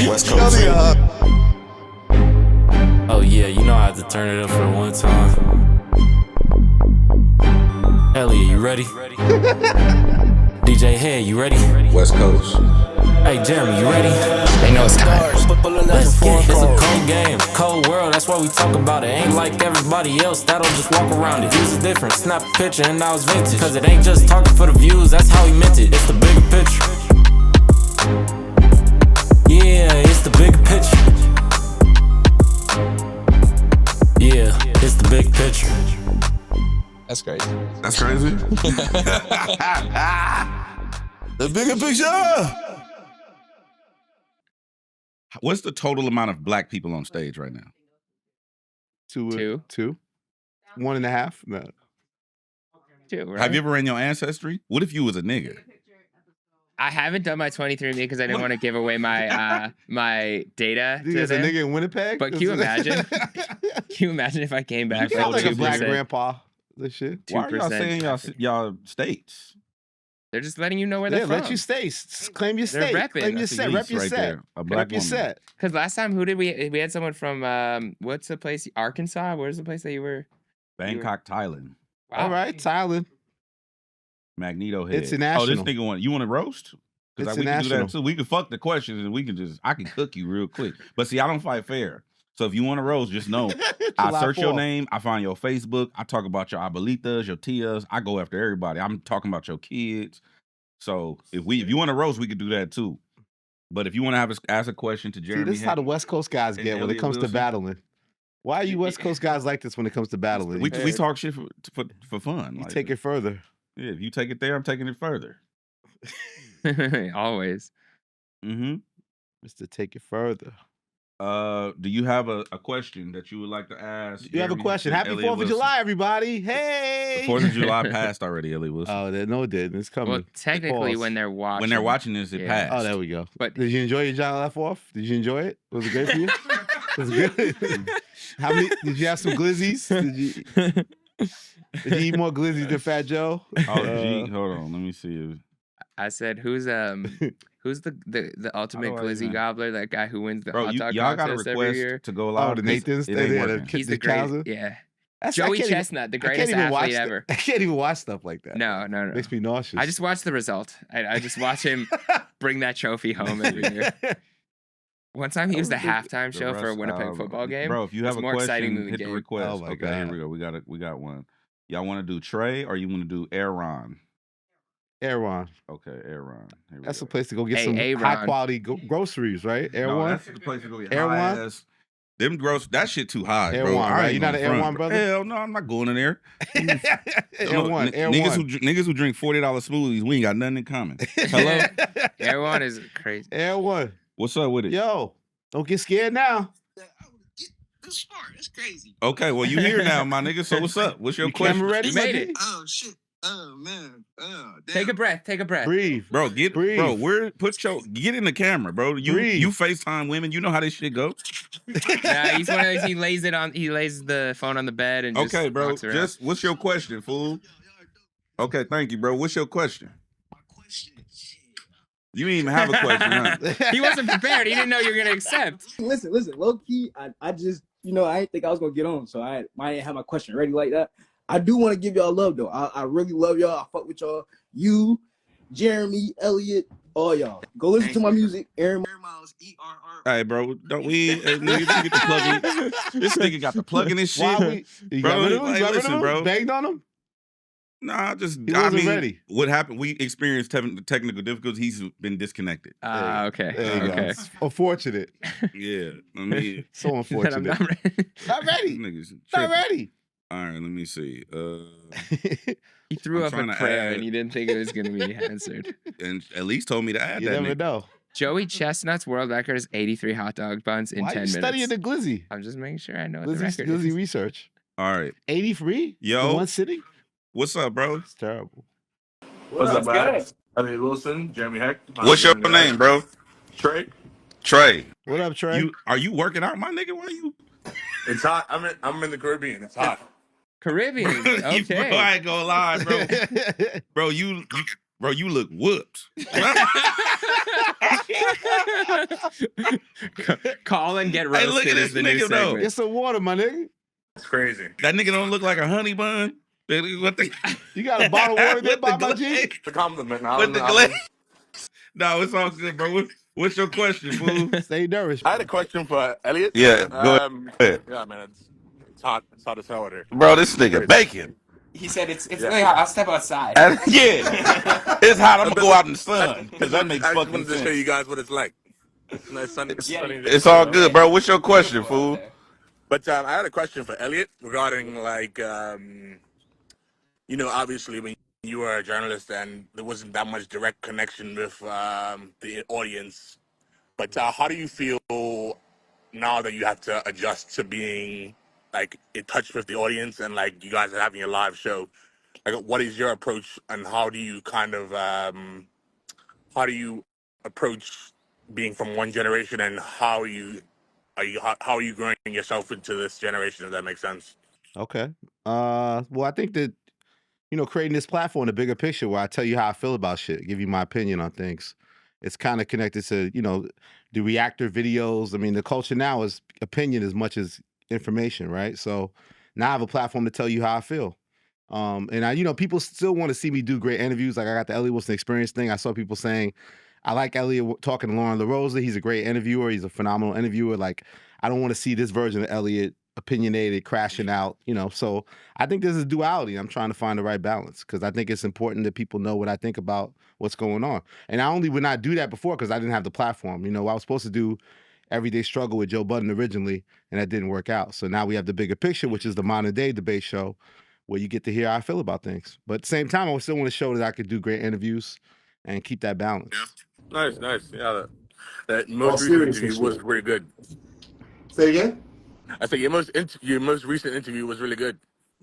West Coast. Oh yeah, you know I had to turn it up for one time. Elliot, you ready? DJ Head, you ready? West Coast. Hey Jeremy, you ready? They know it's time. Let's get it. It's a cold game, cold world, that's why we talk about it. Ain't like everybody else, that'll just walk around it. Views is different, snap a picture and now it's vintage. Cause it ain't just talking for the views, that's how he meant it. It's the bigger picture. Yeah, it's the bigger picture. Yeah, it's the big picture. That's crazy. That's crazy. The bigger picture. What's the total amount of black people on stage right now? Two. 1.5? No. 2, right? Have you ever ran your ancestry? What if you was a nigga? I haven't done my 23andMe because I didn't want to give away my my data. Dude, there's a nigga in Winnipeg? But can you imagine? Can you imagine if I came back You got like like a 2%? black grandpa. This shit. Why are y'all 2%. saying y'all states? They're just letting you know where they're from. Let you stay. Claim your They're state. repping. Claim your That's set. elite Rep your right set. there. A black Rep your woman. set. Because last time, who did we had someone from, what's the place? Arkansas? Where's the place that you were? Bangkok, Thailand. Wow. All right, Thailand. Magneto Head. It's Oh, international. this nigga want you want to roast? Because It's we can do that international. too. We can fuck the questions and we can just I can cook you real quick. But see, I don't fight fair. So if you want to roast, just know I July search your 4th. name, I find your Facebook, I talk about your abuelitas, your tias, I go after everybody. I'm talking about your kids. So if you want to roast, we could do that too. But if you want to ask a question to See, Jeremy, this is how the West Coast guys and get when it Elliot comes to Wilson. battling. Why are you West Coast guys like this when it comes to battling? we talk shit for fun. You Like, take it further. Yeah, if you take it there, I'm taking it further. Always. Mm-hmm. Just to take it further. Do you have a question that you would like to ask? You have a Jeremy question. and Happy Elliot 4th of Wilson? July, everybody. Hey. The 4th of July passed already, Elliot Wilson. Oh, no, it didn't. It's coming. Well, technically, Pause. when they're watching. When they're watching this, it Yeah. passed. Oh, there we go. But Did you enjoy your July 4th? Did you enjoy it? Was it great for you? Was it good? How many? Did you have some glizzies? Did you eat more glizzies than Fat Joe? Oh, gee, hold on. Let me see. I said, who's the ultimate How do I glizzy even- gobbler? That guy who wins the Bro, hot dog y'all got a contest every year. request to go Oh, live. the Nathans. It ain't working. He's the the greatest. Chowser? Yeah. I Joey can't Chestnut, the I can't greatest even watch athlete that. ever. I can't even watch stuff like that. No. Makes me nauseous. I just watch the result. I just watch him bring that trophy home every year. One time he was the halftime show for a Winnipeg football game. Bro, if you have It's a more exciting than question, the hit the game. request. Oh my Okay, here God. we go. We got one. Y'all want to do Trey or you want to do Aaron? Aaron. Okay, Aaron. Here we That's go. a place to go get Hey, some Aaron. high quality groceries, right? No, Aaron. that's the place to go get Air high One? ass. Them gross, that shit too high, Air bro. One, I right? ain't You not gonna an Air front, One bro. brother? Hell no, I'm not going in there. Air One. Air One. Niggas who drink $40 smoothies, we ain't got nothing in common. Hello? Everyone is crazy. Air One. What's up with it? Yo, don't get scared now. This far, it's crazy. Okay, well, you here now, my nigga. So what's up? What's your question? Camera ready? You made my it. G? Oh shit. Oh man. Oh damn. Take a breath. Take a breath. Breathe. Bro, Breathe. get in the camera, bro. Breathe. You FaceTime women, you know how this shit go. Nah, he's one of those. He lays the phone on the bed and just Okay, bro. walks around. What's your question, fool? Okay, thank you, bro. What's your question? My question. Shit. You didn't even have a question, huh? He wasn't prepared. He didn't know you were gonna accept. Listen, low key, I just, I didn't think I was gonna get on, so I didn't have my question ready like that. I do want to give y'all love though. I really love y'all. I fuck with y'all. You, Jeremy, Elliot, all y'all. Go listen to my music. Aaron Miles, ERR. Hey, bro, don't we? Nigga, get the plug in. This nigga got the plug in this shit. Why you Bro, got rid of him? hey, You got rid listen, of him? bro. Banged on him? Nah, He wasn't ready. What happened? We experienced technical difficulties. He's been disconnected. Okay. There you Okay. go. Unfortunate. Yeah, I mean, So I'm unfortunate. not ready. Not ready. niggas. Not tripping. ready. All right, let me see. He threw I'm up a trying to prayer add- and he didn't think it was gonna be answered. And at least told me to add You that. never Nigga. know. Joey Chestnut's world record is 83 hot dog buns in Why 10 are you minutes. studying the glizzy? I'm just making sure I know what the Glizzy, record glizzy is. research. All right, 83? Yo. In one sitting? what's up, bro? It's terrible. What's up, man? Elliot Wilson, Jeremy Heck. What's your name, bro? Trey. Trey. What up, Trey? Are you working out, my nigga? Why you? It's hot. I'm in the Caribbean. It's hot. Caribbean. Bro, Okay. I ain't gonna lie, bro. Bro, you look whooped. Call and get Hey, look roasted at is this the new nigga, though. segment. Get some water, my nigga. It's crazy. That nigga don't look like a honey bun. What the? You got a bottle of water there, With the by my G? It's a compliment. I With don't the know. glass. No, it's all good, bro. What's your question, fool? Stay nourished. I had a question for Elliot. Yeah, go ahead. Yeah, man, it's hot. It's hot as hell out here. Bro, this nigga bacon. He said it's Yeah. really hot. I'll step outside. Yeah, it's hot. I'm gonna go out in the sun because that makes I just fucking wanted to show sense. you guys what it's like. Nice sunny day, It's all good, bro. What's your question, fool? But I had a question for Elliot regarding like, obviously when you were a journalist and there wasn't that much direct connection with the audience. But how do you feel now that you have to adjust to being like in touch with the audience and like you guys are having a live show? Like, what is your approach and how do you kind of approach being from one generation and how are you growing yourself into this generation, if that makes sense? Okay. Well, I think that, creating this platform, the bigger picture where I tell you how I feel about shit, give you my opinion on things. It's kind of connected to, the reactor videos. I mean, the culture now is opinion as much as information, right? So now I have a platform to tell you how I feel. And I, people still want to see me do great interviews. Like I got the Elliot Wilson Experience thing. I saw people saying, I like Elliot talking to Lauren LaRosa. He's a great interviewer. He's a phenomenal interviewer. Like, I don't want to see this version of Elliot opinionated, crashing out, So I think there's a duality. I'm trying to find the right balance because I think it's important that people know what I think about what's going on. And I only would not do that before because I didn't have the platform. I was supposed to do Everyday Struggle with Joe Budden originally, and that didn't work out. So now we have the bigger picture, which is the modern day debate show, where you get to hear how I feel about things. But at the same time, I still want to show that I could do great interviews and keep that balance. Yeah. Nice. Yeah, that most recent interview was pretty good. Say again? I think your most recent interview was really good.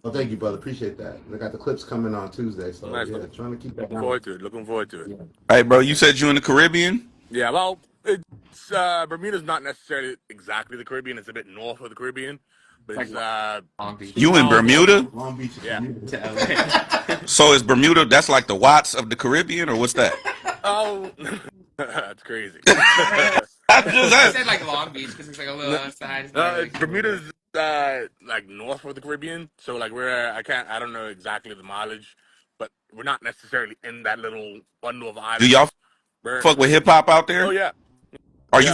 Oh, thank you, brother. Appreciate that. I got the clips coming on Tuesday, so Nice. trying to keep that Looking forward to it. Yeah. Hey, bro, you said you in the Caribbean? Yeah, well, it's Bermuda's not necessarily exactly the Caribbean. It's a bit north of the Caribbean, but it's Long Beach. You in Bermuda? Long Beach. Yeah. To LA. So is Bermuda? That's like the Watts of the Caribbean, or what's that? Oh, that's crazy. I'm just I asking. said like Long Beach because it's like a little outside. It's not really- Bermuda's like north of the Caribbean, so like I don't know exactly the mileage, but we're not necessarily in that little bundle of islands. Do y'all We're- fuck with hip hop out there? Oh yeah. Are Yeah.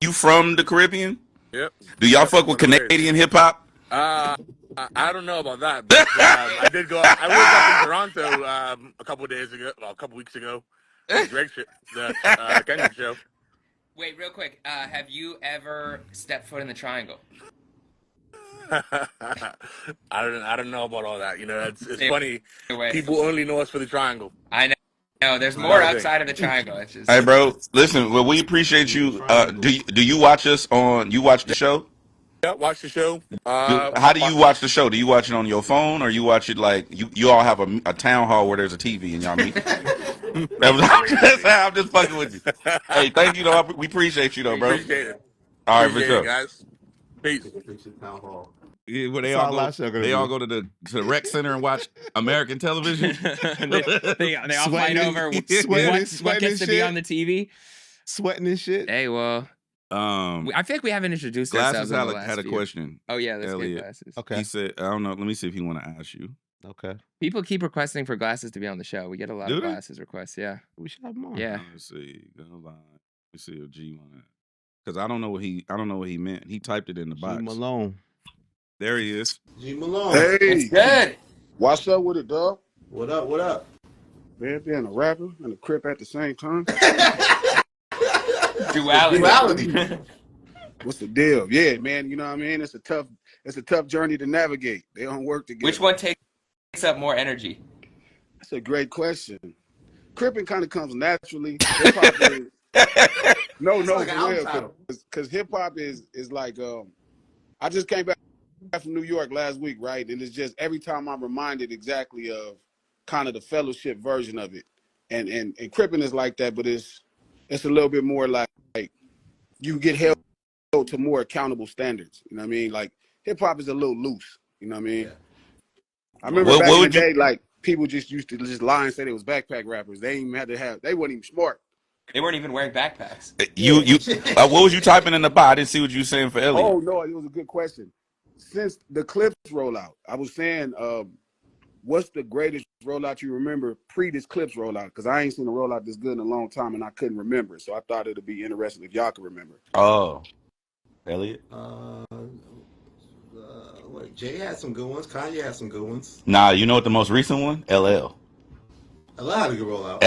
you from the Caribbean? Yep. Do y'all fuck with Canadian hip hop? I don't know about that, but I did go. I was up in Toronto a couple weeks ago. The Drake shit, the Kendrick show. Wait, real quick. Have you ever stepped foot in the triangle? I don't know about all that. It's Stay funny. away. People only know us for the triangle. I know. No, there's more Another thing. outside of the triangle. It's just. Hey, bro, listen. Well, we appreciate you. Do you watch us on? You watch the show? Yeah, watch the show. How do you watch the show? Do you watch it on your phone, or you watch it like you all have a town hall where there's a TV and y'all meet? I'm just fucking with you. Hey, thank you though. We appreciate you though, bro. Appreciate it. All right, for Appreciate it, sure. guys. Peace. Yeah, where they That's all all our show go. gonna They be. all go to the rec center and watch American television. they all fight Sweating, over sweating, what sweating gets to and be shit. on the TV. Sweating and shit. Hey, well, I feel like we haven't introduced Glasses ourselves. in the last had a few. question. Oh yeah, let's Elliot. get glasses. Okay. He said, "I don't know. Let me see if he want to ask you." Okay. People keep requesting for glasses to be on the show. We get a lot Do of they? glasses requests. Yeah. We should have more. Yeah. Let's see. Go line. Let's see if G want it. Because I don't know what he meant. He typed it in the G box. Malone. There he is. G Malone. Hey, Good. what's up with it, dog? What up? What up? Man, being a rapper and a Crip at the same time. Duality. What's the deal? Yeah, man. You know what I mean? It's a tough journey to navigate. They don't work together. Which one takes up more energy? That's a great question. Cripping kind of comes naturally. Hip hop is no, like an for real, album because hip hop is like I just came back from New York last week, right? And it's just every time I'm reminded exactly of kind of the fellowship version of it, and Cripping is like that, but it's a little bit more like you get held to more accountable standards. You know what I mean? Like hip hop is a little loose. You know what I mean? Yeah. I remember What back in the would you- day, like people just used to just lie and say they was backpack rappers. They ain't even had to have. They wasn't even smart. They weren't even wearing backpacks. What was you typing in the bot? I didn't see what you were saying for Elliot. Oh no, it was a good question. Since the Clips rollout, I was saying, what's the greatest rollout you remember pre this Clips rollout? Because I ain't seen a rollout this good in a long time, and I couldn't remember. So I thought it'd be interesting if y'all could remember. Oh, Elliot. Jay had some good ones. Kanye had some good ones. Nah, you know what the most recent one? LL. LL had a good rollout.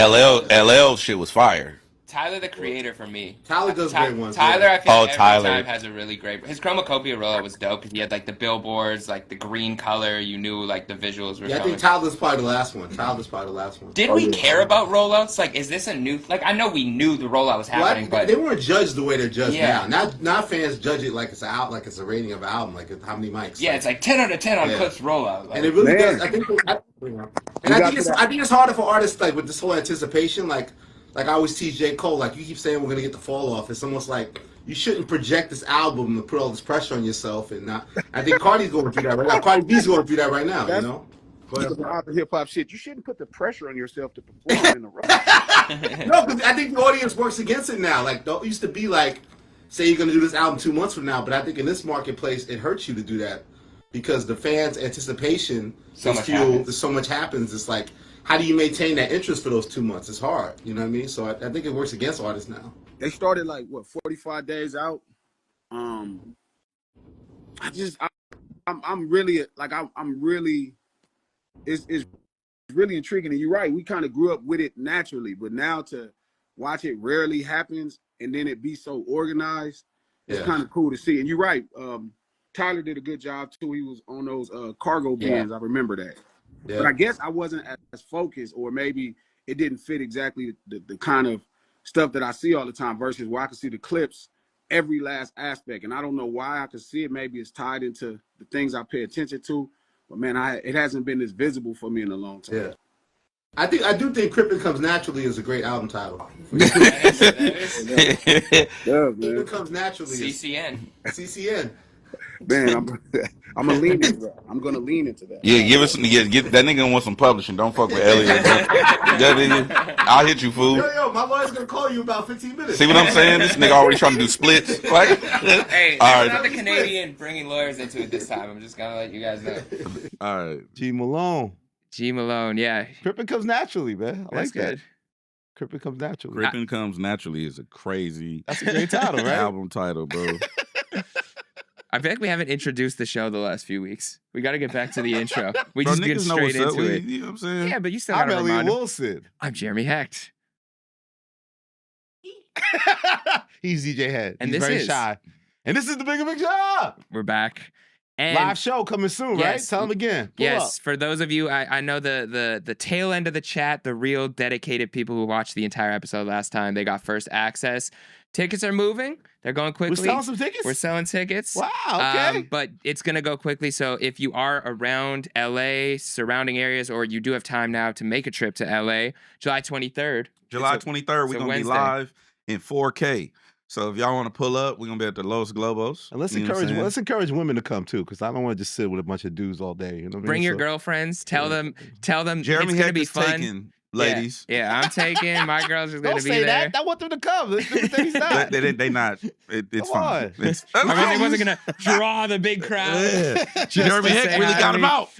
LL shit was fire. Tyler, the Creator, for me. Tyler does great ones. Tyler, yeah. I feel like every Tyler. time has a really great. His Chromacopia rollout was dope because he had like the billboards, like the green color. You knew like the visuals were. Yeah, I think Tyler's probably the last one. Did we care about rollouts? Like, is this a new? Like, I know we knew the rollout was happening, but they weren't judged the way they're judged now. Now fans judge it like it's a rating of an album, like how many mics. Yeah, it's like 10 out of 10 on Clips rollout. Like, and it really does. I think it's harder for artists like with this whole anticipation, like I always teach J. Cole, like you keep saying we're gonna get the fall off. It's almost like you shouldn't project this album and put all this pressure on yourself. And I think Cardi's going through that right now. Cardi B's going through that right now. You know, but hip hop shit, you shouldn't put the pressure on yourself to perform in the road. No, because I think the audience works against it now. Like it used to be like, say you're gonna do this album 2 months from now, but I think in this marketplace it hurts you to do that because the fans' anticipation so much happens. It's like, how do you maintain that interest for those 2 months? It's hard, you know what I mean? So I think it works against artists now. They started like 45 days out. I'm really it's really intriguing. And you're right, we kind of grew up with it naturally, but now to watch it rarely happens and then it be so organized, it's kind of cool to see. And you're right, Tyler did a good job too. He was on those cargo bins. I remember that. Yeah. But I guess I wasn't as focused, or maybe it didn't fit exactly the kind of stuff that I see all the time versus where I can see the clips, every last aspect. And I don't know why I could see it. Maybe it's tied into the things I pay attention to. But man, it hasn't been this visible for me in a long time. Yeah. I do think Crippin' Comes Naturally is a great album title. Crippin' Comes Naturally. CCN. Man, I'm gonna lean into that. I'm gonna lean into that. Yeah, give us some. Yeah, that nigga want some publishing. Don't fuck with Elliot. That nigga, I'll hit you, fool. Yo, my lawyer's gonna call you about 15 minutes. See what I'm saying? This nigga already trying to do splits. Like, hey, I'm not the Canadian bringing lawyers into it this time. I'm just gonna let you guys know. All right, G Malone, yeah. Crippin' Comes Naturally, man. I like that. Crippin' Comes Naturally. Crippin' Comes Naturally is a crazy. That's a great title, right? Album title, bro. I feel like we haven't introduced the show the last few weeks. We got to get back to the intro. We just get straight into it. You know what I'm saying? Yeah, but you still got to remind Elliot Wilson. I'm Jeremy Hecht. He's DJ Head. And he's very shy. And this is the Bigger Big Job. We're back. And live show coming soon, right? Tell them again. Pull up. For those of you, I know the tail end of the chat, the real dedicated people who watched the entire episode last time, they got first access. Tickets are moving. They're going quickly. We're selling some tickets? We're selling tickets. Wow, okay. But it's going to go quickly. So if you are around LA, surrounding areas, or you do have time now to make a trip to LA, July 23rd. July 23rd, we're going to be live in 4K. So if y'all want to pull up, we're going to be at the Los Globos. And let's encourage women to come too, because I don't want to just sit with a bunch of dudes all day. You know what I mean? Bring your girlfriends. Tell them Jeremy it's going to be fun. Taking, ladies. Yeah, I'm taking. My girls are going to be there. Don't say that. I want them to come. They not. They not. It's fine. I mean, they wasn't going to draw the big crowd. Jeremy Hecht really got him out.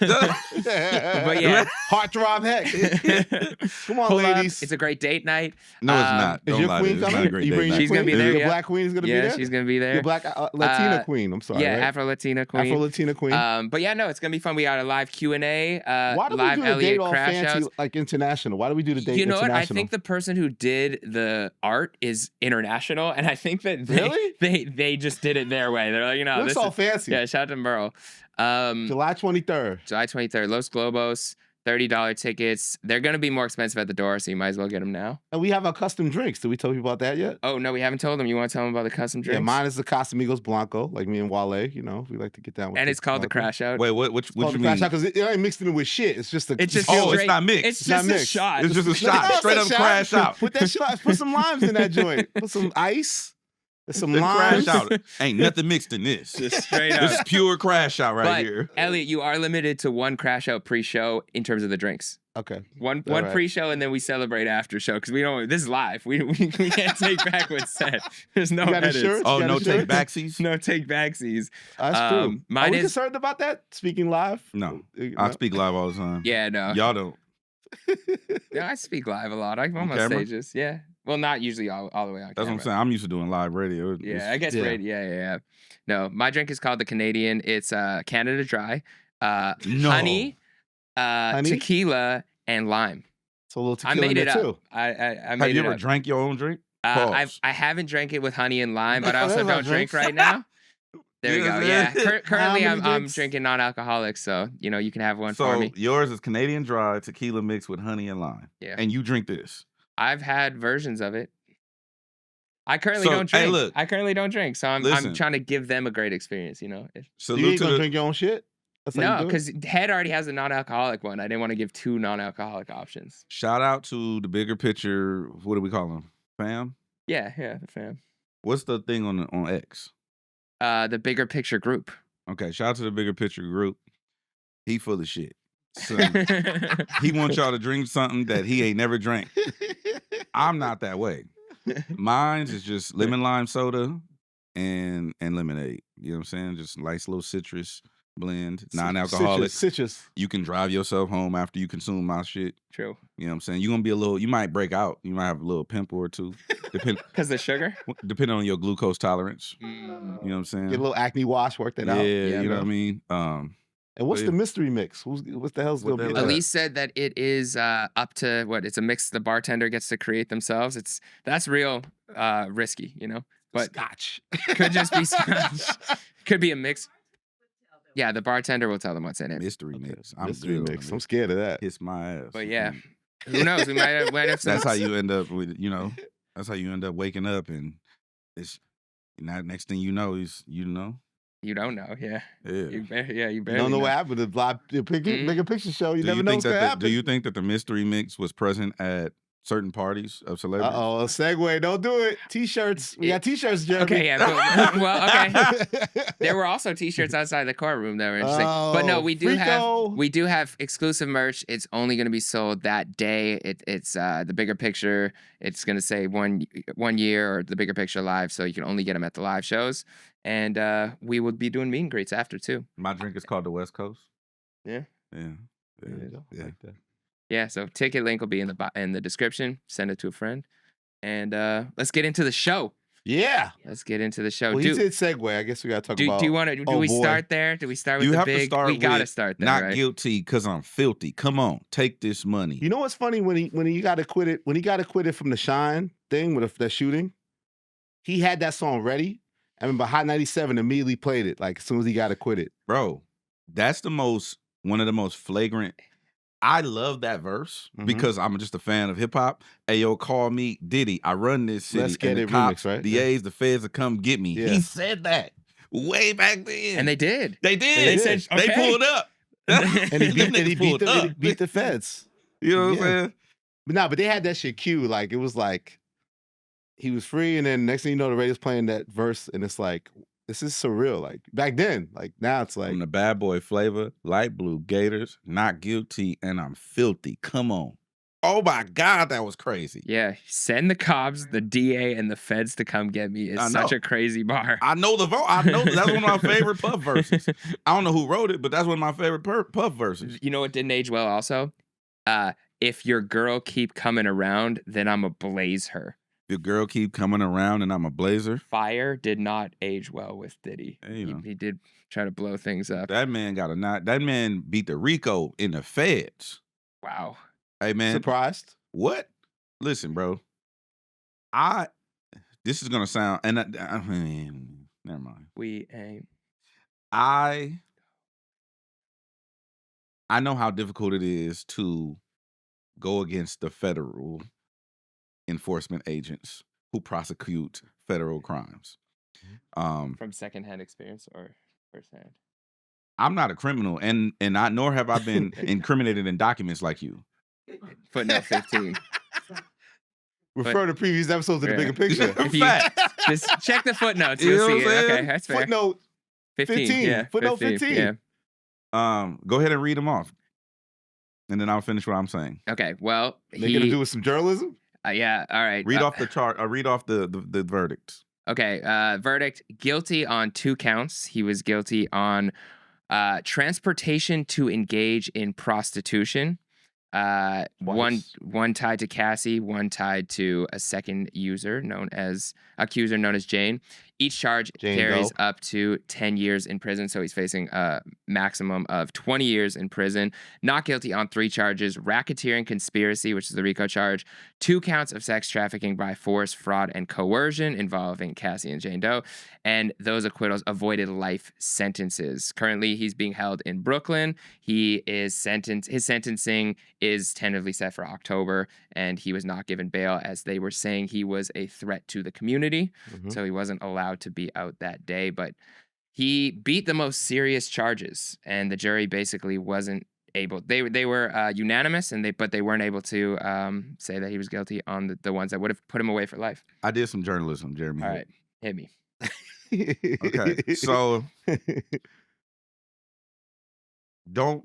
But yeah. Heartthrob Hecht. Come on, pull ladies. Up. It's a great date night. No, it's not. Is your queen coming? She's going to be there. Your black queen is going to be there? Yeah, she's going to be there. Your black Latina queen. I'm sorry. Yeah, right? Afro-Latina queen. Afro-Latina queen. But yeah, no, it's going to be fun. We got a live Q&A. Why do we do the date all fancy, like international? Why do we do the date You know international? what? I think the person who did the art is international, and I think that they just did it their way. They're like, you know, looks all fancy. Yeah, shout out to Merle. July 23rd. July 23rd. Los Globos. $30 tickets. They're going to be more expensive at the door, so you might as well get them now. And we have our custom drinks. Did we tell people about that yet? Oh, no, we haven't told them. You want to tell them about the custom drinks? Yeah, mine is the Casamigos Blanco, like me and Wale. You know, we like to get down with. And it's called the Crash Out. Wait, what you mean? Crash Out because it ain't mixed in with shit. It's just it's not mixed. It's just a shot. It's just a shot. Straight up Crash Out. Put that shit. Put some limes in that joint. Put some ice. Some limes. Crash Out. Ain't nothing mixed in this. Just straight up. This is pure Crash Out right here. Elliot, you are limited to one Crash Out pre-show in terms of the drinks. Okay. One right. pre-show and then we celebrate after show because we don't. This is live. We can't take back what's said. There's no You got edits. insurance? Oh, You got no take insurance? backsies? No take backsies. That's true. Mine Are we is concerned about that? Speaking live? No. I speak live all the time. yeah no. Y'all don't. Yeah, I speak live a lot. I'm on camera? stages. Yeah. Well, not usually all the way on That's what camera. I'm saying. I'm used to doing live radio. Yeah, I guess yeah. radio. Yeah. No, my drink is called the Canadian. It's Canada Dry, No. honey, Honey? tequila, and lime. So a little I tequila made in it there up. too. I Have made you it ever up. drank your own drink? I Pause. haven't drank it with honey and lime, but I also That's not don't drink drinks. right now. There we Yes, go. it Yeah. is. Currently, How I'm many drinks? drinking non-alcoholic, so you can have one for So me. yours is Canadian dry tequila mixed with honey and lime. Yeah. And you drink this. I've had versions of it. I currently So, don't drink. hey, look. I currently don't drink, so I'm Listen. trying to give them a great experience. You Salute ain't to gonna the drink your own shit? That's how No, you do it? because Head already has a non-alcoholic one. I didn't want to give 2 non-alcoholic options. shout out to the bigger picture. What do we call them? Fam? Yeah, the fam. What's the thing on X? The bigger picture group. Okay, shout out to the bigger picture group. He full of shit. So he wants y'all to drink something that he ain't never drank. I'm not that way. Mine's is just lemon lime soda and lemonade. You know what I'm saying? Just nice little citrus blend, non-alcoholic. Citrus. You can drive yourself home after you consume my shit. True. You know what I'm saying? You're gonna be you might break out. You might have a little pimple or two. Because the sugar? Depending on your glucose tolerance. Mm. You know what I'm saying? Get a little acne wash, work that yeah, out. you know what I bro. mean? And what's But the yeah. mystery mix? What the hell's What gonna the be hell in is there? Elise said that it is up to what? It's a mix the bartender gets to create themselves. That's real risky, But Scotch. could just be scotch. Could be a mix. Yeah, the bartender will tell them what's in it. Mystery mix. I'm mystery good on mix. it. I'm scared of that. Kiss my ass. But yeah, who knows? We might have some. That's how you end up with, that's how you end up waking up and it's now next thing you know is You don't know. Yeah. yeah. You barely You don't know what happened. The bigger picture show. You never know what's gonna happen. Do you think that the mystery mix was present at certain parties of celebrities? Uh-oh, a segue. Don't do it. T-shirts. We got T-shirts, Jeremy. Okay, yeah. Well, okay. There were also T-shirts outside the courtroom that were interesting. But no, Oh, we do Frico. have exclusive merch. It's only going to be sold that day. It's the bigger picture. It's going to say 1 year or the bigger picture live, so you can only get them at the live shows. And we will be doing meet and greets after too. My drink is called the West Coast. Yeah. Yeah. There you go. Yeah. Like that. Yeah. So ticket link will be in the description. Send it to a friend, and let's get into the show. Yeah. Let's get into the show. Well, he did segue. I guess we gotta talk about. Do you want to? Do oh, we boy. start there? Do we start with You the have big? to start we gotta with start there, not right? guilty because I'm filthy. Come on, take this money. You know what's funny when he got acquitted when he got acquitted from the Shine thing with that shooting, he had that song ready. I remember Hot 97 immediately played it like as soon as he got acquitted. Bro, that's one of the most flagrant. I love that verse Mhm. because I'm just a fan of hip hop. Hey, yo, call me Diddy. I run this city. Let's Get and the It cops, remix, right? The Yeah. A's, the feds will come get me. Yeah. He said that way back then. And they did. They did. They said, They okay. pulled up. And he Them niggas pulled up. beat the feds. You know what Yeah. I'm saying? But they had that shit queued. Like it was like he was free, and then next thing you know, the radio's playing that verse, and it's like this is surreal. Like back then, like now it's like From the bad boy flavor, light blue gators, not guilty, and I'm filthy. Come on. Oh my God, that was crazy. Yeah, send the cops, the DA, and the feds to come get me. It's I such know. a crazy bar. I know the vote. I know that's one of my favorite Puff verses. I don't know who wrote it, but that's one of my favorite Puff verses. You know what didn't age well? Also, if your girl keep coming around, then I'm a blaze her. Your girl keep coming around and I'm a blazer. Fire did not age well with Diddy. Hey, you know. He did try to blow things up. That man got a knot. That man beat the Rico in the feds. Wow. Hey man, surprised. what? Listen, bro. This is gonna sound, and I mean, never mind. We ain't. I know how difficult it is to go against the federal enforcement agents who prosecute federal crimes. From secondhand experience or firsthand? I'm not a criminal, and nor have I been incriminated in documents like you. Footnote 15. Refer to previous episodes of the bigger picture. If you- Fact. Just check the footnotes. You You'll know see what I'm it. saying? Okay, that's fair. Footnote 15. Yeah, Footnote 15. Yeah. Go ahead and read them off. and then I'll finish what I'm saying. Okay, well, They gonna do with some journalism? yeah, all right. Read off the chart. Read off the verdict. Okay, verdict: guilty on 2 counts. He was guilty on transportation to engage in prostitution. One tied to Cassie, one tied to a second accuser known as Jane. Each charge carries up to 10 years in prison, so he's facing a maximum of 20 years in prison. Not guilty on 3 charges: racketeering, conspiracy, which is the RICO charge, 2 counts of sex trafficking by force, fraud, and coercion involving Cassie and Jane Doe, and those acquittals avoided life sentences. Currently, he's being held in Brooklyn. His sentencing is tentatively set for October, and he was not given bail as they were saying he was a threat to the community, so he wasn't allowed to be out that day. But he beat the most serious charges, and the jury basically wasn't able. They were unanimous, but they weren't able to say that he was guilty on the ones that would have put him away for life. I did some journalism, Jeremy. All right, hit me. Okay, so don't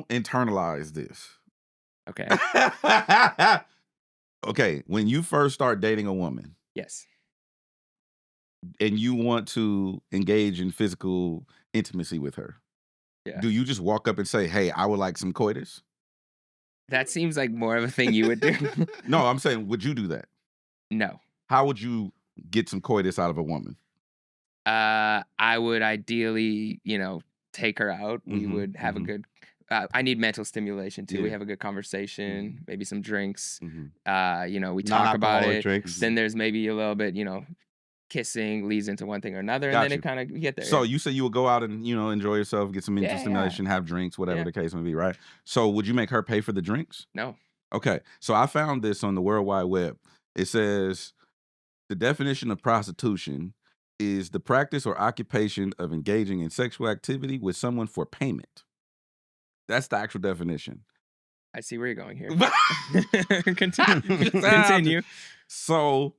internalize this. Okay. Okay, when you first start dating a woman, Yes. and you want to engage in physical intimacy with her, Yeah. do you just walk up and say, "Hey, I would like some coitus"? That seems like more of a thing you would do. No, I'm saying, would you do that? No. How would you get some coitus out of a woman? I would ideally, take her out. We Mhm, would have a good. I need mental stimulation too. We Yeah. have a good conversation, maybe some drinks. Mhm. We talk about Non-alcoholic it. drinks. Then there's maybe a little bit, kissing leads into one thing or another, and Got then you. it kind of get there. So you say you would go out and enjoy yourself, get some mental Yeah. stimulation, have drinks, whatever Yeah. the case may be, right? So would you make her pay for the drinks? No. Okay, so I found this on the World Wide Web. It says the definition of prostitution is the practice or occupation of engaging in sexual activity with someone for payment. That's the actual definition. I see where you're going here. Continue. So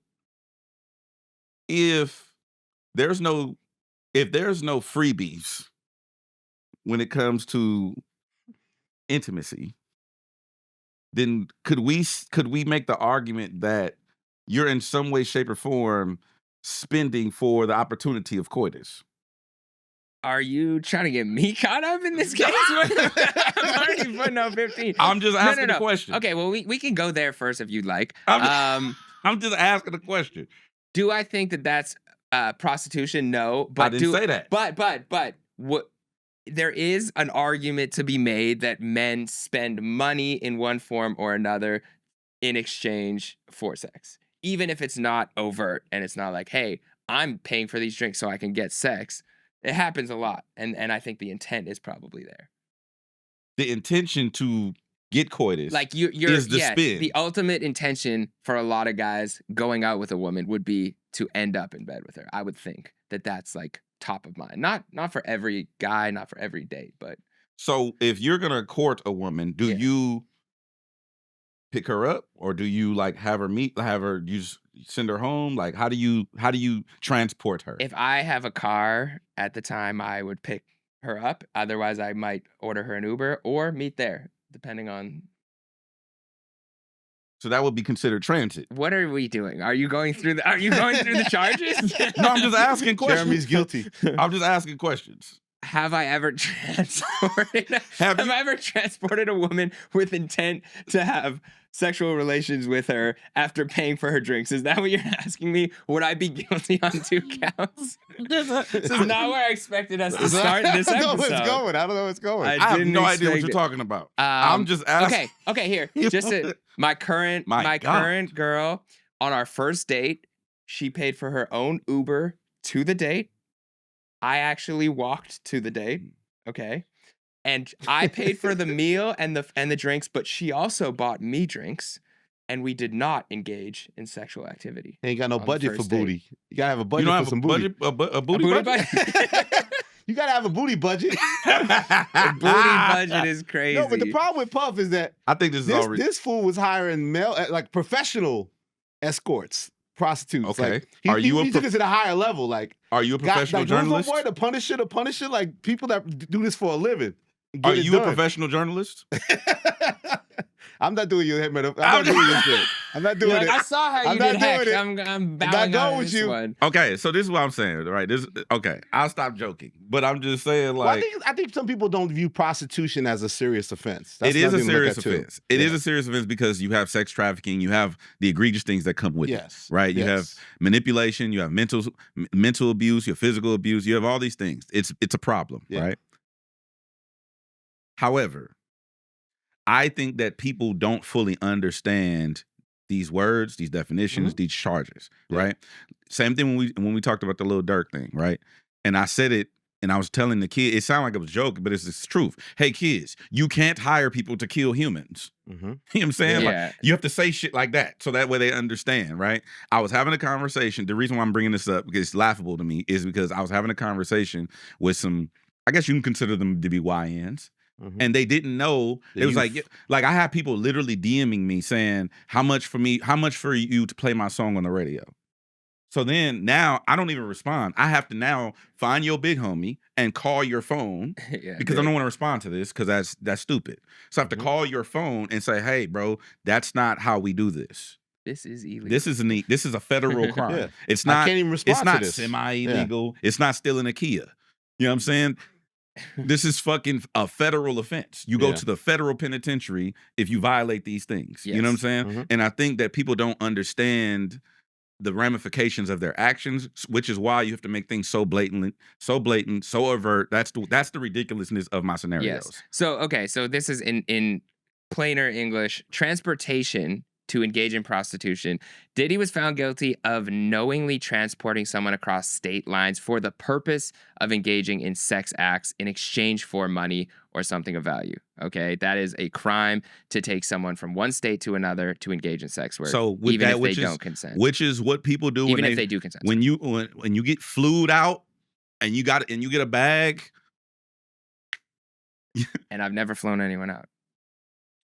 if there's no freebies when it comes to intimacy, then could we make the argument that you're in some way, shape, or form spending for the opportunity of coitus? Are you trying to get me caught up in this case? I'm already putting out 15. I'm just asking No. the question. Okay, well, we can go there first if you'd like. I'm just asking the question. Do I think that that's prostitution? No, but I didn't say that. But what? There is an argument to be made that men spend money in one form or another in exchange for sex, even if it's not overt and it's not like, hey, I'm paying for these drinks so I can get sex. It happens a lot, and I think the intent is probably there. The intention to get coitus, Like you're is the spin. The ultimate intention for a lot of guys going out with a woman would be to end up in bed with her. I would think that that's like top of mind. Not for every guy, not for every date, but So if you're gonna court a woman, do Yeah. you pick her up, or do you like have her you just send her home? Like how do you transport her? if I have a car at the time, I would pick her up. Otherwise, I might order her an Uber or meet there, depending on So that would be considered transit. what are we doing. Are you going through the charges? No, I'm just asking questions. Jeremy's guilty. I'm just asking questions. Have I ever transported? Have Have you- I ever transported a woman with intent to have sexual relations with her after paying for her drinks? Is that what you're asking me? Would I be guilty on 2 counts? This is not where I expected us to start this I don't know episode. where it's going. I don't know where it's going. I I have didn't no idea what expect you're it. talking about. I'm just asking. Okay, here. Just my current My God. current girl on our first date, she paid for her own Uber to the date. I actually walked to the date. Okay. And I paid for the meal and the drinks, but she also bought me drinks, and we did not engage in sexual activity. Ain't got no on the budget for first date. booty. You gotta have a You budget don't for have some a booty. budget, a A booty booty budget? You gotta have a booty budget. The booty budget is crazy. No, but the problem with Puff is that I think this is already this fool was hiring like professional escorts, prostitutes. Okay. Like, Are you a he took it to the higher level. Like, Are you a professional like, who's journalist? the boy, the Punisher, like people that do this for a living. Get Are it you a done. professional journalist? I'm not doing your I'm not doing your shit. I'm not doing You're it. like, I saw how I'm you not did doing Hex. it. I'm not bowing going out of with this you. one. Okay, so this is what I'm saying, right? Okay, I'll stop joking, but I'm just saying, Well, like, I think some people don't view prostitution as a serious offense. That's it is a another thing to look serious at, too. offense. It is a serious offense because you have sex trafficking, you have the egregious things that come with Yes. it, right? You have manipulation, you have mental abuse, you have physical abuse, you have all these things. It's a problem, right? However, I think that people don't fully understand these words, these definitions, these charges, right? Same thing when we talked about the Lil Durk thing, right? And I said it, and I was telling the kid, it sounded like it was a joke, but it's the truth. Hey, kids, you can't hire people to kill humans. You know what I'm saying? Yeah. Like, you have to say shit like that so that way they understand, right? I was having a conversation. The reason why I'm bringing this up, because it's laughable to me, is because I was having a conversation with some, I guess you can consider them to be YNs. And they didn't know. It was like I had people literally DMing me saying, how much for you to play my song on the radio? So then now I don't even respond. I have to now find your big homie and call your phone because I don't want to respond to this because that's stupid. So I have to call your phone and say, hey, bro, that's not how we do this. This is illegal. This is a federal crime. It's I not. can't even respond It's not to this. semi-illegal. It's not stealing a Kia. You know what I'm saying? This is fucking a federal offense. You go to the federal penitentiary if you violate these things. You know what I'm saying? And I think that people don't understand the ramifications of their actions, which is why you have to make things so blatant, so overt. That's the ridiculousness of my scenarios. Yes. So this is in plainer English. Transportation to engage in prostitution. Diddy was found guilty of knowingly transporting someone across state lines for the purpose of engaging in sex acts in exchange for money or something of value. Okay, that is a crime to take someone from one state to another to engage in sex work. So with even that, if they don't consent, which is what people do even if they do consent. When you get flued out and you get a bag. And I've never flown anyone out.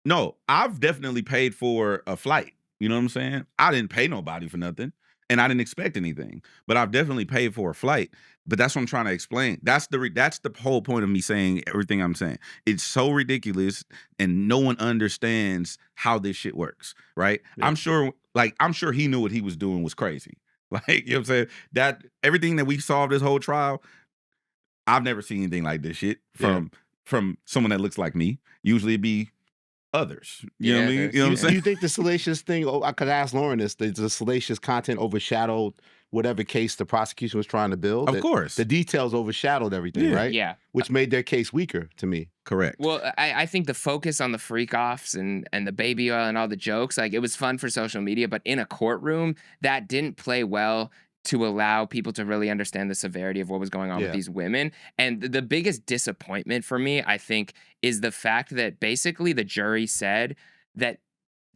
No, I've definitely paid for a flight. You know what I'm saying? I didn't pay nobody for nothing, and I didn't expect anything. But I've definitely paid for a flight. But that's what I'm trying to explain. That's the whole point of me saying everything I'm saying. It's so ridiculous, and no one understands how this shit works, right? Yeah. I'm sure he knew what he was doing was crazy. Like, you know what I'm saying? That everything that we saw this whole trial, I've never seen anything like this shit from someone that looks like me. Usually it'd be others. You know what I mean? You know what I'm saying? Do you think the salacious thing, I could ask Lauren this, the salacious content overshadowed whatever case the prosecution was trying to build? Of course. The details overshadowed everything, right? Yeah. Which made their case weaker to me. Correct. Well, I think the focus on the freak offs and the baby oil and all the jokes, like, it was fun for social media, but in a courtroom, that didn't play well to allow people to really understand the severity of what was going on with these women. And the biggest disappointment for me, I think, is the fact that basically the jury said that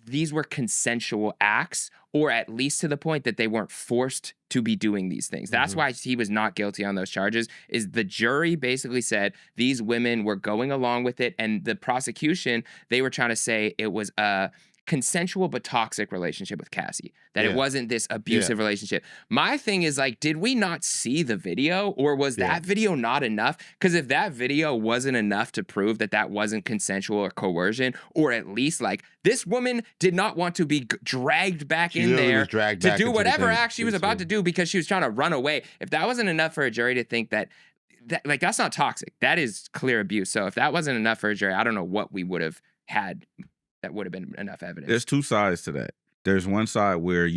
these were consensual acts, or at least to the point that they weren't forced to be doing these things. That's why he was not guilty on those charges, is the jury basically said these women were going along with it, and the prosecution, they were trying to say it was a consensual but toxic relationship with Cassie, that it wasn't this abusive relationship. My thing is, like, did we not see the video, or was that video not enough? Because if that video wasn't enough to prove that that wasn't consensual or coercion, or at least, like, this woman did not want to be dragged back in there to do whatever act she was about to do because she was trying to run away. If that wasn't enough for a jury to think that like, that's not toxic, that is clear abuse. So if that wasn't enough for a jury, I don't know what we would have had that would have been enough evidence. There's two sides to that. There's one side where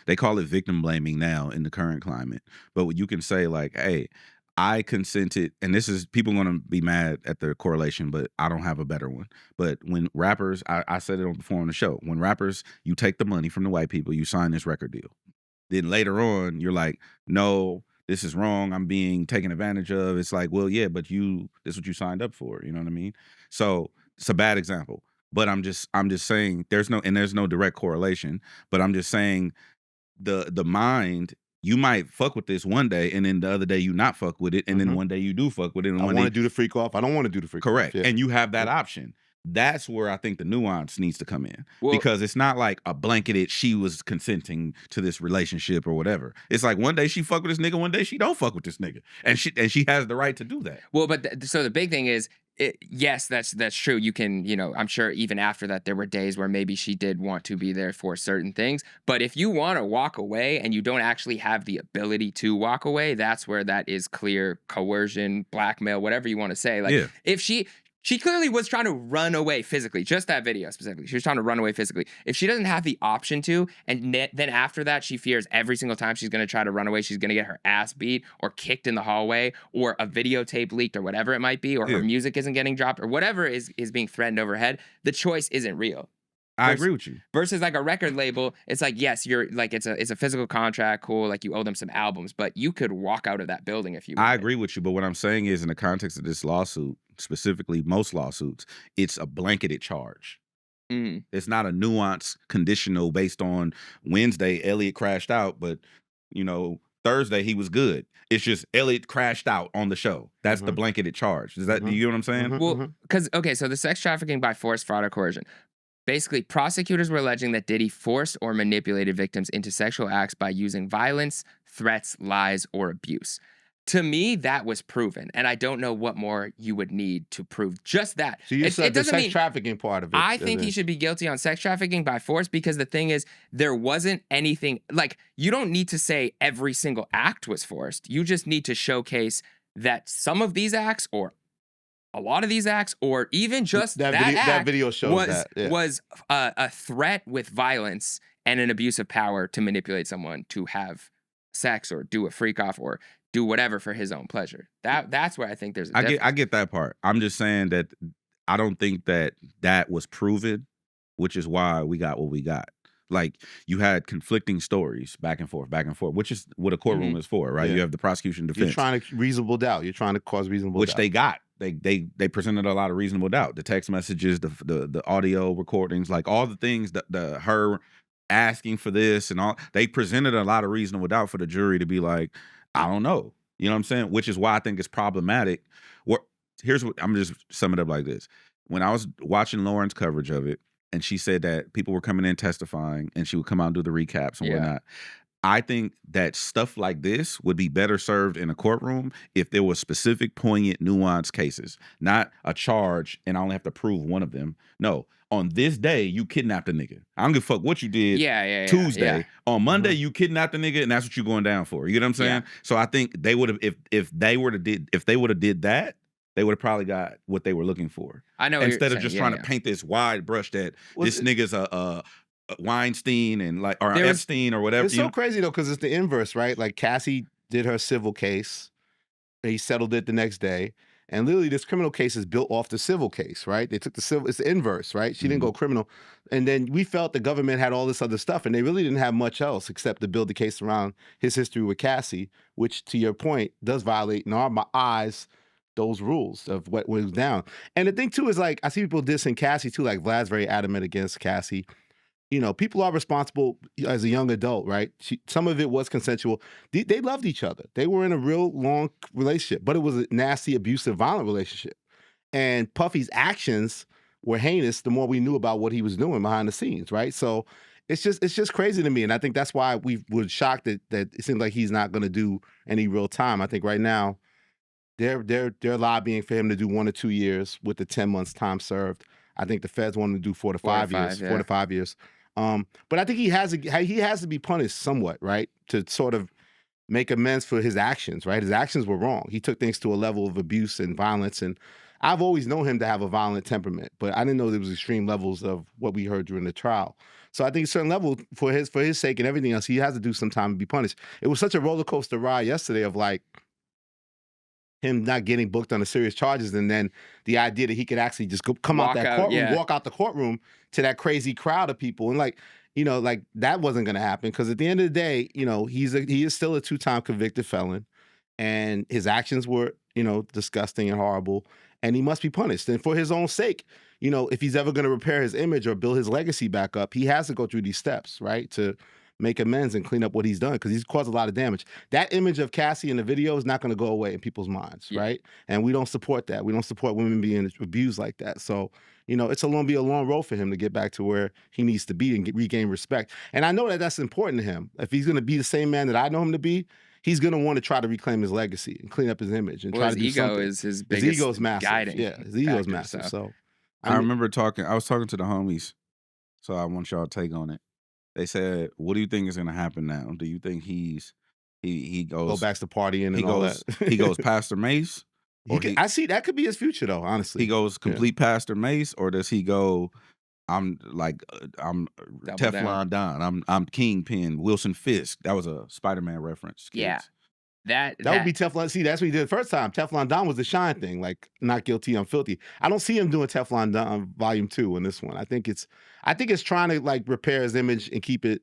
they call it victim blaming now in the current climate, but you can say, like, hey, I consented, and this is, people going to be mad at the correlation, but I don't have a better one. But when rappers, I said it before on the show, when rappers, you take the money from the white people, you sign this record deal. Then later on, you're like, no, this is wrong, I'm being taken advantage of. It's like, well, yeah, but this is what you signed up for. You know what I mean? So it's a bad example. But I'm just saying there's no direct correlation. But I'm just saying the mind, you might fuck with this one day, and then the other day you not fuck with it, and then one day you do fuck with it. And I want to do the freak off. I don't want to do the freak off. Correct. And you have that option. That's where I think the nuance needs to come in, because it's not like a blanketed, she was consenting to this relationship or whatever. It's like one day she fuck with this nigga, one day she don't fuck with this nigga, and she has the right to do that. Well, but so the big thing is, Yes, that's true. You can, I'm sure even after that, there were days where maybe she did want to be there for certain things. But if you want to walk away and you don't actually have the ability to walk away, that's where that is clear coercion, blackmail, whatever you want to say. Like, Yeah. if she clearly was trying to run away physically, just that video specifically. She was trying to run away physically. If she doesn't have the option to, and then after that, she fears every single time she's going to try to run away, she's going to get her ass beat or kicked in the hallway or a videotape leaked or whatever it might be, or her music isn't getting dropped or whatever is being threatened over her head, the choice isn't real. I agree with you. Versus like a record label, it's like, yes, you're like, it's a physical contract, cool, like you owe them some albums, but you could walk out of that building if you wanted. I agree with you, but what I'm saying is, in the context of this lawsuit, specifically most lawsuits, it's a blanketed charge. It's not a nuanced conditional based on Wednesday, Elliot crashed out, but Thursday he was good. It's just Elliot crashed out on the show. That's the blanketed charge. Is that, do you know what I'm saying? Well, because, okay, so the sex trafficking by force, fraud, or coercion. Basically, prosecutors were alleging that Diddy forced or manipulated victims into sexual acts by using violence, threats, lies, or abuse. To me, that was proven, and I don't know what more you would need to prove just that. So you said the sex trafficking part of it. I think he should be guilty on sex trafficking by force, because the thing is, there wasn't anything, like, you don't need to say every single act was forced. You just need to showcase that some of these acts, or a lot of these acts, or even just that video shows was a threat with violence and an abuse of power to manipulate someone to have sex or do a freak off or do whatever for his own pleasure. That's where I think there's a difference. I get that part. I'm just saying that I don't think that was proven, which is why we got what we got. Like, you had conflicting stories back and forth, which is what a courtroom is for, right? You have the prosecution, defense. You're trying to reasonable doubt. You're trying to cause reasonable doubt. Which they got. They presented a lot of reasonable doubt. The text messages, the audio recordings, like all the things that her asking for this and all, they presented a lot of reasonable doubt for the jury to be like, I don't know. You know what I'm saying? Which is why I think it's problematic. Here's what I'm just sum it up like this. When I was watching Lauren's coverage of it, and she said that people were coming in testifying, and she would come out and do the recaps and whatnot. I think that stuff like this would be better served in a courtroom if there were specific, poignant, nuanced cases, not a charge and I only have to prove one of them. No, on this day, you kidnapped a nigga. I don't give a fuck what you did Tuesday. On Monday, you kidnapped a nigga, and that's what you're going down for. You know what I'm saying? So I think they would have, if they would have did that, they would have probably got what they were looking for. I know. Instead of just trying to paint this wide brush that this nigga's a Weinstein and or Epstein or whatever. It's so crazy though, because it's the inverse, right? Like, Cassie did her civil case, he settled it the next day, and literally this criminal case is built off the civil case, right? They took the civil, it's the inverse, right? She didn't go criminal, and then we felt the government had all this other stuff, and they really didn't have much else except to build the case around his history with Cassie, which, to your point, does violate in my eyes those rules of what went down. And the thing too is, like, I see people dissing Cassie too, like Vlad's very adamant against Cassie. People are responsible as a young adult, right? Some of it was consensual. They loved each other. They were in a real long relationship, but it was a nasty, abusive, violent relationship. And Puffy's actions were heinous the more we knew about what he was doing behind the scenes, right? So it's just crazy to me. And I think that's why we were shocked that it seems like he's not going to do any real time. I think right now they're lobbying for him to do 1 or 2 years with the 10 months time served. I think the feds want him to do 4 to 5 years. 4 to 5 years. But I think he has to be punished somewhat, right? To sort of make amends for his actions, right? His actions were wrong. He took things to a level of abuse and violence. And I've always known him to have a violent temperament, but I didn't know there was extreme levels of what we heard during the trial. So I think a certain level, for his sake and everything else, he has to do some time to be punished. It was such a roller coaster ride yesterday of, like, him not getting booked on the serious charges, and then the idea that he could actually just walk out the courtroom to that crazy crowd of people, and like that wasn't going to happen, because at the end of the day, he is still a 2-time convicted felon, and his actions were disgusting and horrible, and he must be punished. And for his own sake, if he's ever going to repair his image or build his legacy back up, he has to go through these steps, right, to make amends and clean up what he's done, because he's caused a lot of damage. That image of Cassie in the video is not going to go away in people's minds, right? And we don't support that. We don't support women being abused like that. So, it's going to be a long road for him to get back to where he needs to be and regain respect. And I know that that's important to him. If he's going to be the same man that I know him to be, he's gonna want to try to reclaim his legacy and clean up his image and Well, try his to do ego something. is his biggest His ego's massive. guiding Yeah, his ego's factor, massive. So I remember talking. I was talking to the homies, so I want y'all to take on it. They said, "What do you think is going to happen now? Do you think he goes go back to partying and he all goes that? he goes Pastor Mace, or I see that could be his future though. Honestly, he goes complete Pastor Mace, or does he go? I'm Double Teflon Don. I'm Kingpin. Wilson Fisk. That was a Spider-Man reference. Kids. Yeah. That would be Teflon. See, that's what he did the first time. Teflon Don was the shine thing, like not guilty, I'm filthy. I don't see him doing Teflon Don Volume 2 in this one. I think it's trying to like repair his image and keep it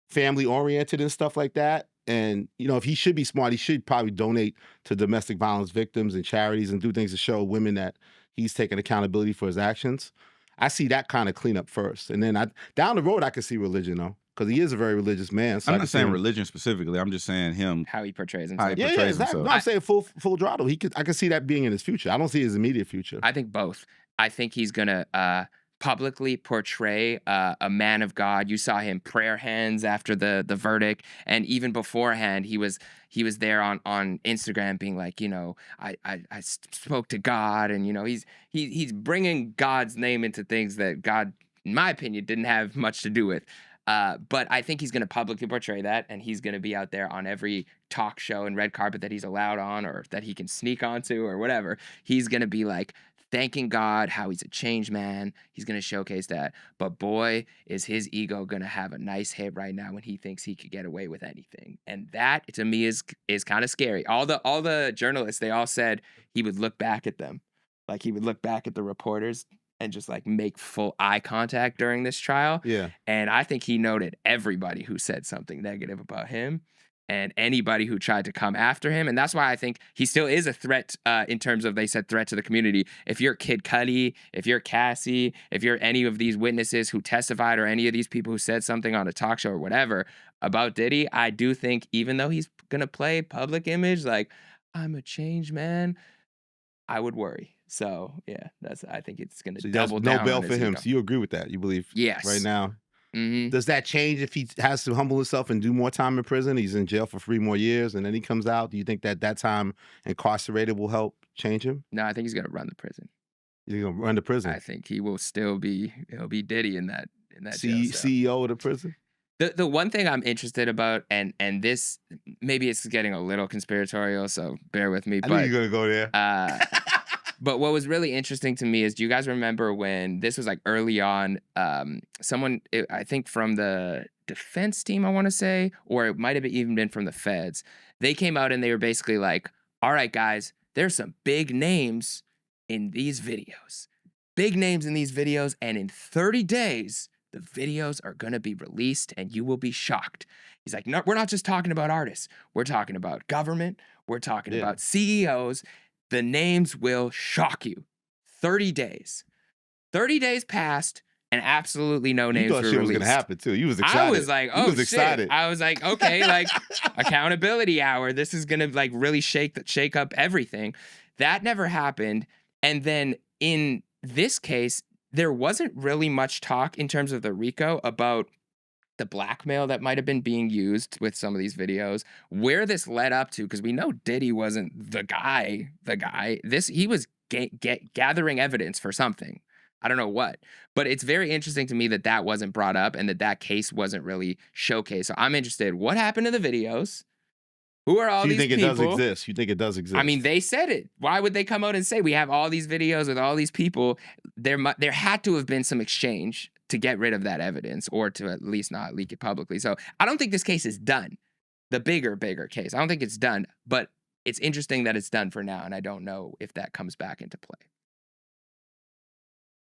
family oriented and stuff like that. And you know, if he should be smart, he should probably donate to domestic violence victims and charities and do things to show women that he's taking accountability for his actions. I see that kind of cleanup first, and then down the road I could see religion though. Because he is a very religious man. So I'm not saying religion specifically. I'm just saying him. how he portrays himself. Exactly. No, I'm saying full throttle. I could see that being in his future. I don't see his immediate future. I think both. I think he's gonna publicly portray a man of God. You saw him prayer hands after the verdict, and even beforehand, he was there on Instagram being like, you know, I spoke to God, and you know, he's bringing God's name into things that God, in my opinion, didn't have much to do with. But I think he's going to publicly portray that, and he's going to be out there on every talk show and red carpet that he's allowed on or that he can sneak onto or whatever. He's going to be like thanking God, how he's a changed man. He's going to showcase that. But boy, is his ego going to have a nice hit right now when he thinks he could get away with anything. And that, to me, is kind of scary. All the journalists, they all said he would look back at them. Like he would look back at the reporters and just like make full eye contact during this trial. Yeah. And I think he noted everybody who said something negative about him and anybody who tried to come after him. And that's why I think he still is a threat in terms of, they said, threat to the community. If you're Kid Cudi, if you're Cassie, if you're any of these witnesses who testified or any of these people who said something on a talk show or whatever about Diddy, I do think even though he's going to play public image, like, I'm a changed man, I would worry. So yeah, I think it's going to double down. No bail on for his him. ego. So you agree with that? You believe? Yes. Right now. Mm-hmm. Does that change if he has to humble himself and do more time in prison? He's in jail for 3 more years, and then he comes out. Do you think that time incarcerated will help change him? No, I think he's going to run the prison. He's gonna run the prison. I think he will still be. He'll be Diddy in that jail cell. CEO of the prison. The one thing I'm interested about, and this maybe it's getting a little conspiratorial, so bear with me. I knew you were gonna go there. But what was really interesting to me is, do you guys remember when this was like early on? Someone, I think from the defense team, I want to say, or it might have even been from the feds. They came out and they were basically like, "All right, guys, there's some big names in these videos, and in 30 days." The videos are going to be released and you will be shocked. He's like, no, we're not just talking about artists. We're talking about government. We're talking about CEOs. The names will shock you. 30 days. 30 days passed and absolutely no names were released. You thought shit was going to happen too. You was excited. I was like, oh, excited. I was like, okay, like accountability hour. This is going to like really shake up everything. That never happened. And then in this case, there wasn't really much talk in terms of the RICO about the blackmail that might have been being used with some of these videos, where this led up to, because we know Diddy wasn't the guy. He was gathering evidence for something. I don't know what, but it's very interesting to me that wasn't brought up and that case wasn't really showcased. So I'm interested. What happened to the videos? Who are all these people? You think it does exist? You think it does exist? I mean, they said it. Why would they come out and say we have all these videos with all these people? There had to have been some exchange to get rid of that evidence, or to at least not leak it publicly. So I don't think this case is done. The bigger case. I don't think it's done, but it's interesting that it's done for now, and I don't know if that comes back into play.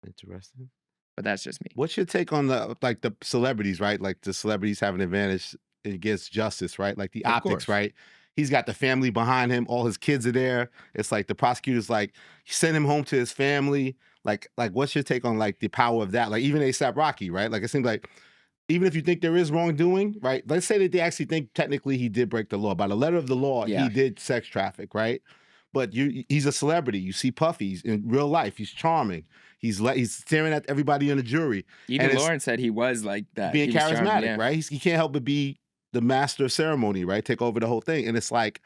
Interesting. But that's just me. What's your take on the celebrities, right? Like the celebrities have an advantage against justice, right? Like the optics, right? He's got the family behind him. All his kids are there. It's like the prosecutor's like, send him home to his family. Like what's your take on like the power of that? Like even A$AP Rocky, right? Like it seems like even if you think there is wrongdoing, right? Let's say that they actually think technically he did break the law. By the letter of the law, he did sex traffic, right? But he's a celebrity. You see Puffy in real life. He's charming. He's staring at everybody in the jury. Even Lauren said he was like that. Being charismatic, charming, right? He can't help but be the master of ceremony, right? Take over the whole thing. And it's like,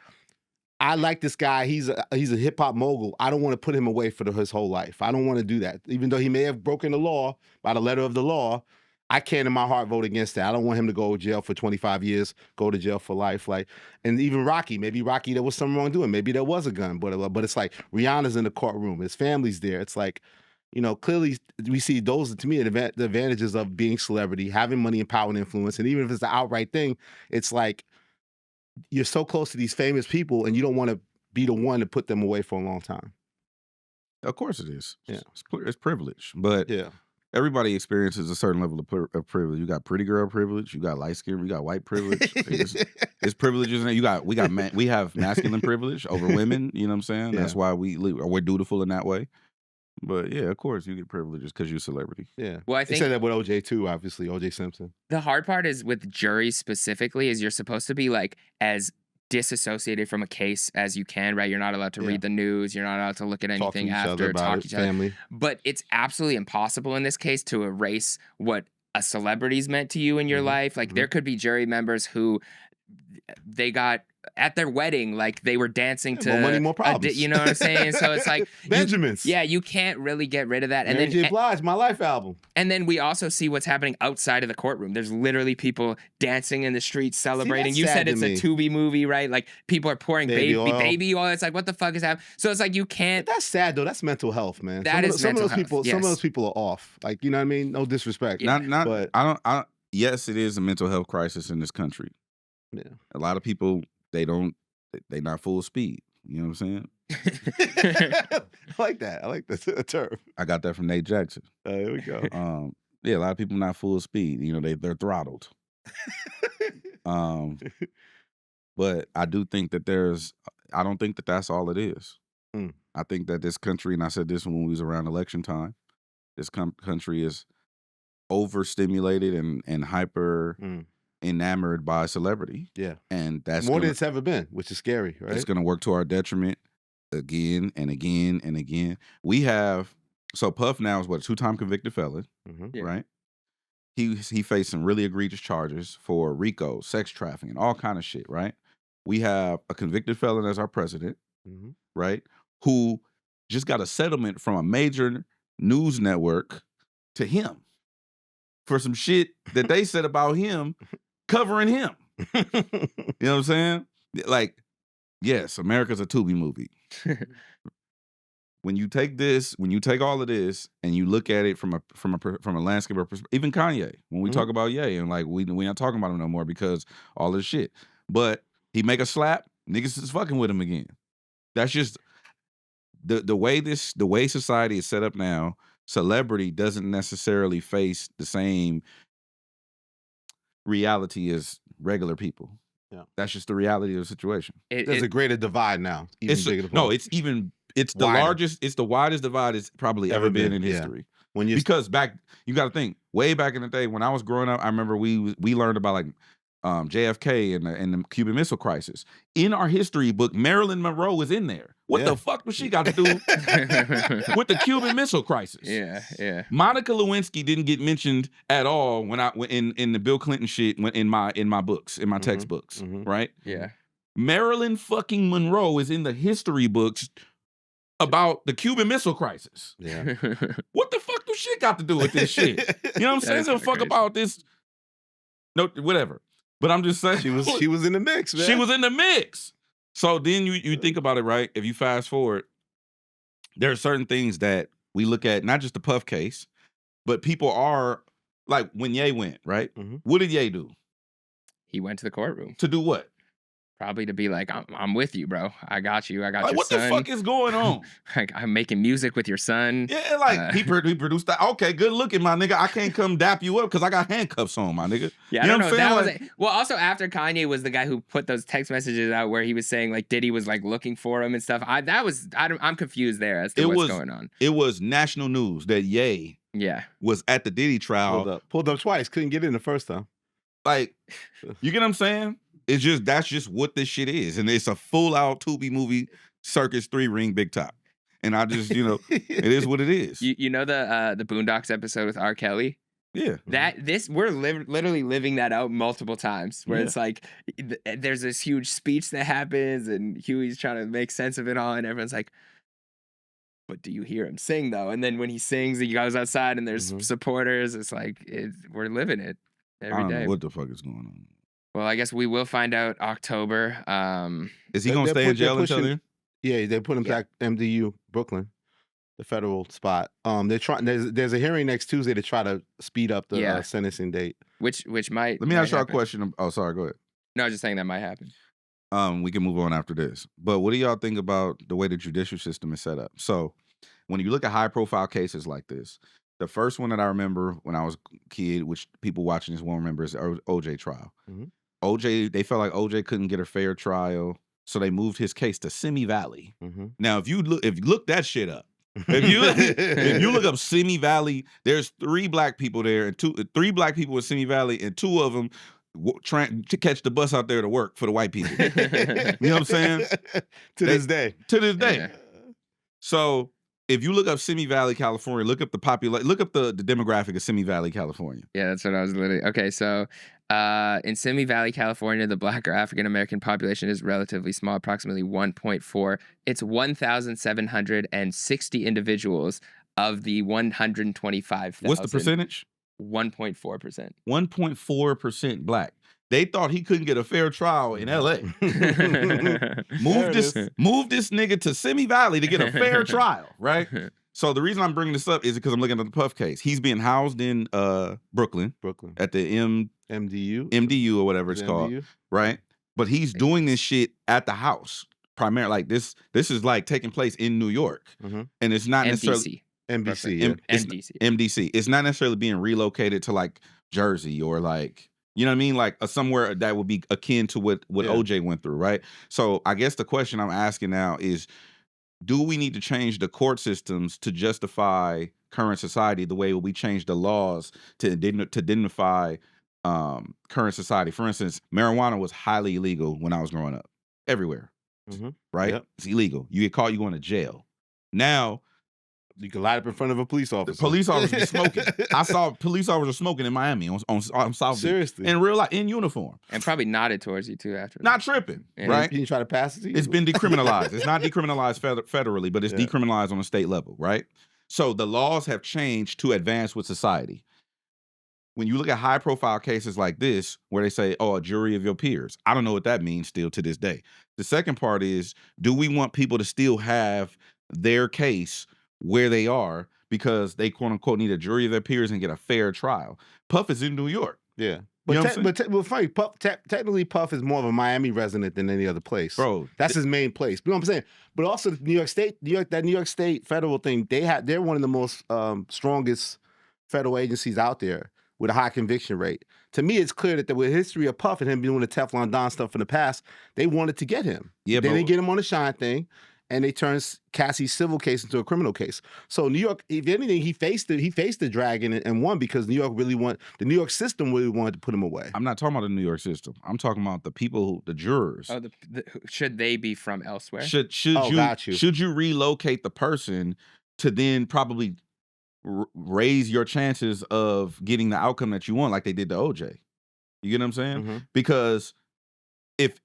I like this guy. He's a hip hop mogul. I don't want to put him away for his whole life. I don't want to do that. Even though he may have broken the law by the letter of the law, I can't in my heart vote against that. I don't want him to go to jail for 25 years, go to jail for life. Like, and even Rocky, maybe Rocky, there was some wrongdoing. Maybe there was a gun, but it's like Rihanna's in the courtroom. His family's there. It's like, you know, clearly we see those, to me, the advantages of being celebrity, having money and power and influence. And even if it's the outright thing, it's like, you're so close to these famous people and you don't want to be the one to put them away for a long time. Of course it is. Yeah. It's privilege. But yeah, everybody experiences a certain level of privilege. You got pretty girl privilege. You got light skin. You got white privilege. It's privileges. And we have masculine privilege over women. You know what I'm saying? Yeah. That's why we're dutiful in that way. But yeah, of course you get privileges because you're a celebrity. Yeah. Well, I They think said that with OJ too, obviously, OJ Simpson. the hard part is with juries specifically is you're supposed to be like as disassociated from a case as you can, right? You're not allowed to read the news. You're not allowed to look at Talk to anything each other after, about talk it, to each other. family. But it's absolutely impossible in this case to erase what a celebrity's meant to you in your life. Like there could be jury members who they got at their wedding, like they were dancing to more money, more problems. you know what I'm saying? So it's like Benjamins. you can't really get rid of that. And Mary J. Blige, My Life album. and then we also see what's happening outside of the courtroom. There's literally people dancing in the streets, celebrating. that's You sad said to it's me. a Tubi movie, right? Like people are pouring baby oil. It's like, what the fuck is happening? So it's like you can't. That's sad though. That's mental health, man. That is some of mental those people. health, Some of yes. those people are off. Like, you know what I mean? No disrespect. But yes, it is a mental health crisis in this country. Yeah. A lot of people, they not full speed. You know what I'm saying? I like that. I like the term. I got that from Nate Jackson. Here we go. Yeah, a lot of people not full speed. You know, they're throttled. But I do think that I don't think that that's all it is. I think that this country, and I said this when we was around election time, this country is overstimulated and hyper enamored by celebrity. Yeah. And that's more than it's ever been, which is scary, right? It's going to work to our detriment again and again and again. So Puff now is what, a 2-time convicted felon, right? He faced some really egregious charges for RICO, sex trafficking, all kind of shit, right? We have a convicted felon as our president, right? Who just got a settlement from a major news network to him for some shit that they said about him, covering him. You know what I'm saying? Like, yes, America's a Tubi movie. When you take all of this and you look at it from a landscape perspective, even Kanye, when we talk about Ye, and like we not talking about him no more because all this shit. But he make a slap, niggas is fucking with him again. That's just the way society is set up now. Celebrity doesn't necessarily face the same reality as regular people. Yeah, that's just the reality of the situation. There's a greater divide now. It's the largest. It's the widest divide it's probably ever been in history. Because you got to think way back in the day when I was growing up, I remember we learned about like JFK and the Cuban Missile Crisis. In our history book, Marilyn Monroe was in there. What the fuck was she got to do with the Cuban Missile Crisis? Yeah. Monica Lewinsky didn't get mentioned at all when in the Bill Clinton shit in my books, in my textbooks, right? Yeah. Marilyn fucking Monroe is in the history books about the Cuban Missile Crisis. Yeah. What the fuck do shit got to do with this shit? You know what I'm saying? Give a fuck about this. No, whatever. But I'm just saying she was in the mix, man. She was in the mix. So then you think about it, right? If you fast forward, there are certain things that we look at, not just the Puff case, but people are like when Ye went, right? What did Ye do? He went to the courtroom. To do what? Probably to be like, I'm with you, bro. I got you. I got your what son. What the fuck is going on? Like, I'm making music with your son. Yeah, like he produced that. Okay, good looking, my nigga. I can't come dap you up because I got handcuffs on, my nigga. Yeah, you I don't know. That like, was well. Also, after Kanye was the guy who put those text messages out where he was saying like Diddy was like looking for him and stuff. I'm confused there as to what's going on. It was national news that Ye was at the Diddy trial. Pulled up twice. Couldn't get in the first time. Like, you get what I'm saying? That's just what this shit is. And it's a full out Tubi movie, Circus 3 Ring Big Top. And I just, it is what it is. You know the Boondocks episode with R. Kelly? Yeah. We're literally living that out multiple times where Yeah. it's like there's this huge speech that happens and Huey's trying to make sense of it all and everyone's like, but do you hear him sing though? And then when he sings, he goes outside and there's supporters. It's like we're living it every day. I don't know what the fuck is going on. Well, I guess we will find out October. Is he gonna stay in jail until then? Yeah, they put him back MDU Brooklyn, the federal spot. They're trying. There's a hearing next Tuesday to try to speed up the sentencing date. Which might. Let me ask y'all a question. Oh, sorry. Go ahead. No, I was just saying that might happen. We can move on after this. But what do y'all think about the way the judicial system is set up? So when you look at high profile cases like this, the first one that I remember when I was a kid, which people watching this won't remember, is the OJ trial. OJ, they felt like OJ couldn't get a fair trial, so they moved his case to Simi Valley. Now, if you look that shit up, if you look up Simi Valley, there's 3 black people there and 3 black people in Simi Valley, and 2 of them trying to catch the bus out there to work for the white people. You know what I'm saying? To this day. Yeah. So if you look up Simi Valley, California, look up the demographic of Simi Valley, California. Yeah, that's what I was literally. Okay, so in Simi Valley, California, the Black or African American population is relatively small, approximately 1.4. It's 1,760 individuals of the 125,000. What's the percentage? 1.4%. 1.4% black. They thought he couldn't get a fair trial in LA. Move this nigga to Simi Valley to get a fair trial, right? So the reason I'm bringing this up is because I'm looking at the Puff case. He's being housed in Brooklyn at the MDU or whatever it's called, right? But he's doing this shit at the house primarily. Like this is like taking place in New York, and it's not necessarily MDC. It's not necessarily being relocated to like Jersey or like, you know what I mean? Like somewhere that would be akin to what OJ went through, right? So I guess the question I'm asking now is, do we need to change the court systems to justify current society the way we change the laws to dignify current society? For instance, marijuana was highly illegal when I was growing up, everywhere, right? Yep. It's illegal. You get caught, you going to jail. Now, you can light up in front of a police officer. The police officers be smoking. I saw police officers smoking in Miami on South Beach. Seriously. In real life, in uniform. And probably nodded towards you too after. Not tripping, right? Can you try to pass it to you? It's been decriminalized. It's not decriminalized federally, but it's decriminalized on a state level, right? So the laws have changed to advance with society. When you look at high profile cases like this, where they say, oh, a jury of your peers, I don't know what that means still to this day. The second part is, do we want people to still have their case where they are because they quote unquote need a jury of their peers and get a fair trial? Puff is in New York. Yeah. But funny, Puff, technically Puff is more of a Miami resident than any other place. Bro. That's his main place. You know what I'm saying? But also New York State federal thing, they're one of the most strongest federal agencies out there with a high conviction rate. To me, it's clear that with the history of Puff and him doing the Teflon Don stuff in the past, they wanted to get him. Yeah, they didn't get him on the Shine thing. And they turned Cassie's civil case into a criminal case. So New York, if anything, he faced the dragon and won because the New York system really wanted to put him away. I'm not talking about the New York system. I'm talking about the people, the jurors. Oh, should they be from elsewhere? Should you relocate the person to then probably raise your chances of getting the outcome that you want, like they did to OJ? You get what I'm saying? Because if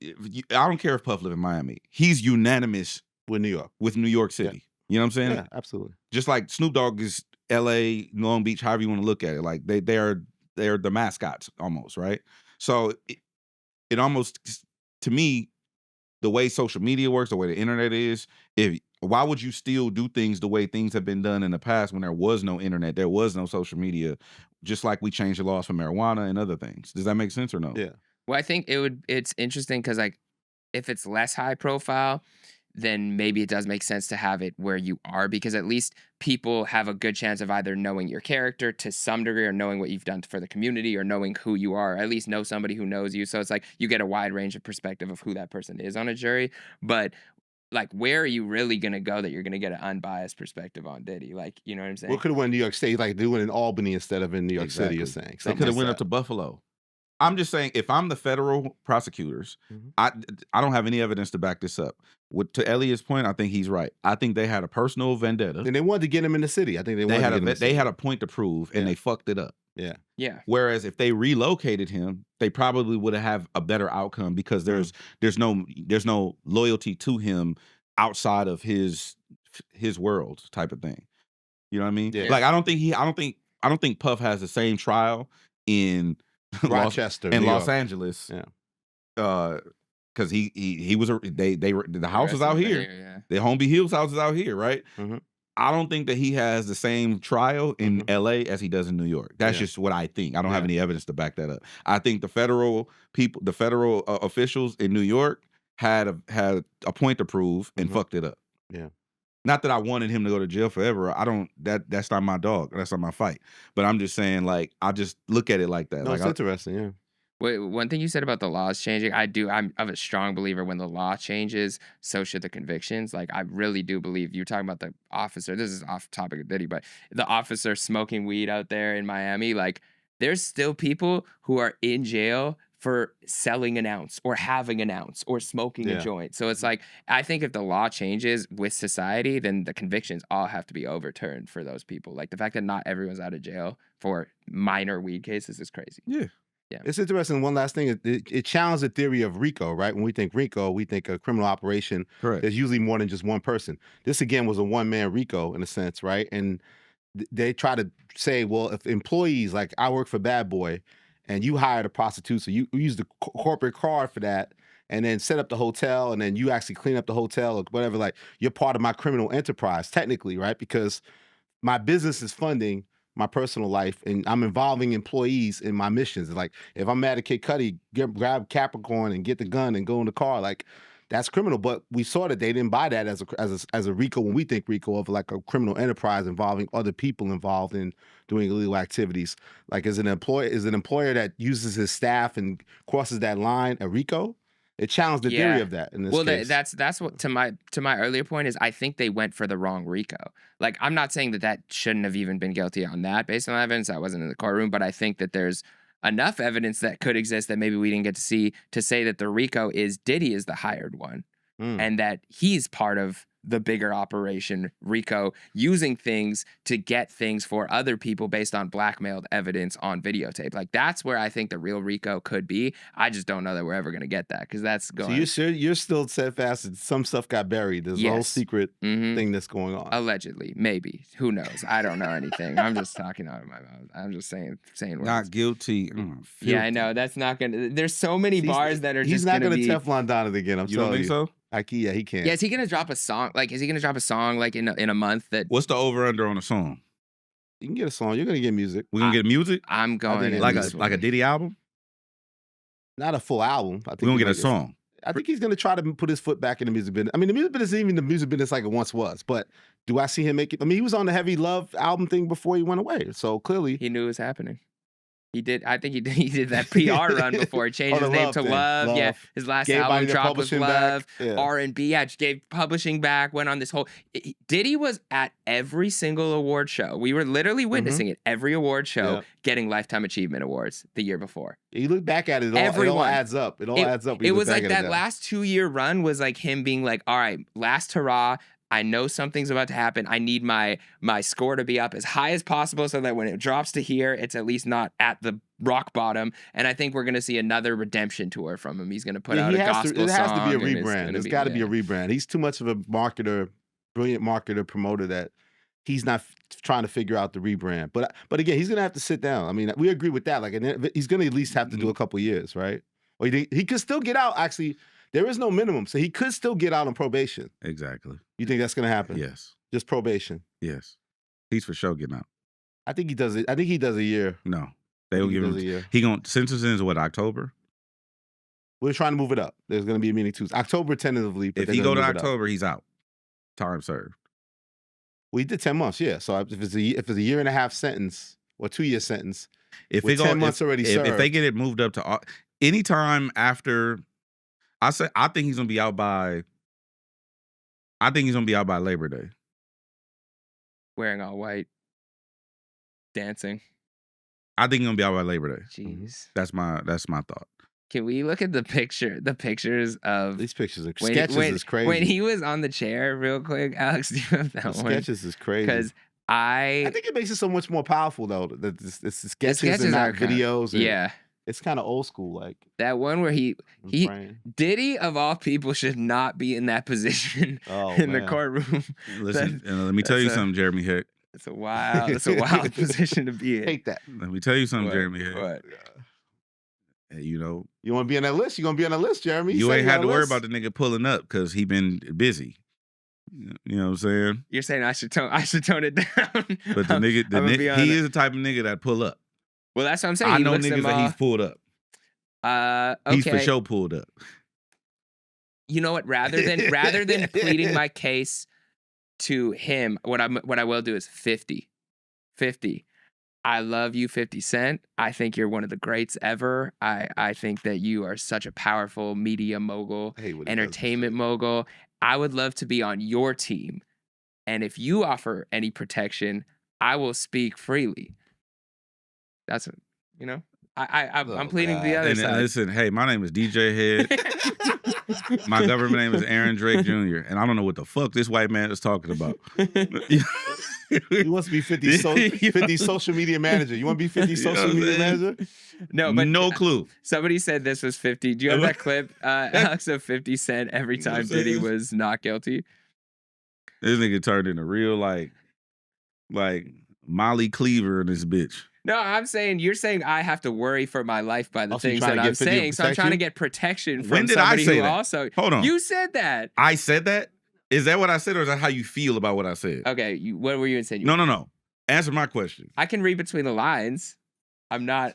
I don't care if Puff live in Miami, he's unanimous with New York City. Yeah. You know what I'm saying? Yeah, absolutely. Just like Snoop Dogg is LA, Long Beach, however you want to look at it. Like they're the mascots almost, right? So it almost, to me, the way social media works, the way the internet is, why would you still do things the way things have been done in the past when there was no internet, there was no social media, just like we changed the laws for marijuana and other things? Does that make sense or no? Yeah. Well, I think it's interesting because like if it's less high profile, then maybe it does make sense to have it where you are, because at least people have a good chance of either knowing your character to some degree or knowing what you've done for the community or knowing who you are, or at least know somebody who knows you. So it's like you get a wide range of perspective of who that person is on a jury. But like, where are you really going to go that you're going to get an unbiased perspective on Diddy? Like, you know what I'm saying? Well, could have went in New York State, like they went in Albany instead of in New York City, you're saying. They could have went up to Buffalo. I'm just saying, if I'm the federal prosecutors, I don't have any evidence to back this up. To Elliot's point, I think he's right. I think they had a personal vendetta. And they wanted to get him in the city. I think they had a point to prove, and they fucked it up. Yeah. Yeah. Whereas if they relocated him, they probably would have a better outcome because there's no loyalty to him outside of his world type of thing. You know what I mean? Yeah. Like I don't think Puff has the same trial in Rochester, in New Los York. Angeles. Yeah. Because he was the house is out here. Yeah. The Homie Hill's house is out here, right? Mhm. I don't think that he has the same trial in LA as he does in New York. That's just what I think. I don't have any evidence to back that up. I think the federal officials in New York had a point to prove and fucked it up. Yeah. Not that I wanted him to go to jail forever. That's not my dog. That's not my fight. But I'm just saying, like, I just look at it like that. No, like it's interesting, yeah. Wait, one thing you said about the laws changing, I'm a strong believer when the law changes, so should the convictions. Like, I really do believe you're talking about the officer. This is off topic of Diddy, but the officer smoking weed out there in Miami, like, there's still people who are in jail for selling an ounce or having an ounce or smoking a joint. So it's like, I think if the law changes with society, then the convictions all have to be overturned for those people. Like, the fact that not everyone's out of jail for minor weed cases is crazy. Yeah. It's interesting. One last thing, it challenged the theory of RICO, right? When we think RICO, we think a criminal operation. Correct. There's usually more than just one person. This, again, was a one-man RICO in a sense, right? And they try to say, well, if employees, like I work for Bad Boy, and you hired a prostitute, so you use the corporate card for that, and then set up the hotel, and then you actually clean up the hotel or whatever, like you're part of my criminal enterprise, technically, right? Because my business is funding my personal life, and I'm involving employees in my missions. Like if I'm mad at Kid Cudi, grab Capricorn and get the gun and go in the car, like that's criminal. But we saw that they didn't buy that as a RICO when we think RICO of like a criminal enterprise involving other people involved in doing illegal activities. Like as an employer that uses his staff and crosses that line a RICO. It challenged the theory of that in this case. That's what to my earlier point is I think they went for the wrong RICO. Like I'm not saying that shouldn't have even been guilty on that based on evidence. I wasn't in the courtroom, but I think that there's enough evidence that could exist that maybe we didn't get to see to say that the RICO is Diddy is the hired one and that he's part of the bigger operation RICO using things to get things for other people based on blackmailed evidence on videotape. Like that's where I think the real RICO could be. I just don't know that we're ever going to get that because that's going. So you're still steadfast that some stuff got buried. There's a whole secret thing that's going on. Allegedly, maybe. Who knows? I don't know anything. I'm just talking out of my mouth. I'm just saying words. Not guilty. Yeah, I know. That's not gonna. There's so many bars that are. He's just not gonna be. Teflon Don it again. You don't think so? Yeah, he can. Yeah, is he gonna drop a song? Like, is he gonna drop a song like in a month? That What's the over under on a song? You can get a song. You're gonna get music. We're gonna get music. I'm going like a Diddy album. Not a full album. I think we're gonna get a song. I think he's gonna try to put his foot back in the music business. I mean, the music business isn't even the music business like it once was. But do I see him make it? I mean, he was on the Heavy Love album thing before he went away. So clearly, he knew it was happening. He did. I think he did that PR run before. He changed his name to Love. Yeah, his last album dropped was Love. R&B. Yeah, just gave publishing back. Went on this whole. Diddy was at every single award show. We were literally witnessing it. Every award show getting Lifetime Achievement Awards the year before. You look back at it. It all adds up. It all adds up. It was like that last 2-year run was like him being like, all right, last hurrah. I know something's about to happen. I need my score to be up as high as possible so that when it drops to here, it's at least not at the rock bottom. And I think we're going to see another redemption tour from him. He's going to put out a gospel song. It has to be a rebrand. It's got to be a rebrand. He's too much of a marketer, brilliant marketer, promoter that he's not trying to figure out the rebrand. But again, he's going to have to sit down. I mean, we agree with that. Like, he's going to at least have to do a couple years, right? Or he could still get out, actually. There is no minimum, so he could still get out on probation. Exactly. You think that's going to happen? Yes. Just probation? Yes. He's for sure getting out. I think he does it. I think he does a year. No. They'll give him a year. He going census ends what, October? We're trying to move it up. There's going to be a meeting Tuesday. October tentatively. If he go to October, he's out. Time served. Well, he did 10 months, yeah. So if it's a year and a half sentence or 2-year sentence, if with 10 months already served. If they get it moved up to anytime after... I think he's gonna be out by. I think he's gonna be out by Labor Day. Wearing all white, dancing. I think he's gonna be out by Labor Day. Jeez, that's my thought. Can we look at the pictures of these pictures? Sketches is crazy. When he was on the chair, real quick, Alex, do you have that one? Sketches is crazy because I think it makes it so much more powerful though. That it's the sketches, sketches and not are kinda- videos. And Yeah. it's kind of old school, like That one where he Brian. Diddy of all people should not be in that position Oh, in the man. courtroom. Listen, let me tell you that's a- something, Jeremy Hick. It's a wild position to be in. Take that. Let me tell you something, What? Jeremy Hick. What? You know, You want to be on that list? You gonna be on that list, Jeremy? you said ain't he had on to the worry list. about the nigga pulling up because he been busy. You know what I'm saying? You're saying I should tone it down. But the nigga, I'm gonna be on he it. is the type of nigga that pull up. Well, that's what I'm saying. I He know looks niggas them that all- he's pulled up. Okay. He's for sure pulled up. You know what? Rather than pleading my case to him, what I will do is 50. 50. I love you, 50 Cent. I think you're one of the greats ever. I think that you are such a powerful media mogul, I hate what he does. entertainment mogul. I would love to be on your team. And if you offer any protection, I will speak freely. That's what, you know? I'm pleading the other And side. listen, hey, my name is DJ Head. My government name is Aaron Drake Jr. And I don't know what the fuck this white man is talking about. He wants to be 50 social media manager. You want to be 50 social media manager? No, but no clue. Somebody said this was 50. Do you have that clip, Alex, of 50 Cent every You know what time I'm saying? Diddy was not guilty? This nigga turned into real like Molly Cleaver in this bitch. No, I'm saying you're saying I have to worry for my life by the So you things trying that to I'm get 50 saying. So I'm trying to protection? get protection from When did I somebody say who that? also. Hold on. You said that. I said that? Is that what I said, or is that how you feel about what I said? Okay, what were you saying? No. Answer my question. I can read between the lines. I'm not.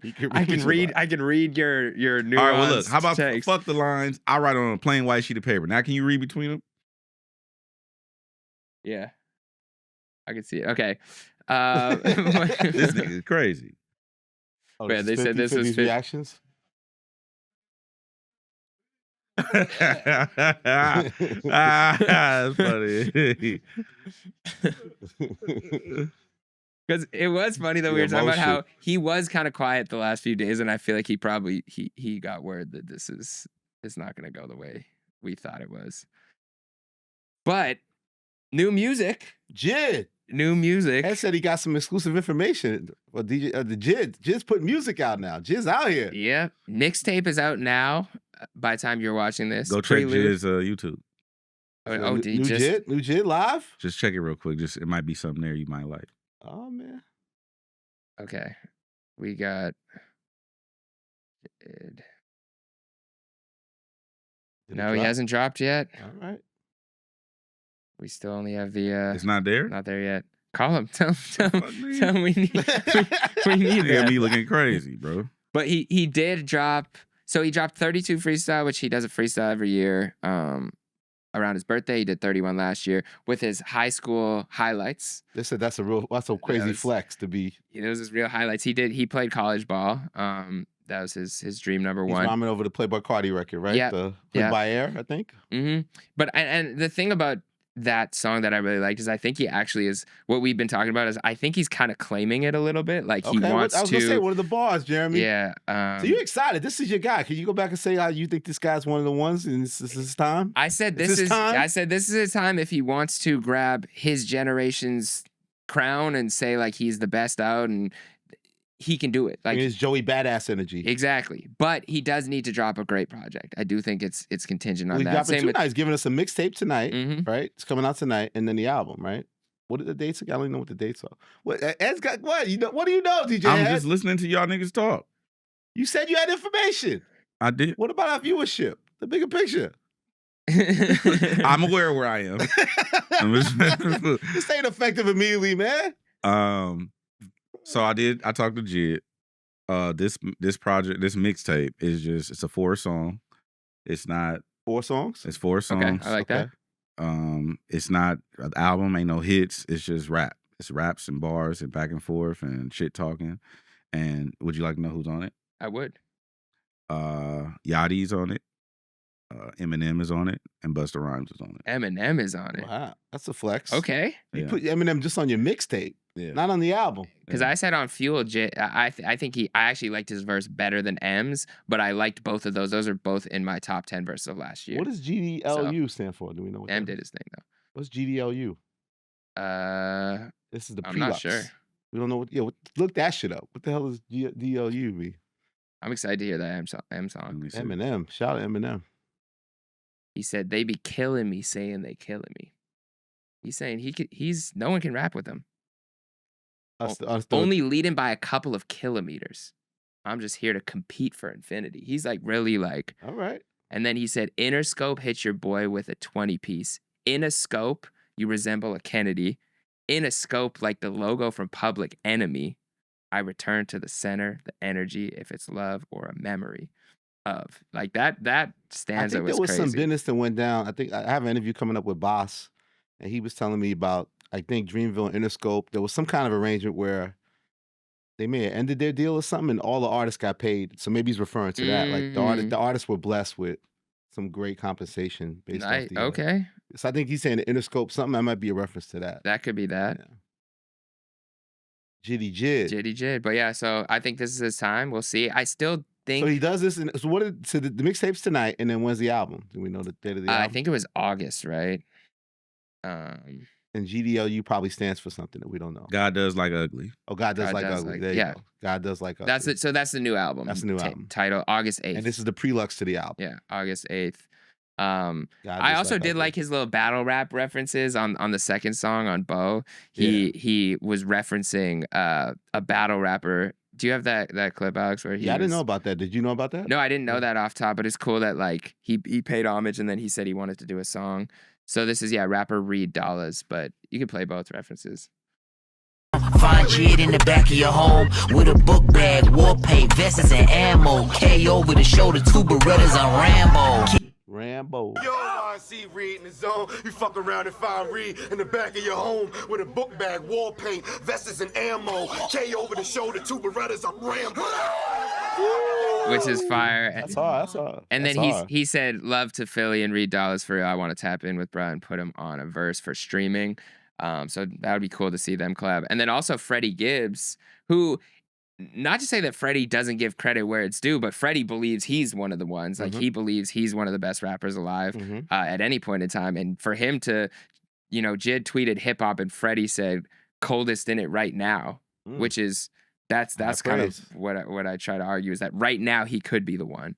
You can I can read read. I can read your nuanced All right, well, look. How about text. fuck the lines? I write on a plain white sheet of paper. Now, can you read between them? Yeah, I can see it. Okay. This nigga is crazy. Oh, Yeah, they said this was 50 reactions. That's funny. Because it was funny that we The were talking about how emotion. he was kind of quiet the last few days, and I feel like he probably he got word that it's not going to go the way we thought it was. But new music, JID. new music. Ed said he got some exclusive information. Well, DJ, the JID. JID's putting music out now. JID's out here. Yeah, mixtape is out now. By the time you're watching this, Go check Prelude. his YouTube. Oh, new, did you new just JID? New JID live? Just check it real quick. It might be something there you might like. Oh, man. okay? We got. Did it No, he drop? hasn't dropped yet. All right. We still only have the. It's not there? Not there yet. Call him. Tell Fuck me. him we need. we need Nigga, that. me looking crazy, bro. But he did drop. So he dropped 32 freestyle, which he does a freestyle every year. Around his birthday, he did 31 last year with his high school highlights. They said that's a crazy was- flex to be. Those his real highlights. He played college ball. That was his dream number He's one. rhyming over the Playboy Cardi record, right? Yeah. The Yeah. Play by Air, I think. Mm-hmm. But and the thing about that song that I really liked is I think he actually is what we've been talking about is I think he's kind of claiming it a little bit, like he wants I was to. gonna say one of the bars, Jeremy. Yeah. So you excited? This is your guy. Can you go back and say how you think this guy's one of the ones and this is his time? I said It's this his is. time? I said this is his time if he wants to grab his generation's crown and say like he's the best out and he can do it. I Like mean, it's Joey Badass energy. exactly. But he does need to drop a great project. I do think it's contingent on He's that. dropping Same two with. nights. He's giving us a mixtape tonight, Mhm. right? It's coming out tonight, and then the album, right? What are the dates again? I don't even know what the dates are. What Ed's got? What you know? What do you know, DJ? I'm Ed? just listening to y'all niggas talk. You said you had information. I did. What about our viewership? The bigger picture. I'm aware where I am. This ain't effective immediately, man. So I talked to JID. This project, this mixtape is it's a 4-song. It's not. 4 songs. It's 4 songs. Okay, I like that. It's not an album. Ain't no hits. It's just rap. It's raps and bars and back and forth and shit talking. And would you like to know who's on it? I would. Yachty's on it. Eminem is on it, and Busta Rhymes is on it. Eminem is on it. Wow, that's a flex. Okay. You Yeah. put Eminem just on your mixtape, Yeah. not on the album. Because I said on Fuel, I think I actually liked his verse better than M's, but I liked both of those. Those are both in my top 10 verses of last year. What does GDLU stand for? Do we know what M that did is? his thing though. What's GDLU? This is the I'm Prelux. not sure. We don't know what. Look that shit up. What the hell is DLU mean? I'm excited to hear that M song. Let me see. Eminem. Shout out Eminem. He said they be killing me, saying they killing me. He's saying he's no one can rap with him. Only leading by a couple of kilometers. I'm just here to compete for infinity. He's like really like. All right. And then he said, Interscope hits your boy with a 20-piece. In a scope, you resemble a Kennedy. In a scope, like the logo from Public Enemy, I return to the center, the energy, if it's love or a memory of. Like that stanza I think was there was crazy. some business that went down. I think I have an interview coming up with Boss, and he was telling me about, I think, Dreamville and Interscope. There was some kind of arrangement where they may have ended their deal or something, and all the artists got paid. So maybe he's referring to that. Like the artists were blessed with some great compensation based off the. Okay. So I think he's saying the Interscope, something that might be a reference to that. That could be that. Yeah. JID JID. JID JID. But yeah, so I think this is his time. We'll see. I still think. So he does this. So the mixtape's tonight, and then when's the album? Do we know the date of the album? I think it was August, right? And GDLU probably stands for something that we don't know. God Does Like Ugly. Oh, God Does Like Ugly. There you go. God Does Like Ugly. That's it. So that's the new album. That's the new album. Title, August 8th. And this is the prelux to the album. Yeah, August 8th. I also did like his little battle rap references on the second song on Bo. He was referencing a battle rapper. Do you have that clip, Alex? Where I didn't know about that. Did you know about that? No, I didn't know that off top, but it's cool that like he paid homage and then he said he wanted to do a song. So this is rapper Reed Dollars, but you can play both references. Find JID in the back of your home with a book bag, war paint, vests and ammo. K over the shoulder, two Berettas on Rambo. Yo, I see Reed in the zone. You fuck around and find Reed in the back of your home with a book bag, wall paint, vests and ammo. K over the shoulder, two Berettas on Rambo. Which is fire. That's hard. And then he said, love to Philly and Reed Dollars for real. I want to tap in with Brian and put him on a verse for streaming. So that would be cool to see them collab. And then also Freddie Gibbs, who, not to say that Freddie doesn't give credit where it's due, but Freddie believes he's one of the ones. Like he believes he's one of the best rappers alive at any point in time. And for him to, JID tweeted hip hop and Freddie said coldest in it right now, which is that's kind of what I try to argue is that right now he could be the one,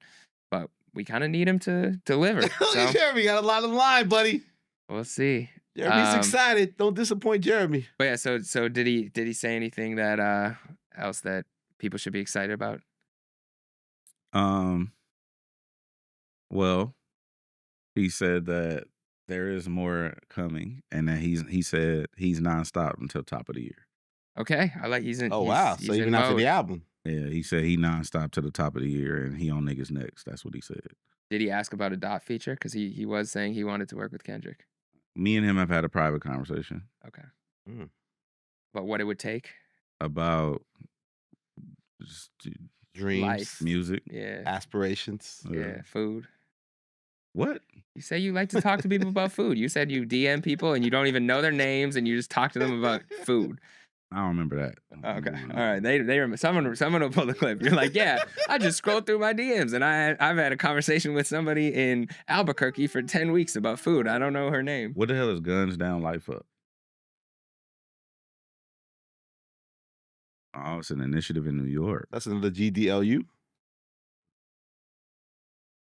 but we kind of need him to deliver. So Jeremy got a lot of line, buddy. We'll see. Jeremy's excited. Don't disappoint Jeremy. But yeah, so did he say anything that else that people should be excited about? Well, he said that there is more coming, and that he said he's nonstop until top of the year. Okay, I like he's in. Oh wow! So even after the album, yeah, he said he nonstop to the top of the year, and he on niggas next. That's what he said. Did he ask about a dot feature? Because he was saying he wanted to work with Kendrick. Me and him have had a private conversation. Okay. But what it would take? About just dreams, life, music, aspirations, food. What? You say you like to talk to people about food. You said you DM people and you don't even know their names and you just talk to them about food. I don't remember that. Okay. All right. They remember. Someone will pull the clip. You're like, yeah, I just scrolled through my DMs and I've had a conversation with somebody in Albuquerque for 10 weeks about food. I don't know her name. What the hell is Guns Down Life Up? Oh, it's an initiative in New York. That's another GDLU.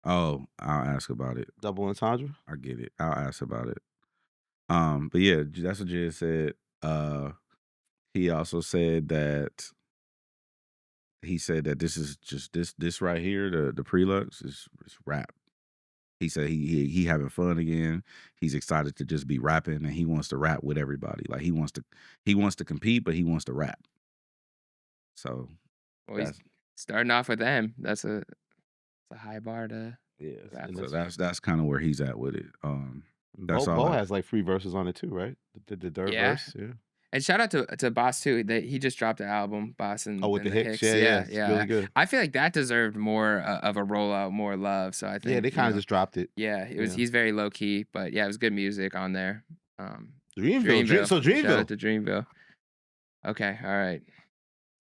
Oh, I'll ask about it. Double entendre? I get it. I'll ask about it. But yeah, that's what JID said. He also said that this is just this right here, the prelux is rap. He said he having fun again. He's excited to just be rapping, and he wants to rap with everybody. Like he wants to compete, but he wants to rap. So, well, he's starting off with them. That's a high bar to. Yeah, so that's kind of where he's at with it. That's Bo has like 3 verses on it too, right? The third verse, yeah. And shout out to Boss too. He just dropped an album, Boss and with the Hicks. Yeah. Really good. I feel like that deserved more of a rollout, more love. So I think they kind of just dropped it. Yeah, it was. He's very low key, but yeah, it was good music on there. Dreamville. So Dreamville. Shout out to Dreamville. Okay, all right.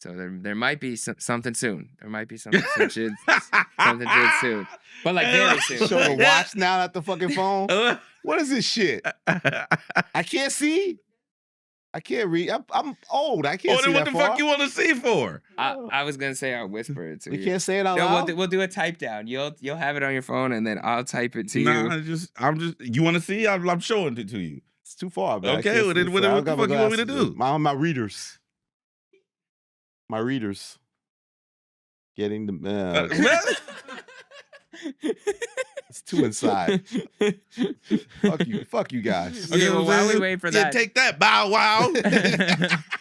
So there might be something soon. There might be something soon. Something soon. But like very soon. Show the watch now at the fucking phone. What is this shit? I can't see. I can't read. I'm old. I can't Oh, see then what that the far. fuck you want to see for? I was gonna say I'll whisper it to We you. can't say it out No, loud. we'll do a type down. You'll have it on your phone, and then I'll type it to you. Nah, I'm just. You want to see? I'm showing it to you. It's too far, man. I Okay, can't well, see then it. what I the don't got fuck you want me to glasses. do? My readers. My readers. Getting the it's too inside. Fuck you guys. Okay, well, while we wait for that, take that, Bow Wow.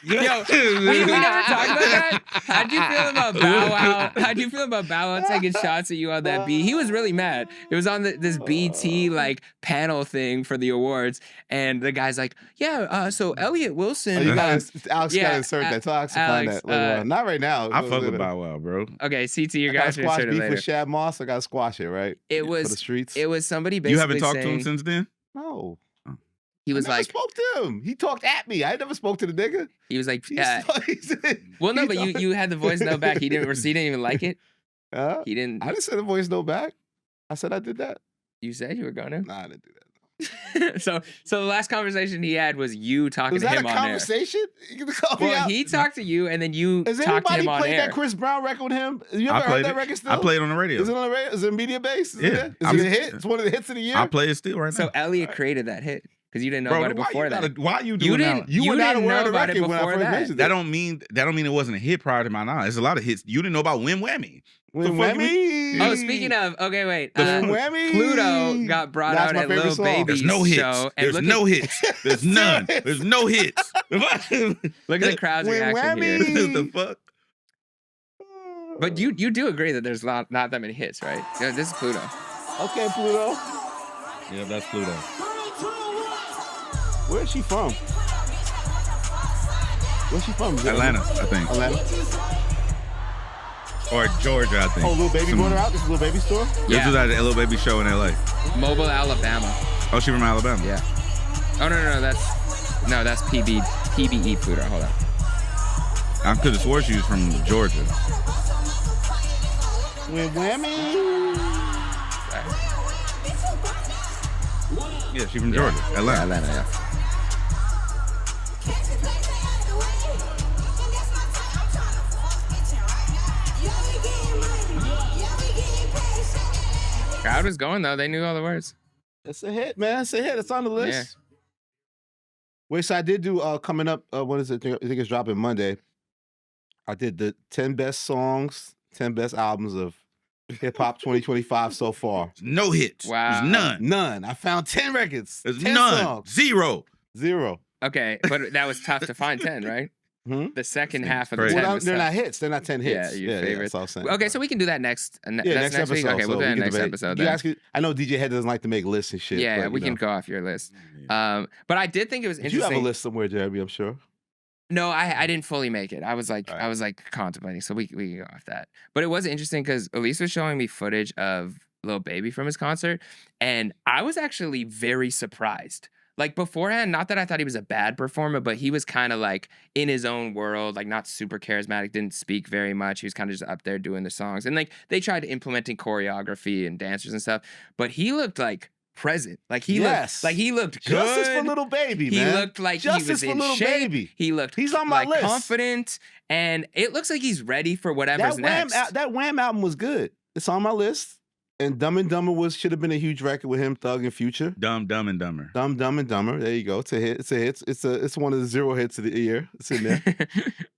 Yo, we never talked about that. How'd you feel about Bow Wow? How'd you feel about Bow Wow taking shots at you on that beat? He was really mad. It was on this BT like panel thing for the awards, and the guy's like, "Yeah, so Elliot Wilson." Alex got to insert that. Tell Alex to find that later on. Not right now. I fuck with Bow Wow, bro. Okay, CT, your I guys got should squash insert it beef later. with Shad Moss. I got to squash it, right? It was for the streets. It was somebody basically You haven't talked to saying, him since then? No. He was I never like, spoke to him. He talked at me. I never spoke to the nigga. he was like, He's well, no, but you had the voice note back. He didn't even like it. He didn't. I didn't send the voice note back. I said I did that. You said you were gonna. Nah, I didn't do that. so the last conversation he had was you talking Was to that him a on air. conversation? You can call me Well, out. he talked to you, and then you Has talked to anybody him on played air. that Chris Brown record with him? You I ever heard played that it. record still? I played it on the radio. Is it on the radio? Is it media based? Is Yeah. it a hit? It's one of the hits of the year? I play it still right now. So Elliot created that hit because you didn't know Bro, about it before that. Why you doing didn't. that? You were not didn't aware know of the about it record when I before first that. mentioned That don't mean it wasn't a hit prior to my knowledge. There's a lot of hits. You didn't know about Win Whammy. Win The fuck you Whammy. Oh, speaking of, okay, wait. Win Whammy. Pluto got brought That's out my at favorite Lil song. Baby's There's no hits. show. And There's look no at, hits. There's none. There's no hits. Look at the crowd's Win reaction here. Whammy. the fuck? But you do agree that there's not that many hits, right? Yeah, this is Pluto. Okay, Pluto. Yeah, that's Pluto. Where is she from? Where's she from? Atlanta, I think. Atlanta. Or Georgia, I think. Oh, Lil Baby brought her out? This is Lil Baby store? This was at a Lil Baby show in LA. Mobile, Alabama. Oh, she from Alabama? Yeah. Oh no, that's PBE Pluto. Hold on. I could have swore she was from Georgia. Win Whammy. Yeah, she from Georgia. Atlanta. Atlanta, yeah. Crowd was going though. They knew all the words. It's a hit, man. It's a hit. It's on the list. Yeah. Wait, so I did do coming up. What is it? I think it's dropping Monday. I did the 10 best songs, 10 best albums of hip hop 2025 so far. No hits. Wow. There's none. None. I found 10 records. There's 10 none. songs. Zero. Okay, but that was tough to find 10, right? The second half of the crazy. 10 Well, was they're tough. not hits. They're not 10 hits. Yeah, your favorite. that's all I'm saying. Okay, so we can do that next. Yeah, That's next week. episode. Okay, we'll do so that we can next debate. episode. You Then. guys I know DJ Head doesn't like to make lists and shit. Yeah, but, we you can know. go off your list. But I did think it was You interesting. have a list somewhere, Jeremy, I'm sure. No, I didn't fully make it. I was like Right. I was like contemplating, so we can go off that. But it was interesting because Elise was showing me footage of Lil Baby from his concert, and I was actually very surprised. Like beforehand, not that I thought he was a bad performer, but he was kind of like in his own world, like not super charismatic, didn't speak very much. He was kind of just up there doing the songs. And like they tried implementing choreography and dancers and stuff, but he looked like present. Like he looked good. Justice for Little Baby, man. He looked like Justice he was for in Little shape. Baby. He looked He's on my like list. confident, and it looks like he's ready for whatever's next. That Wham album was good. It's on my list. And Dumb and Dumber should have been a huge record with him, Thug, and Future. Dumb and Dumber. Dumb and Dumber. There you go. It's a hit. It's a hit. It's one of the 0 hits of the year. It's in there.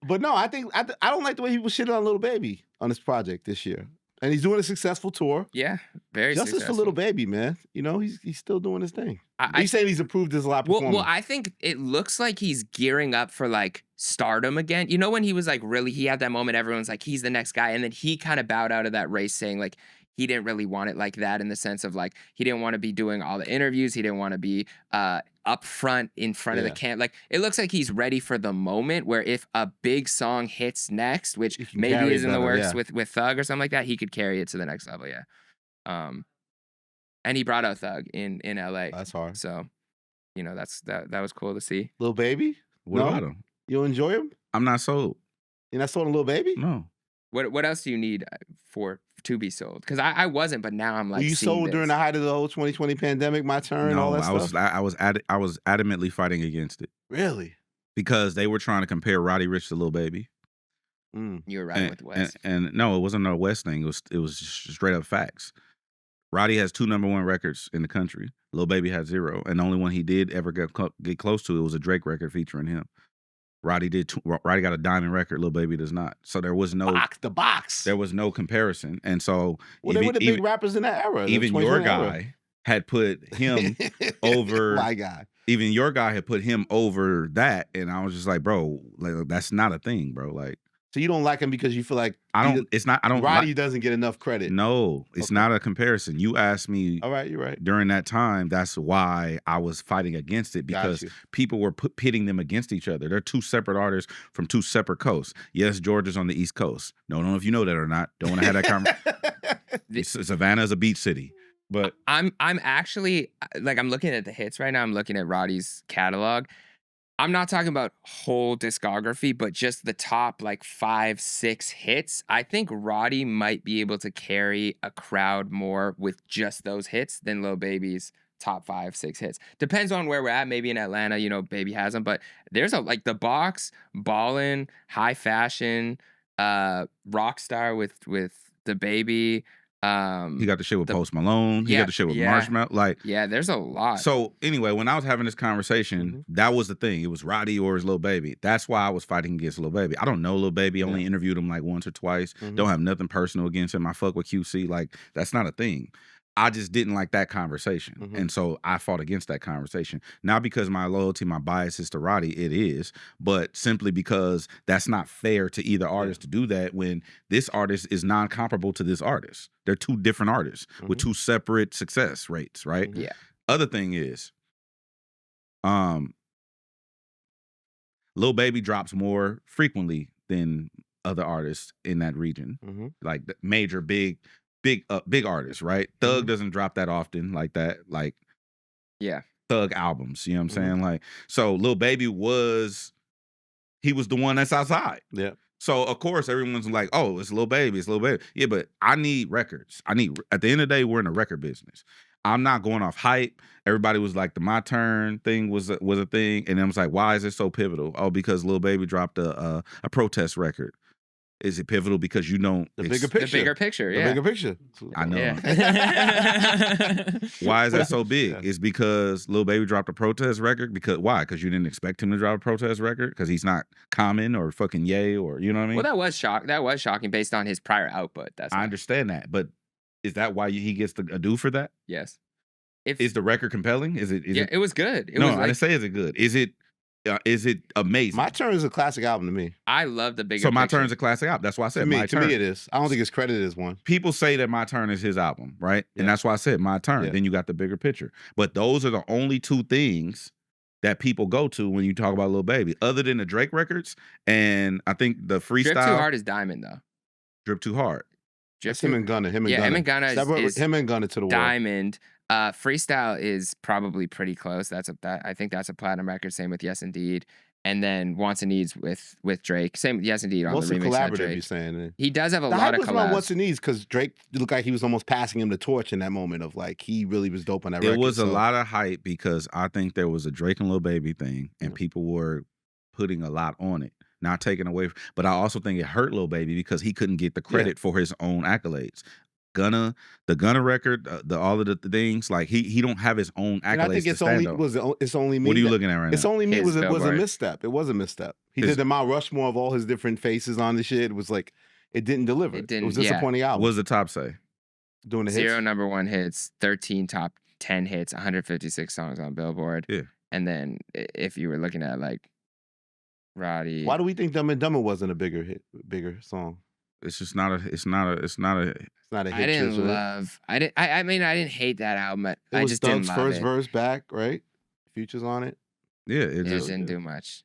But no, I think I don't like the way people shitted on Little Baby on this project this year. And he's doing a successful tour. Yeah, very Justice successful. for Little Baby, man. You know, he's still doing his thing. I He's saying he's improved his live performance. Well, I think it looks like he's gearing up for like stardom again. You know, when he was like he had that moment, everyone's like, he's the next guy. And then he kind of bowed out of that race saying like, he didn't really want it like that in the sense of like, he didn't want to be doing all the interviews. He didn't want to be up front in front of the camp. Like, it looks like he's ready for the moment where if a big song hits next, which maybe is in the works with Thug or something like that, he could carry it to the next level. Yeah. And he brought out Thug in LA. That's hard. So, you know, that was cool to see. Little Baby? What about him? You enjoy him? I'm not sold. You're not sold on Little Baby? No. What else do you need to be sold? Because I wasn't, but now I'm like. Were you sold during the height of the whole 2020 pandemic? My turn, No, all that stuff. I was adamantly fighting against it Really? because they were trying to compare Roddy Ricch to Lil Baby. You were riding with the West. And no, it wasn't a West thing. It was just straight up facts. Roddy has 2 #1 records in the country. Lil Baby had 0, and the only one he did ever get close to it was a Drake record featuring him. Roddy got a diamond record. Lil Baby does not. So there was no box. There was no comparison, and so they were the big rappers in that era. Even your guy had put him over. My guy. Even your guy had put him over that, and I was just like, bro, like, that's not a thing, bro. Like, so you don't like him because you feel like Roddy doesn't get enough credit. No, it's not a comparison. You asked me. All right, you're right. During that time, that's why I was fighting against it, because people were pitting them against each other. They're 2 separate artists from 2 separate coasts. Yes, Georgia's on the East Coast. No, I don't know if you know that or not. Don't want to have that conversation. Savannah is a beach city. But I'm actually, like, I'm looking at the hits right now. I'm looking at Roddy's catalog. I'm not talking about whole discography, but just the top like 5, 6 hits. I think Roddy might be able to carry a crowd more with just those hits than Lil Baby's top 5, 6 hits. Depends on where we're at. Maybe in Atlanta, you know, Baby has them, but there's like The Box, Ballin', High Fashion, Rockstar with the Baby. He got the shit with Post Malone. He got the shit with Marshmello. Like, there's a lot. So anyway, when I was having this conversation, that was the thing. It was Roddy or his Lil Baby. That's why I was fighting against Lil Baby. I don't know Lil Baby. I only interviewed him like once or twice. Don't have nothing personal against him. I fuck with QC. Like, that's not a thing. I just didn't like that conversation. And so I fought against that conversation. Not because my loyalty, my bias is to Roddy, it is, but simply because that's not fair to either artist to do that when this artist is non-comparable to this artist. They're 2 different artists with 2 separate success rates, right? Yeah. Other thing is, Lil Baby drops more frequently than other artists in that region. Like the major big artists, right? Thug doesn't drop that often like that. Like, Thug albums, you know what I'm saying? Like, so Lil Baby he was the one that's outside. Yeah. So of course everyone's like, oh, it's Lil Baby, it's Lil Baby. Yeah, but I need records. At the end of the day, we're in a record business. I'm not going off hype. Everybody was like, the My Turn thing was a thing, and I was like, why is it so pivotal? Oh, because Lil Baby dropped a protest record. Is it pivotal because you don't the bigger picture? The bigger picture, The bigger picture. I know. Yeah. Why is that so big? It's because Lil Baby dropped a protest record. Why? Because you didn't expect him to drop a protest record? Because he's not Common or fucking Ye, or you know what I mean? Well, that was shocking based on his prior output. I understand that, but is that why he gets a do for that? Yes. Is the record compelling? It was good. I didn't say is it good. Is it amazing? My Turn is a classic album to me. I love the bigger. So My picture. Turn's a classic album. That's why I said to me it is. I don't think it's credited as one. People say that My Turn is his album, right? Yeah. And that's why I said My Turn. Yeah. Then you got the bigger picture. But those are the only 2 things that people go to when you talk about Lil Baby, other than the Drake records. And I think the freestyle. Drip Too Hard is Diamond though. Drip Too Hard. That's him and Gunna. Him and Gunna is him and Gunna to the world. Diamond. Freestyle is probably pretty close. I think that's a platinum record. Same with Yes Indeed. And then Wants and Needs with Drake. Same with Yes Indeed on Mostly the remix. collaborative, Drake. you're saying. He does have a the lot hype of was around collabs. Wants and Needs because Drake looked like he was almost passing him the torch in that moment of like he really was dope on that record. There was a lot of hype because I think there was a Drake and Lil Baby thing, and people were putting a lot on it, not taking away. But I also think it hurt Lil Baby because he couldn't get the credit for his own accolades. The Gunna record, all of the things, like he don't have his own accolades. And I think it's only me. What are you looking at right now? It's only me. It was a misstep. It was a misstep. He did the Mount Rushmore of all his different faces on the shit. It was like it didn't deliver. It was a disappointing album. What does the top say? Doing the hits? 0 #1 hits, 13 top 10 hits, 156 songs on Billboard. Yeah. And then if you were looking at like Roddy, why do we think Dumb and Dumber wasn't a bigger song? It's just not a. It's not a hit. I didn't love. I didn't hate that album. But I just Doug's didn't love first it. verse back, right? Features on it. Yeah, It didn't do much.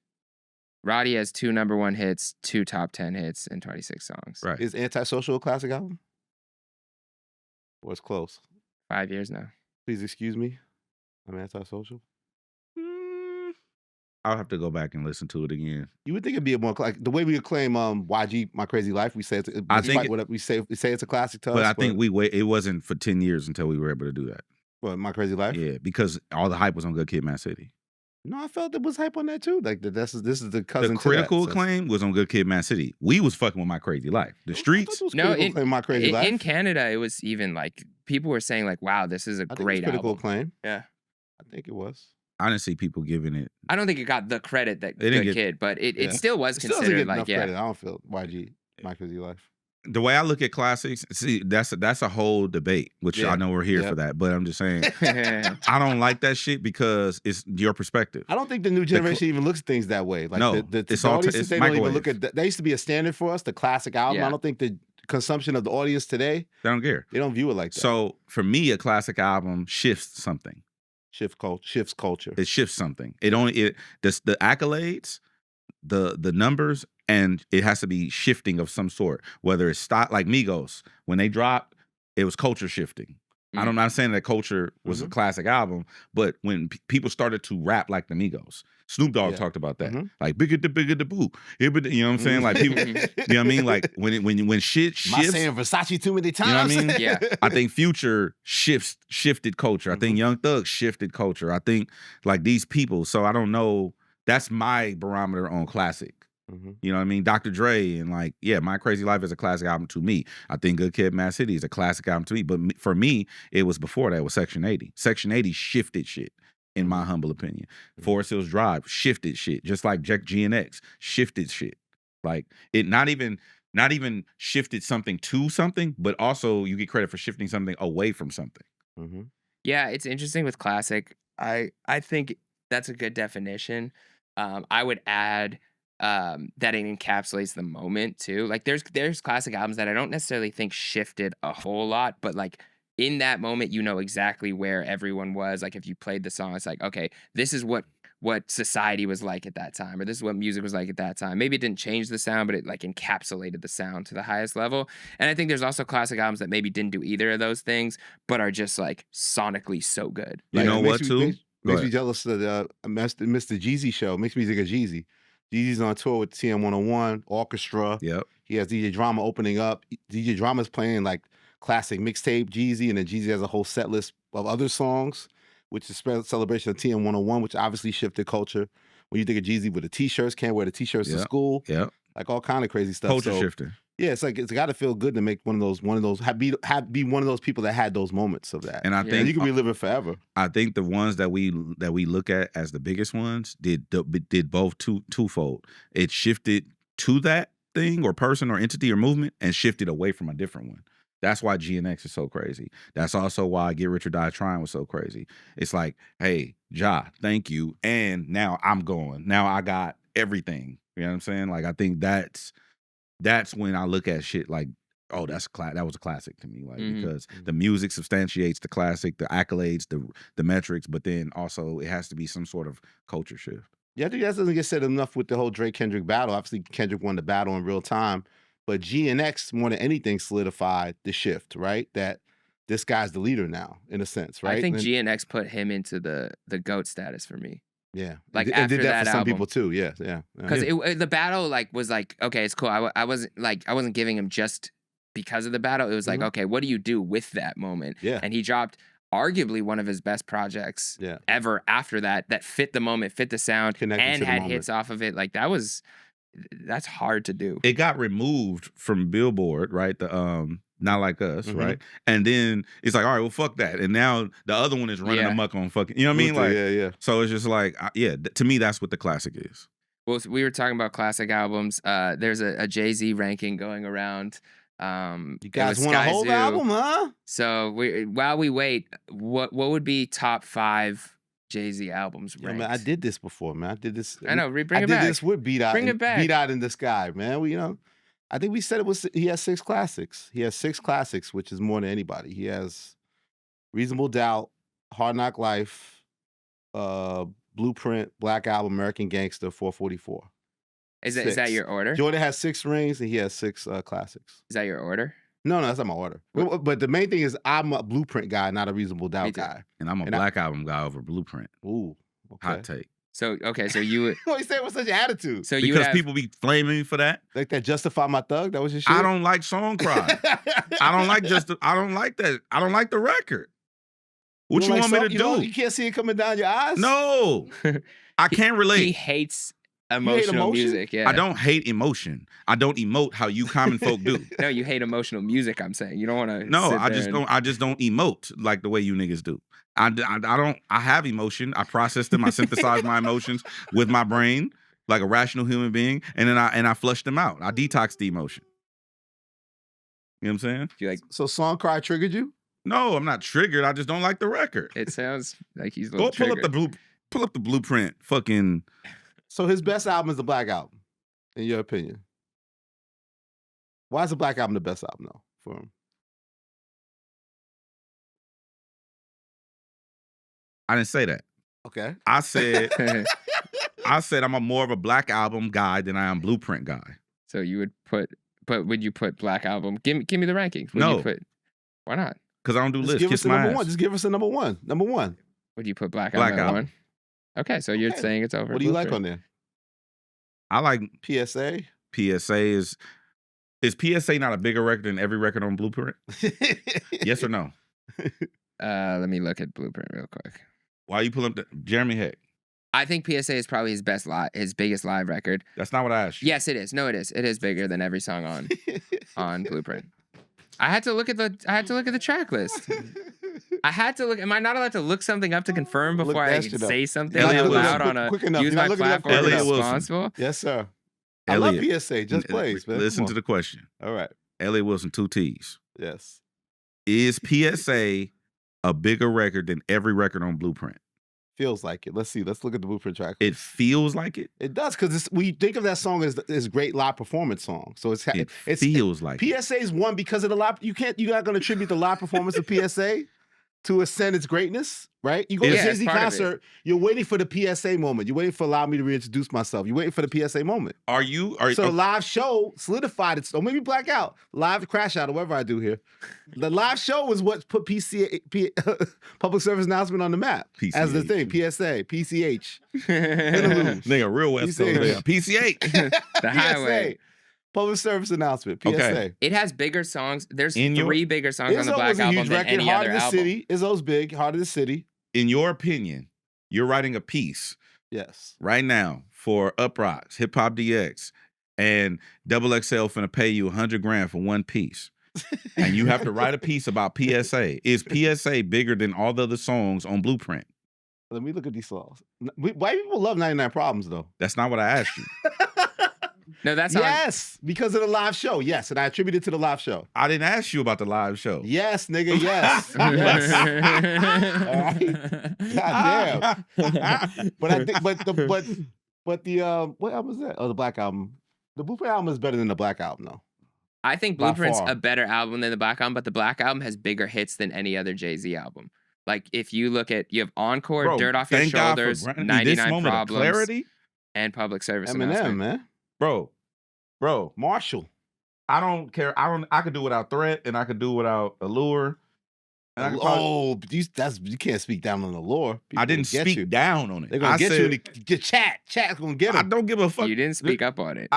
Roddy has 2 #1 hits, 2 top 10 hits, and 26 songs. Right. Is Antisocial a classic album? Or it's close? 5 years now. Please excuse me. I'm Antisocial. I'll have to go back and listen to it again. You would think it'd be a more like the way we acclaim YG My Crazy Life. We say it's. I think we say it's a classic to us. But I think it wasn't for 10 years until we were able to do that. What, My Crazy Life? Yeah, because all the hype was on Good Kid, Mad City. No, I felt there was hype on that too. Like this is the cousin. The critical to that, so. acclaim was on Good Kid, Mad City. We was fucking with My Crazy Life. The streets. No, Acclaim, My Crazy Life. in Canada, it was even like people were saying like, "Wow, this is a I think great it was critical album." acclaim. Yeah, I think it was. I didn't see people giving it. I don't think it got the credit that It didn't Good get- Kid, but it Yeah. still was It still doesn't considered get like enough credit. I don't feel YG, My Crazy Life. The way I look at classics, see, that's a whole debate, which Yeah. I know we're here Yep. for that. But I'm just saying, yeah. I don't like that shit because it's your perspective. I don't think the new generation even looks at things that way. Like No, the it's the all audiences, it's they don't even microwave. look at. That used to be a standard for us, the classic album. Yeah. I don't think the consumption of the audience today, They don't care. they don't view it like that. So for me, a classic album shifts something. shifts culture. It shifts something. The accolades, the numbers, and it has to be shifting of some sort. Whether it's like Migos, when they dropped, it was culture shifting. I'm not saying that Culture was a classic album, but when people started to rap like the Migos, Snoop Dogg talked about that. Like bigger the boo. You know what I'm saying? Like people, you know what I mean? Like when shit shifts. Am I saying Versace too many times? You know what I mean? Yeah. I think Future shifted culture. I think Young Thug shifted culture. I think like these people. So I don't know. That's my barometer on classic. You know what I mean? Dr. Dre and like, yeah, My Crazy Life is a classic album to me. I think Good Kid, Mad City is a classic album to me. But for me, it was before that. It was Section 80. Section 80 shifted shit, in my humble opinion. Forest Hills Drive shifted shit, just like GNX shifted shit. Like it not even shifted something to something, but also you get credit for shifting something away from something. Yeah, it's interesting with classic. I think that's a good definition. I would add that it encapsulates the moment too. Like there's classic albums that I don't necessarily think shifted a whole lot, but like in that moment, you know exactly where everyone was. Like if you played the song, it's like, okay, this is what society was like at that time, or this is what music was like at that time. Maybe it didn't change the sound, but it like encapsulated the sound to the highest level. And I think there's also classic albums that maybe didn't do either of those things, but are just like sonically so good. You know what too? Makes me jealous of the Mr. Jeezy show. Makes me think of Jeezy. Jeezy's on tour with TM101, Orchestra. Yep. He has DJ Drama opening up. DJ Drama's playing like classic mixtape Jeezy, and then Jeezy has a whole set list of other songs, which is a celebration of TM101, which obviously shifted culture. When you think of Jeezy with the t-shirts, can't wear the t-shirts to school. Yeah. Like all kind of crazy stuff. Culture shifter. Yeah, it's like it's got to feel good to make one of those be one of those people that had those moments of that. And I think you can relive it forever. I think the ones that we look at as the biggest ones did both twofold. It shifted to that thing or person or entity or movement and shifted away from a different one. That's why GNX is so crazy. That's also why Get Rich or Die Trying was so crazy. It's like, hey, Ja, thank you. And now I'm going. Now I got everything. You know what I'm saying? Like I think that's when I look at shit like, oh, that was a classic to me. Like because the music substantiates the classic, the accolades, the metrics, but then also it has to be some sort of culture shift. Yeah, I think that doesn't get said enough with the whole Drake-Kendrick battle. Obviously, Kendrick won the battle in real time, but GNX more than anything solidified the shift, right? That this guy's the leader now, in a sense, right? I think GNX put him into the GOAT status for me. Yeah, like and after did that for some album. people too. Yeah. Because the battle like was like, okay, it's cool. I wasn't giving him just because of the battle. It was like, okay, what do you do with that moment? Yeah. And he dropped arguably one of his best projects ever after that fit the moment, fit the sound, Connected and to the had moment. hits off of it. Like that's hard to do. It got removed from Billboard, right? The Not Like Us, right? And then it's like, all right, well, fuck that. And now the other one is running amok on fucking, you know what I mean? Like, yeah. So it's just like, to me, that's what the classic is. Well, we were talking about classic albums. There's a Jay-Z ranking going around. You guys want a whole album, huh? So while we wait, what would be top 5 Jay-Z albums ranked? Man, I did this before, man. I did this. I know. Bring it I back. did this with Beat Out. Bring it back. Beat Out in the Sky, man. I think we said he has 6 classics. He has 6 classics, which is more than anybody. He has Reasonable Doubt, Hard Knock Life, Blueprint, Black Album, American Gangster, 444. Is that your order? Jordan has 6 rings and he has 6 classics. Is that your order? No, that's not my order. But the main thing is I'm a Blueprint guy, not a Reasonable Doubt guy. And I'm a Black Album guy over Blueprint. Ooh, okay. Hot take. So you would. Why you say it with such an attitude? So because people be flaming me for that. Like that Justify My Thug? That was your shit? I don't like Song Cry. I don't like that. I don't like the record. What you don't want like me to soft- do? You can't see it coming down your eyes? No, I can't He relate. hates emotional emotion? music. Yeah. I don't hate emotion. I don't emote how you common folk do. No, you hate emotional music. I'm saying you don't want to. No, I just don't. I just don't emote like the way you niggas do. I don't. I have emotion. I process them. I synthesize my emotions with my brain like a rational human being, and then I flush them out. I detox the emotion. You know what I'm saying? You like? So Song Cry triggered you? No, I'm not triggered. I just don't like the record. It sounds like he's a Go little pull up the blueprint. Fucking. So his best album is the Black Album, in your opinion. Why is the Black Album the best album though for him? I didn't say that. Okay. I said I'm a more of a Black Album guy than I am Blueprint guy. So you would put, but would you put Black Album? Give me the rankings. Would No. You put, why not? Because I don't do Just lists. give us Kiss the my number ass. one. Just give us the number one. Number one. Would you put Black Black Album at Album. one? Okay, so you're Okay. saying it's over. What do you like on Blueprint. there? I like PSA? PSA is PSA not a bigger record than every record on Blueprint? Yes or no? Let me look at Blueprint real quick. Why you pull up Jeremy Heck? I think PSA is probably his biggest live record. That's not what I asked you. Yes, it is. No, it is. It is bigger than every song on Blueprint. I had to look at the track list. I had to look. Am I not allowed to look something up to confirm Look before I that shit up. say something Elliot out Wilson. loud on a Quick enough. use You're not my looking it up platform Elliot Wilson. responsible? Yes, sir. I love Elliot. PSA. Just plays, man. Listen Come to on. the question. All right. Elliot Wilson, 2 T's. Yes. Is PSA a bigger record than every record on Blueprint? Feels like it. Let's see. Let's look at the Blueprint track. It feels like it. It does, because we think of that song as great live performance song. So it's It feels like it. PSA's one because of the live. You're not going to attribute the live performance of PSA to ascend its greatness, right? You go to Yeah, a it's Jay-Z part of it. concert, you're waiting for the PSA moment. You're waiting for allow me to reintroduce myself. You're waiting for the PSA moment. Are you? So the live show solidified it. Or maybe black out, live crash out, or whatever I do here. The live show is what put public service announcement on the map as the thing. PSA, PCH, interlude. Nigga, real West Coast. PCH. PCH. The highway. Public service announcement. PSA. Okay. It has bigger songs. There's In your- 3 bigger songs on the Izzo Black was a Album huge than record. any Heart other of the album. City. Izzo's big. Heart of the City. In your opinion, you're writing a piece Yes. right now for Uprocks, HipHopDX, and Double XL finna pay you $100,000 for one piece. And you have to write a piece about PSA. Is PSA bigger than all the other songs on Blueprint? Let me look at these songs. White people love 99 Problems, though. That's not what I asked you. No, that's on. Yes, because of the live show. Yes, and I attribute it to the live show. I didn't ask you about the live show. Yes, nigga, yes. Yes. God damn. But I think, but the what album is that? Oh, the Black Album. The Blueprint album is better than the Black Album, though. I think By Blueprint's far. a better album than the Black Album, but the Black Album has bigger hits than any other Jay-Z album. Like if you look at, you have Encore, Bro, Dirt Off Your thank God for Shoulders, granting me this 99 moment of Problems, clarity. and Public Service Eminem, Announcement. man. Bro, Marshall. I don't care. I could do without Threat, and I could do without Allure. And I could probably- You can't speak down on the lore. I People didn't get speak you. down on it. They're gonna I get said, you. Get chat's gonna get I them. don't give a fuck. You didn't speak up on it.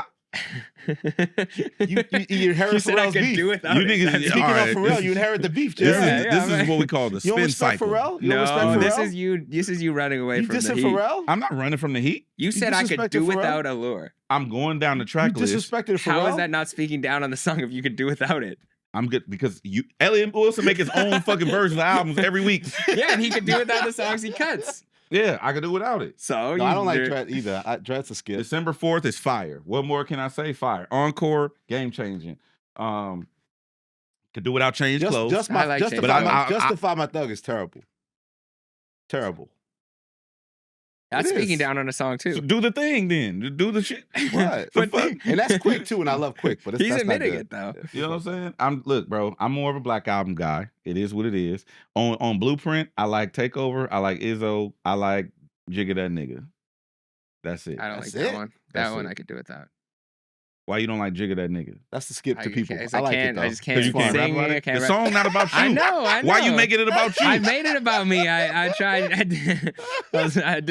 You inherit You said I Pharrell's could beef. do without You it. niggas- That's- Speaking All right, of Pharrell, this- you inherit the beef, This, Jerry. is, Yeah, this man. is what we call the You don't spin respect cycle. Pharrell? You don't respect No, Pharrell? this is you running away You from the dissing heat. Pharrell? I'm not running from the heat. You said I could disrespected do Pharrell? without Allure. I'm going down the You track list. disrespected Pharrell? How is that not speaking down on the song if you could do without it? I'm good because Elliot Wilson make his own fucking version of albums every week. Yeah, and he could do without the songs he cuts. Yeah, I could do without it. So No, I don't like Dret either. Dret's a skip. December 4th is fire. What more can I say? Fire. Encore, game changing. Could do without change clothes. I like Change But I- Justify My Thug is terrible. Terrible. That's It speaking is. down on a song too. So do the thing then. Do the shit. What? The fuck? And that's quick too, and I love quick, but He's that's not admitting good. it though. You know what I'm saying? Look, bro, I'm more of a Black Album guy. It is what it is. On Blueprint, I like Takeover. I like Izzo. I like Jigga That Nigga. That's it. I don't That's like that it? one. That's That one it. I could do without. Why you don't like Jigga That Nigga? That's the skip to I people. can't- I like can't- it though. I just can't 'Cause you can't rap sing. about I it? can't The rap- song not about you. I know. Why you making it about you? I made it about me. I tried. I did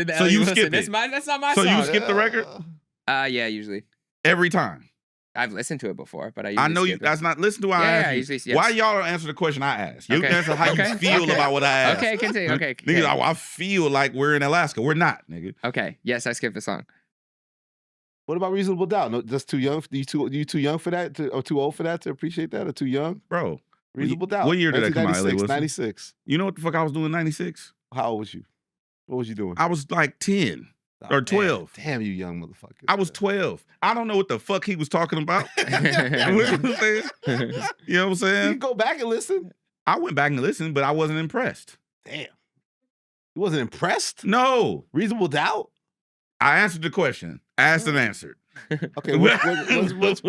the. So Elliot you Wilson. skip it. That's not my So song. you skip the record Yeah, usually. every time. I've listened to it before, but I I usually know you. skip it. That's not. Listen to why I Yeah, asked yeah, you. usually, yes. Why y'all don't answer the question I asked? You Okay. answer how Okay. you feel Okay. about what I asked. Okay, continue. Okay. Nigga, okay. I feel like we're in Alaska. We're not, nigga. Okay. Yes, I skipped the song. What about Reasonable Doubt? No, just too young. You too young for that, or too old for that to appreciate that, or too young? Bro, Reasonable Doubt. What year did that come out? 1996. 96. You know what the fuck I was doing in 96? How old was you? What was you doing? I was like 10 or 12. Damn, you young motherfucker. I was 12. I don't know what the fuck he was talking about. You know what I'm saying? You know what I'm You saying? can go back and listen. I went back and listened, but I wasn't impressed. Damn. You wasn't impressed? No. Reasonable Doubt? I answered the question. Asked and answered. Okay, what's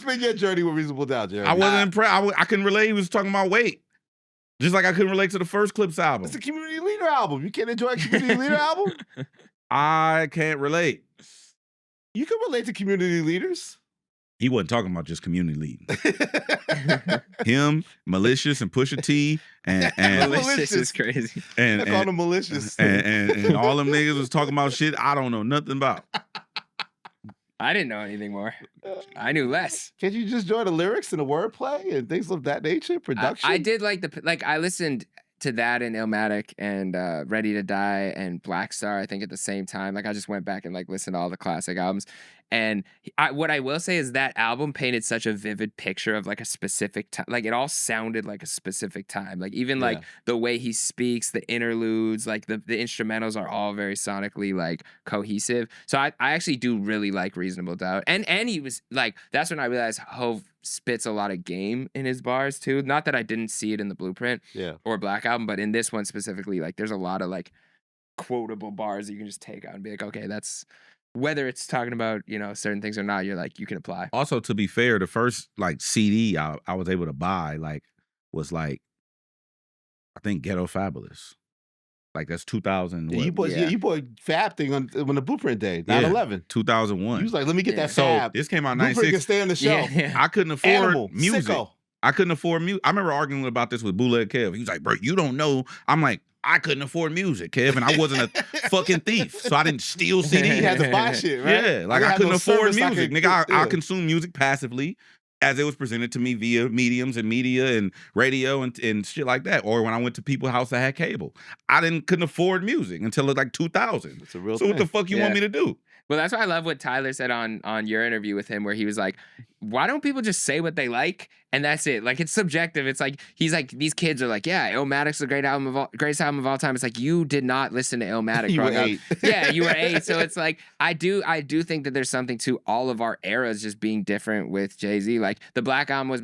been your journey with Reasonable Doubt, Jeremy? I wasn't impressed. I couldn't relate. He was talking about weight. Just like I couldn't relate to the first Clips album. It's a Community Leader album. You can't enjoy a Community Leader album? I can't relate. You can relate to community leaders. He wasn't talking about just community leading. Him, Malicious, and Pusha T, and Malicious is crazy. I call them malicious. and all them niggas was talking about shit I don't know nothing about. I didn't know anything more. I knew less. Can't you just enjoy the lyrics and the wordplay and things of that nature? Production? I did like I listened to that and Illmatic and Ready to Die and Black Star, I think at the same time. Like I just went back and like listened to all the classic albums. And what I will say is that album painted such a vivid picture of like a specific time. Like it all sounded like a specific time. Like even like the way he speaks, the interludes, like the instrumentals are all very sonically like cohesive. So I actually do really like Reasonable Doubt. And he was like, that's when I realized Hov spits a lot of game in his bars too. Not that I didn't see it in the Blueprint or Black Album, but in this one specifically, like there's a lot of like quotable bars that you can just take out and be like, okay, that's whether it's talking about, you know, certain things or not, you're like, you can apply. Also, to be fair, the first like CD I was able to buy like was like I think Ghetto Fabulous. Like that's 2000. You bought Fab thing on when the Blueprint day, 9/11. 2001. He was like, let me get that So Fab. this came out in Blueprint 96. can stay on the shelf. I couldn't afford Animal, music. Sicko. I couldn't afford music. I remember arguing about this with Bootleg Kev. He was like, bro, you don't know. I'm like, I couldn't afford music, Kev, and I wasn't a fucking thief, so I didn't steal CDs. You had to buy shit, right? Yeah, like I couldn't afford music. Nigga, I consume music passively as it was presented to me via mediums and media and radio and shit like that. Or when I went to people's house that had cable. I couldn't afford music until like 2000. It's a real so thing. what the fuck you want me to do? Well, that's why I love what Tyler said on your interview with him, where he was like, why don't people just say what they like? And that's it. Like, it's subjective. It's like, he's like, these kids are like, yeah, Illmatic's the greatest album of all time. It's like, you did not listen to Illmatic. You were growing up. 8. Yeah, you were 8. So it's like, I do think that there's something to all of our eras just being different with Jay-Z. Like, the Black Album was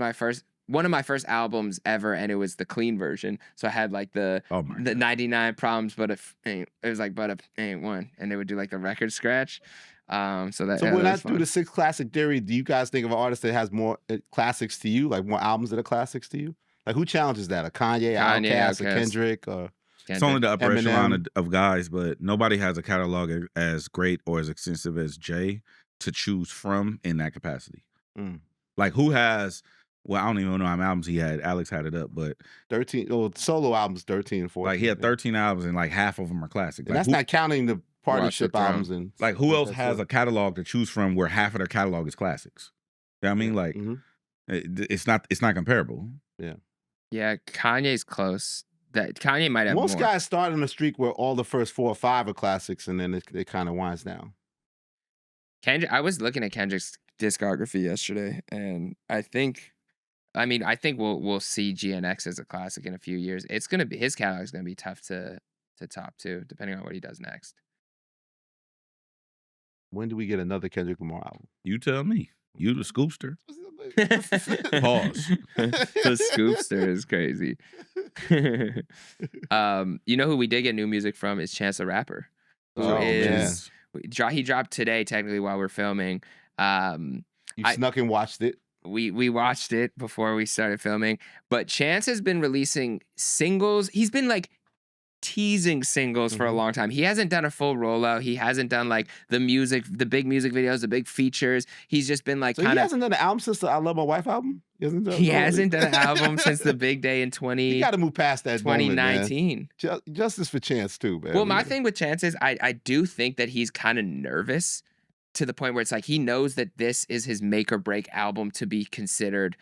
one of my first albums ever, and it was the clean version. So I had like the 99 problems, but it was like, but ain't one, and they would do like the record scratch. So when I do the 6 classic theory, do you guys think of an artist that has more classics to you, like more albums that are classics to you? Like who challenges that? A Kanye, Outkast, a Kendrick, or It's only the upper echelon Eminem. of guys, but nobody has a catalog as great or as extensive as Jay to choose from in that capacity. Like who has? Well, I don't even know how many albums he had. Alex had it up, but 13. Well, solo albums 13 and 14. like he had 13 albums and like half of them are classic. And Like, that's not counting the partnership Throne. albums and like who else has a catalog to choose from where half of their catalog is classics? You know what I mean? Like it's not comparable. Yeah, Kanye's close. That Kanye might have most more. guys start on a streak where all the first 4 or 5 are classics, and then it kind of winds down. Kendrick, I was looking at Kendrick's discography yesterday, and I think we'll see GNX as a classic in a few years. It's gonna be his catalog's gonna be tough to top too, depending on what he does next. When do we get another Kendrick Lamar album? You tell me. You the scoopster. Pause. The scoopster is crazy. You know who we did get new music from is Chance the Rapper. He dropped today, technically, while we're filming. You snuck and watched it. We watched it before we started filming, but Chance has been releasing singles. He's been like teasing singles for a long time. He hasn't done a full rollout. He hasn't done like the big music videos, the big features. He's just been like So kind he of. hasn't done an album since the I Love My Wife album? He hasn't done an album since the big day in You got to move past that 2019. moment, man. Justice for Chance too, man. Well, my thing with Chance is I do think that he's kind of nervous to the point where it's like he knows that this is his make or break album to be considered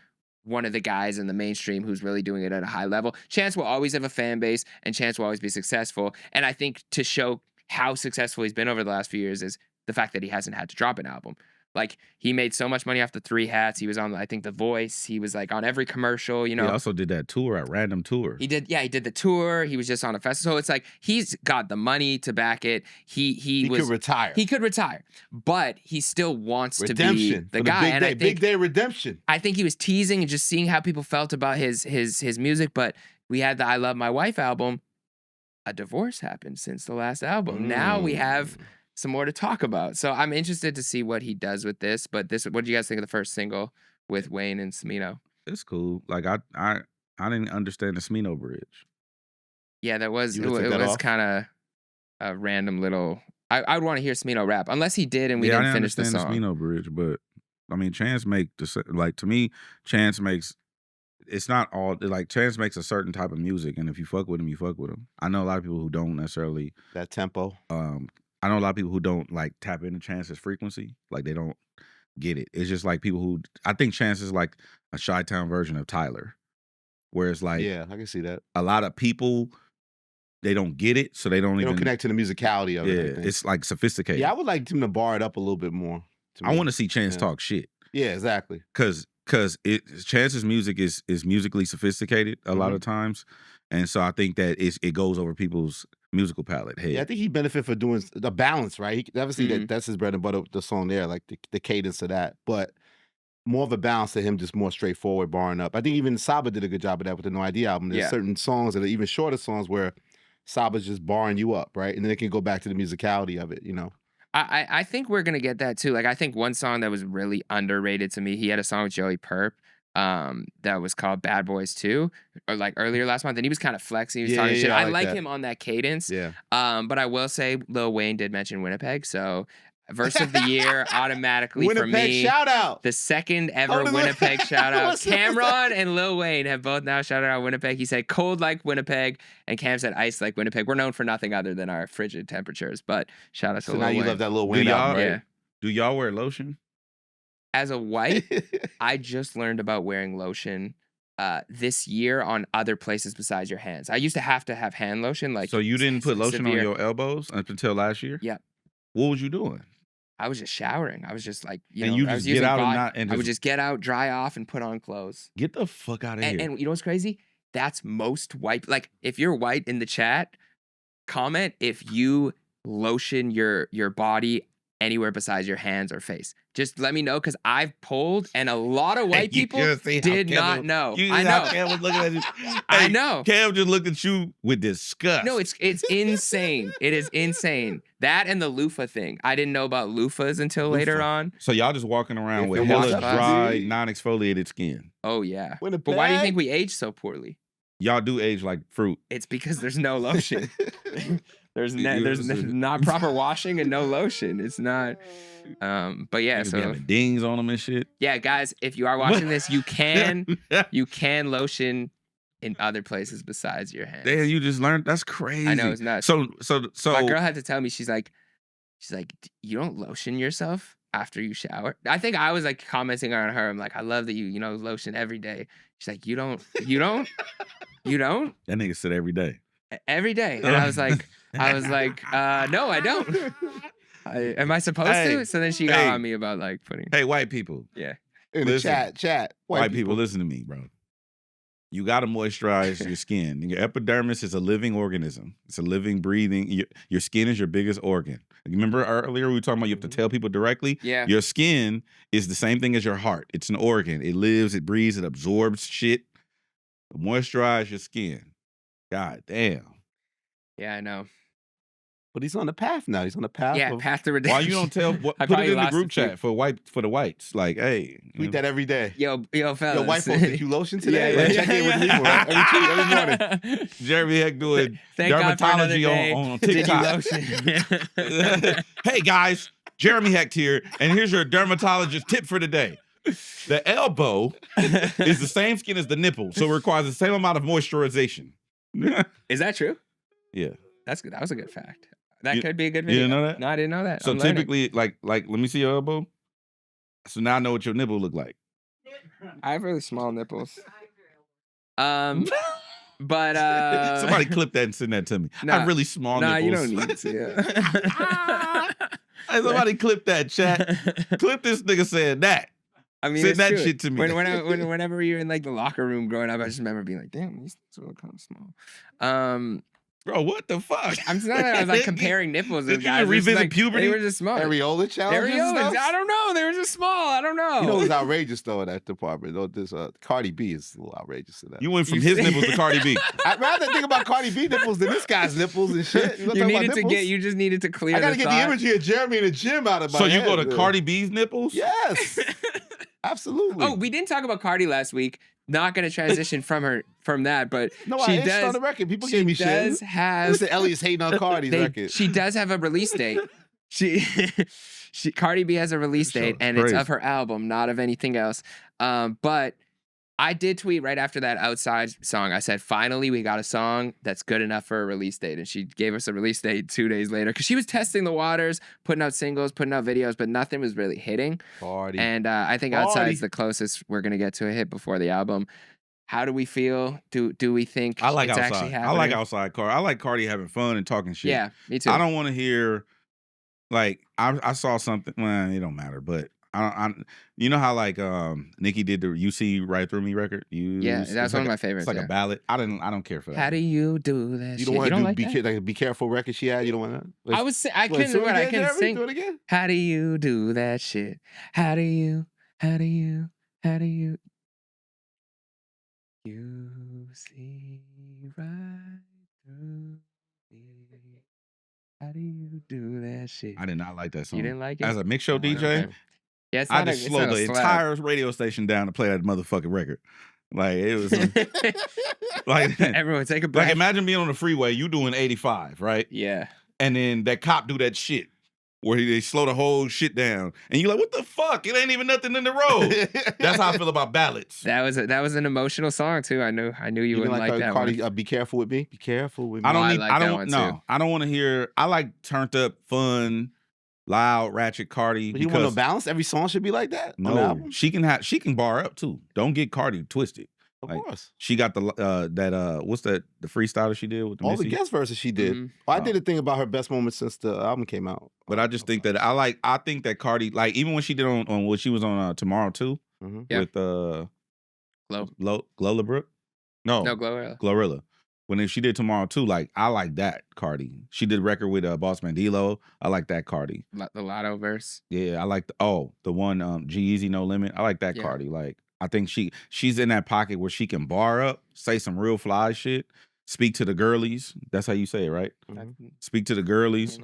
one of the guys in the mainstream who's really doing it at a high level. Chance will always have a fan base, and Chance will always be successful. And I think to show how successful he's been over the last few years is the fact that he hasn't had to drop an album. Like, he made so much money off the 3 Hats. He was on, I think, The Voice. He was like on every commercial, you know. He also did that tour, a random tour. He did the tour. He was just on a festival. So it's like he's got the money to back it. He could retire. He could retire, but he still wants to be Redemption the for guy. big And day, I think big day redemption. I think he was teasing and just seeing how people felt about his music. But we had the I Love My Wife album. A divorce happened since the last album. Now we have some more to talk about. So I'm interested to see what he does with this. But what do you guys think of the first single with Wayne and Smino? It's cool. Like I didn't understand the Smino bridge. Yeah, that was You it would've took that was off? kind of a random little. I would want to hear Smino rap, unless he did and we I didn't finish the understand song. the Smino bridge, but I mean, Chance to me, Chance makes. It's not all like Chance makes a certain type of music, and if you fuck with him, you fuck with him. I know a lot of people who don't necessarily That tempo. I know a lot of people who don't like tap into Chance's frequency, like they don't get it. It's just like people who I think Chance is like a Chi-Town version of Tyler, where it's like Yeah, I can see that. a lot of people they don't get it, so they don't They even don't connect to the musicality of it. I Yeah, think. it's like sophisticated. Yeah, I would like him to bar it up a little bit more. I want to see Chance Yeah. talk shit. Yeah, exactly. Cause Chance's music is musically sophisticated a lot of times, and so I think that it goes over people's musical palette. Hey, Yeah, I think he benefit for doing the balance, right? Obviously, Mhm. that's his bread and butter, the song there, like the cadence of that. But more of a balance to him, just more straightforward, barring up. I think even Saba did a good job of that with the No Idea album. There's Yeah. certain songs that are even shorter songs where Saba's just barring you up, right? And then it can go back to the musicality of it, you know? I think we're gonna get that too. Like, I think one song that was really underrated to me, he had a song with Joey Perp that was called Bad Boys 2, or like earlier last month, and he was kind of flexing, he was talking shit. I I like like that. him on that cadence. Yeah. But I will say Lil Wayne did mention Winnipeg, so verse of the year automatically for Winnipeg, me. shout out. The second ever Hold on, Winnipeg shout out. what's that? Cameron and Lil Wayne have both now shouted out Winnipeg. He said cold like Winnipeg, and Cam said ice like Winnipeg. We're known for nothing other than our frigid temperatures, but shout out to So Lil now you Wayne. love that little Do Wayne y'all- album, Yeah. right? do y'all wear lotion? As a white, I just learned about wearing lotion this year on other places besides your hands. I used to have hand lotion. Like, So you didn't put lotion on severe. your elbows up until last year? Yep. What was you doing? I was just showering. I was just like, you And know, you I was just get using out and bod- not- and I would just- just get out, dry off, and put on clothes. Get the fuck out of here. And you know what's crazy? That's most white. Like, if you're white in the chat, comment if you lotion your body anywhere besides your hands or face. Just let me know, because I've polled, and a lot of white You people just see how did not Kevin- know. You I see how know. Cam was looking at you. I Hey, know. Cam just looked at you with disgust. No, it's insane. It is insane. That and the loofah thing. I didn't know about loofahs until later Loofah. on. So y'all just walking around If with it hella wasn't dry, easy. non-exfoliated skin. Oh yeah. Winnipeg. But why do you think we age so poorly? Y'all do age like fruit. It's because there's no lotion. there's Yes. not proper washing and no lotion. It's not. But yeah, Niggas be so having dings on them and shit. yeah, guys, if you are watching this, you can lotion in other places besides your hands. Damn, you just learned. That's crazy. I know, it's nuts. So My girl had to tell me, she's like, you don't lotion yourself after you shower? I think I was like commenting on her. I'm like, I love that you lotion every day. She's like, you don't? that nigga said every day. Every day. And I was like, no, I don't. Am I supposed Hey, to? So then she got hey. on me about like putting. Hey, white people. Yeah. In the Listen. chat. White people, listen to me, bro. You got to moisturize your skin. Your epidermis is a living organism. It's a living, breathing. Your skin is your biggest organ. Remember earlier we were talking about you have to tell people directly? Yeah. Your skin is the same thing as your heart. It's an organ. It lives, it breathes, it absorbs shit. Moisturize your skin. God damn. Yeah, I know. But he's on the path now. He's on the path. Yeah, of, path to redemption. Why you don't tell? I Put it probably in the lost group a few. chat for the whites. Like, hey, tweet that every day. Yo, fellas. Yo, white folks, did you lotion today? Yeah, Like, yeah, check in with yeah. people, right? Every morning. Jeremy Heck doing Thank God for another dermatology day. on Did you TikTok. lotion? Hey guys, Jeremy Hecht here, and here's your dermatologist tip for the day. The elbow is the same skin as the nipple, so it requires the same amount of moisturization. Is that true? Yeah. That's good. That was a good fact. That You- could be a good you video. didn't know that? No, I didn't know that. So I'm learning. typically, like, let me see your elbow. So now I know what your nipple look like. I have really small nipples. But Somebody clip that and send that to me. I Nah, have really small nah, nipples. you don't need to. Hey, somebody clip that, chat. Clip this nigga saying that. I mean, Send it's that true. shit to me. Whenever you're in like the locker room growing up, I just remember being like, "Damn, these things are kind of small." Bro, what the fuck? I'm not. I was like comparing nipples Did with you guys. It's revisit like, puberty? They were just small. Areola challenges. and Areolas. stuff? I don't know. They were just small. I don't know. You know what's outrageous though in that department? Though this Cardi B is a little outrageous in that. You went from his nipples to Cardi B. I'd rather think about Cardi B nipples than this guy's nipples and shit. You needed to get. You just needed to clear. I gotta the get thought. the imagery of Jeremy in the gym out of my So you head, go to man. Cardi B's nipples? Yes, absolutely. Oh, we didn't talk about Cardi last week. Not going to transition from that, but no, she I itched does. on the record. People She gave me does shit. have. Mr. Elliott's hating on Cardi's record. She does have a release date. She Cardi B has a release date, and it's of her album, not of anything else. But I did tweet right after that Outside song. I said, finally, we got a song that's good enough for a release date. And she gave us a release date 2 days later because she was testing the waters, putting out singles, putting out videos, but nothing was really hitting. Cardi. And I think Outside is the closest we're going to get to a hit before the album. How do we feel? Do we think I like it's Outside. actually I happening? like Outside Cardi. I like Cardi having fun and talking shit. Yeah, me too. I don't want to hear, like, I saw something. Well, it don't matter, but I you know how like Nicki did the "You See Right Through Me" record. Yeah, that's one of my favorites. It's like a ballad. I don't care for that. How do you do that? You shit? don't want to do like that? like a Be Careful record she had? You don't want to? I was I couldn't do it what I again, can Jeremy? sing. Do it again? How do you do that shit? How do you see right through me? How do you do that shit? I did not like that song. You didn't like it? As a mix show Oh, DJ, okay. Yeah, it's I not just it's slowed not a the slap. entire radio station down to play that motherfucking record. Like it was like Everyone take a breath. like imagine being on the freeway, you doing 85, right? Yeah. And then that cop do that shit where they slow the whole shit down, and you're like, "What the fuck? It ain't even nothing in the road." That's how I feel about ballads. That was an emotional song too. I knew you wouldn't like that Cardi, one. Be Careful with Me. Be careful with me. I don't I need. like I that don't. one, No, too. I don't want to hear. I like turned up, fun, loud, ratchet Cardi. But you want no because balance? Every song should be like that. on the no, album? she can bar up too. Don't get Cardi twisted. Of Like, course. She got the what's that, the freestyler she did with the All the Missy? guest verses she did. Mhm. Well, I did a thing about her best moments since the album came out. But I just think that I think that Cardi, like, even when she did on what she was on Tomorrow too Yeah. with Glow. Brooke. No, No, Glorilla. Glorilla. When she did Tomorrow too, like, I like that Cardi. She did a record with Boss Man D-Lo. I like that Cardi. The Lotto verse. Yeah, I like the one G-Eazy No Limit. I like that Yeah. Cardi. Like, I think she's in that pocket where she can bar up, say some real fly shit, speak to the girlies. That's how you say it, right? Speak to the girlies.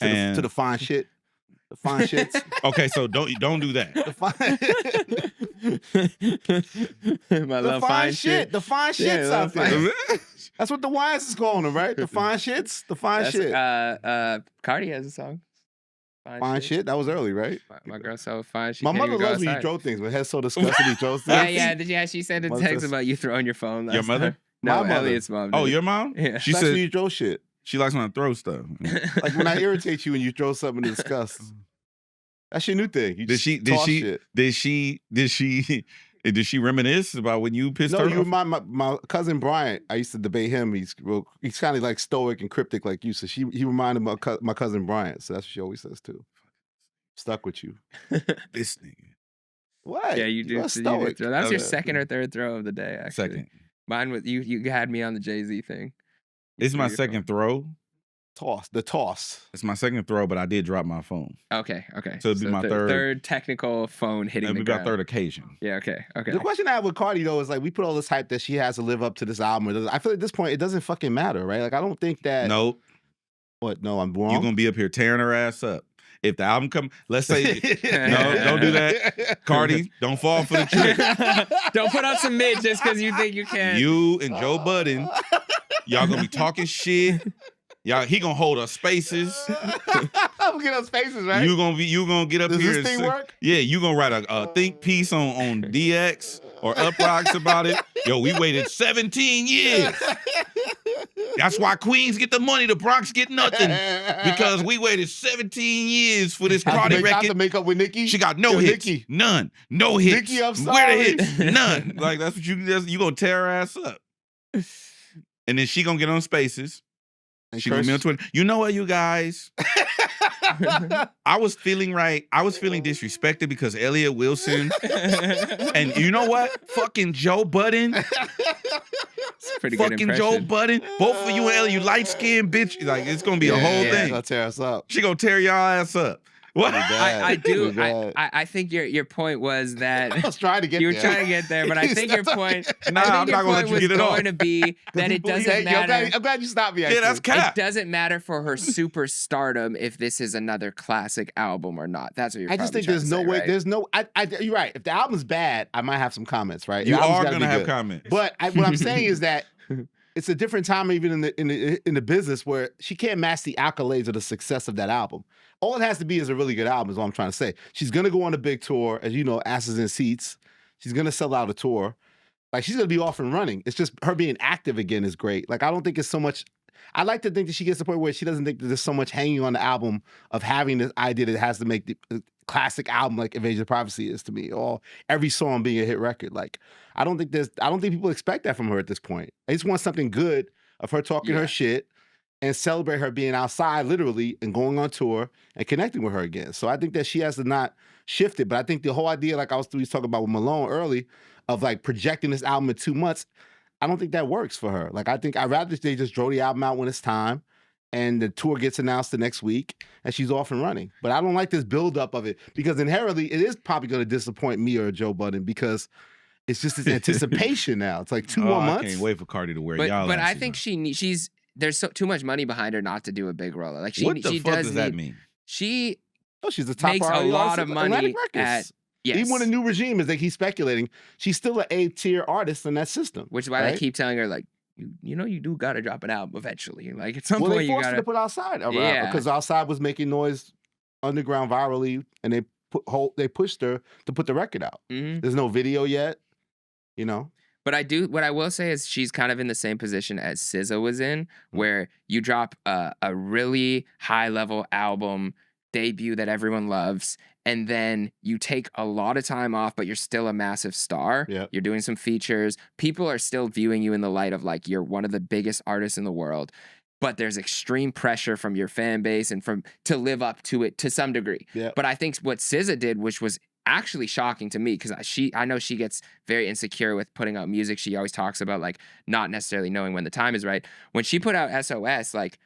And To the fine shit. The fine shits. okay, so don't do that. The fine, My the love fine shit. The fine Yeah, shits love out there. fine- That's what the wines is calling them, right? The fine shits. The fine That's, shit. Cardi has a song. Fine shit. That was early, right? My girl's so fine. She My can't mother even go loves when you outside. throw things. My head's so disgusted he throws things. Yeah. She sent a Mother text says- about you throwing your phone. Your last mother? time. No, My mother. Elliot's mom. Oh, did. your mom? Yeah. She That's when said you throw shit. she likes when I throw stuff. Like when I irritate you and you throw something in disgust. That's your new thing. You Did just toss shit. did she reminisce about when you pissed No, her you off? remind my cousin Bryant. I used to debate him. He's kind of like stoic and cryptic like you. So he reminded me of my cousin Bryant. So that's what she always says too. Stuck with you. This nigga. What? Yeah, you do. You're You did stoic. throw. That was your Okay. second or third throw of the day. Actually, Second. mine was you had me on the Jay-Z thing. You It's threw my your second throw. The toss. It's my second throw, but I did drop my phone. phone. Okay. So it'd be my third technical phone hitting It'll the be my ground. third occasion. Yeah. Okay. The question I have with Cardi though is like we put all this hype that she has to live up to this album. I feel at this point it doesn't fucking matter, right? Like I don't think that. No, What? No, I'm wrong. you're gonna be up here tearing her ass up. If the album come, let's say no, don't do that. Cardi, don't fall for the trick. Don't put out some mid just because you think you can. You and Joe Budden, y'all gonna be talking shit. Y'all, he gonna hold us spaces. I'm gonna get those faces right. You gonna get up Does here. this and thing say- work? Yeah, you gonna write a think piece on DX. or uproxx about it. Yo, we waited 17 years. That's why Queens get the money, the Bronx get nothing. Because we waited 17 years for this Cardi record. To make up with Nicki. She got no hits. Nicki. None. No hits. Nicki, I'm sorry. Where the hits? None. Like, that's what you gonna tear her ass up. And then she gonna get on Spaces. And She gonna be on Twitter. You know what, you guys? I was feeling disrespected because Elliot Wilson and you know what? Fucking Joe Budden. Pretty good Fucking impression. Joe Budden. Both of you and Elliot, you light skinned bitch. Like, it's gonna be a whole She's thing. gonna tear us up. She gonna tear y'all ass up. What? I do. I think your point was that I was trying to get you were there. trying to get there, but I think your point. Nah, I'm not gonna let you was get it off. going to be that it doesn't matter. I'm glad you stopped me. Yeah, that's cap. It doesn't matter for her super stardom if this is another classic album or not. That's what you're. I just think probably there's trying no to say, way. right? There's no. You're right. If the album's bad, I might have some comments. Right. You The album's are gotta gonna be have good. comments. But what I'm saying is that it's a different time, even in the business, where she can't match the accolades of the success of that album. All it has to be is a really good album. Is what I'm trying to say. She's gonna go on a big tour, as you know, asses in seats. She's gonna sell out a tour. Like, she's gonna be off and running. It's just her being active again is great. Like, I don't think it's so much. I like to think that she gets to the point where she doesn't think that there's so much hanging on the album of having this idea that it has to make the classic album like Invasion of Privacy is to me, or every song being a hit record. Like, I don't think people expect that from her at this point. I just want something good of her talking her shit and celebrate her being outside literally and going on tour and connecting with her again. So I think that she has to not shift it. But I think the whole idea, like I was talking about with Malone early, of like projecting this album in 2 months, I don't think that works for her. Like, I think I'd rather they just throw the album out when it's time and the tour gets announced the next week and she's off and running. But I don't like this buildup of it because inherently it is probably going to disappoint me or Joe Budden because it's just this anticipation now. It's like 2 more months. I can't wait for Cardi to wear But y'all. I think she's there's too much money behind her not to do a big roller. Like, what the she fuck does does that mean? She she's a top makes a priority lot artist of at money Atlantic Records. at yes. Even when a new regime is, they keep speculating, she's still an A-tier artist in that system. Which is why right? they keep telling her, like, you know, you do gotta drop an album eventually. Like, at some Well, point they you forced her gotta to put Outside out Yeah. because Outside was making noise underground virally, and they pushed her to put the record out. Mhm. There's no video yet, you know. But what I will say is she's kind of in the same position as SZA was in, where you drop a really high level album debut that everyone loves, and then you take a lot of time off, but you're still a massive star. Yep. You're doing some features. People are still viewing you in the light of, like, you're one of the biggest artists in the world. But there's extreme pressure from your fan base and to live up to it to some degree. Yep. But I think what SZA did, which was actually shocking to me, because I know she gets very insecure with putting out music. She always talks about, like, not necessarily knowing when the time is right. When she put out SOS, like,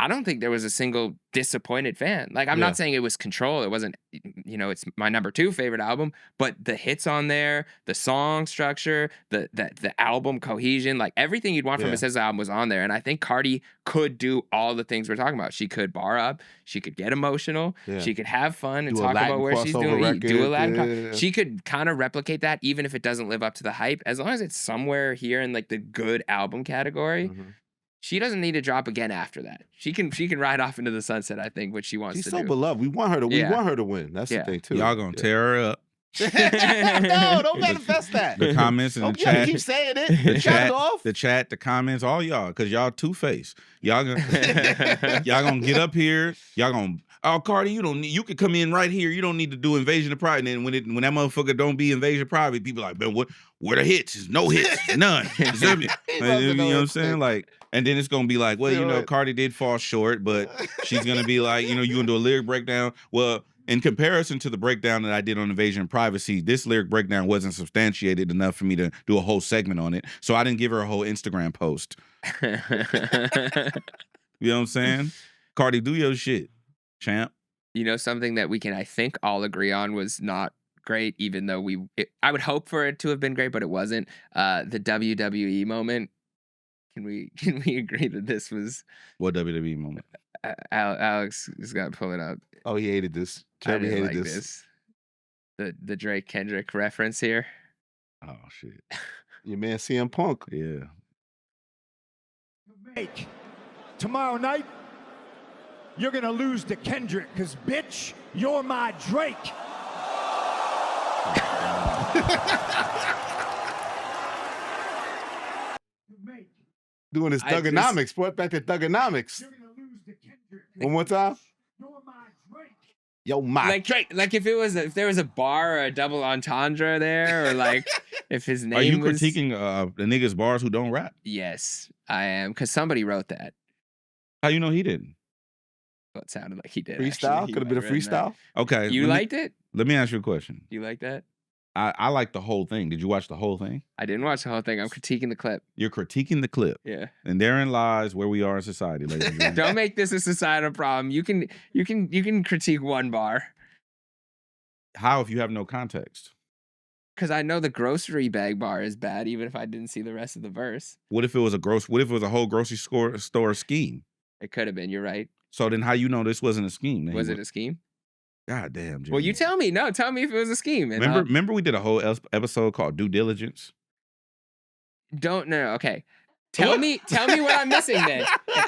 I don't think there was a single disappointed fan. Like, I'm not saying it was Control. It wasn't, you know, it's my number 2 favorite album, but the hits on there, the song structure, the album cohesion, like, everything you'd want from a SZA album was on there. And I think Cardi could do all the things we're talking about. She could bar up. She could get emotional. Yeah. She could have fun and Do a talk Latin about where she's crossover doing. record. Do a Latin. Yeah. She could kind of replicate that, even if it doesn't live up to the hype, as long as it's somewhere here in, like, the good album category. Mhm. She doesn't need to drop again after that. She can ride off into the sunset, I think, what she wants She's to so do. beloved. We want her to. Yeah. We want her to win. That's Yeah. the thing too. Y'all gonna tear her up. No, don't manifest that. The comments in the Don't y'all chat. keep saying it. The Shut chat, it off. the chat, the comments, all y'all, because y'all two-faced. Y'all gonna get up here. Y'all gonna, oh, Cardi, you can come in right here. You don't need to do Invasion of Private. And then when that motherfucker don't be Invasion of Private, people like, man, where the hits? There's no hits, none. You know what I'm saying? Like, and then it's gonna be like, well, you know, Cardi did fall short, but she's gonna be like, you know, you gonna do a lyric breakdown. Well, in comparison to the breakdown that I did on Invasion of Privacy, this lyric breakdown wasn't substantiated enough for me to do a whole segment on it. So I didn't give her a whole Instagram post. You know what I'm saying? Cardi, do your shit, champ. You know, something that we can, I think, all agree on was not great, even though I would hope for it to have been great, but it wasn't. The WWE moment. Can we agree that this was What WWE moment? Alex is gonna pull it up. Oh, he hated this. I Jeremy didn't hated like this. The Drake Kendrick reference here. Oh shit. Your man CM Punk. Yeah. Make tomorrow night, you're gonna lose to Kendrick, cause bitch, you're my Drake. Doing his I just- thugonomics. Brought back the thugonomics. One more time. Yo, my Like if there was a bar or a double entendre there, or like if his name Are you was critiquing the niggas bars who don't rap? Yes, I am, because somebody wrote that. How you know he didn't? Well, it sounded like he did. freestyle. actually. He Could have been a might written that. freestyle. Okay. You liked it? Let me ask you a question. You like that? I like the whole thing. Did you watch the whole thing? I didn't watch the whole thing. I'm critiquing the clip. You're critiquing the clip. Yeah. And therein lies where we are in society, ladies and gentlemen. Don't make this a societal problem. You can critique one bar. How if you have no context? Because I know the grocery bag bar is bad, even if I didn't see the rest of the verse. What if it was a whole grocery store scheme? It could have been. You're right. So then how you know this wasn't a scheme? Then Was it a scheme? God damn. Well, you tell me. No, tell me if it was a scheme. And Remember we did a whole episode called Due Diligence? No. Okay. Tell me what I'm missing then.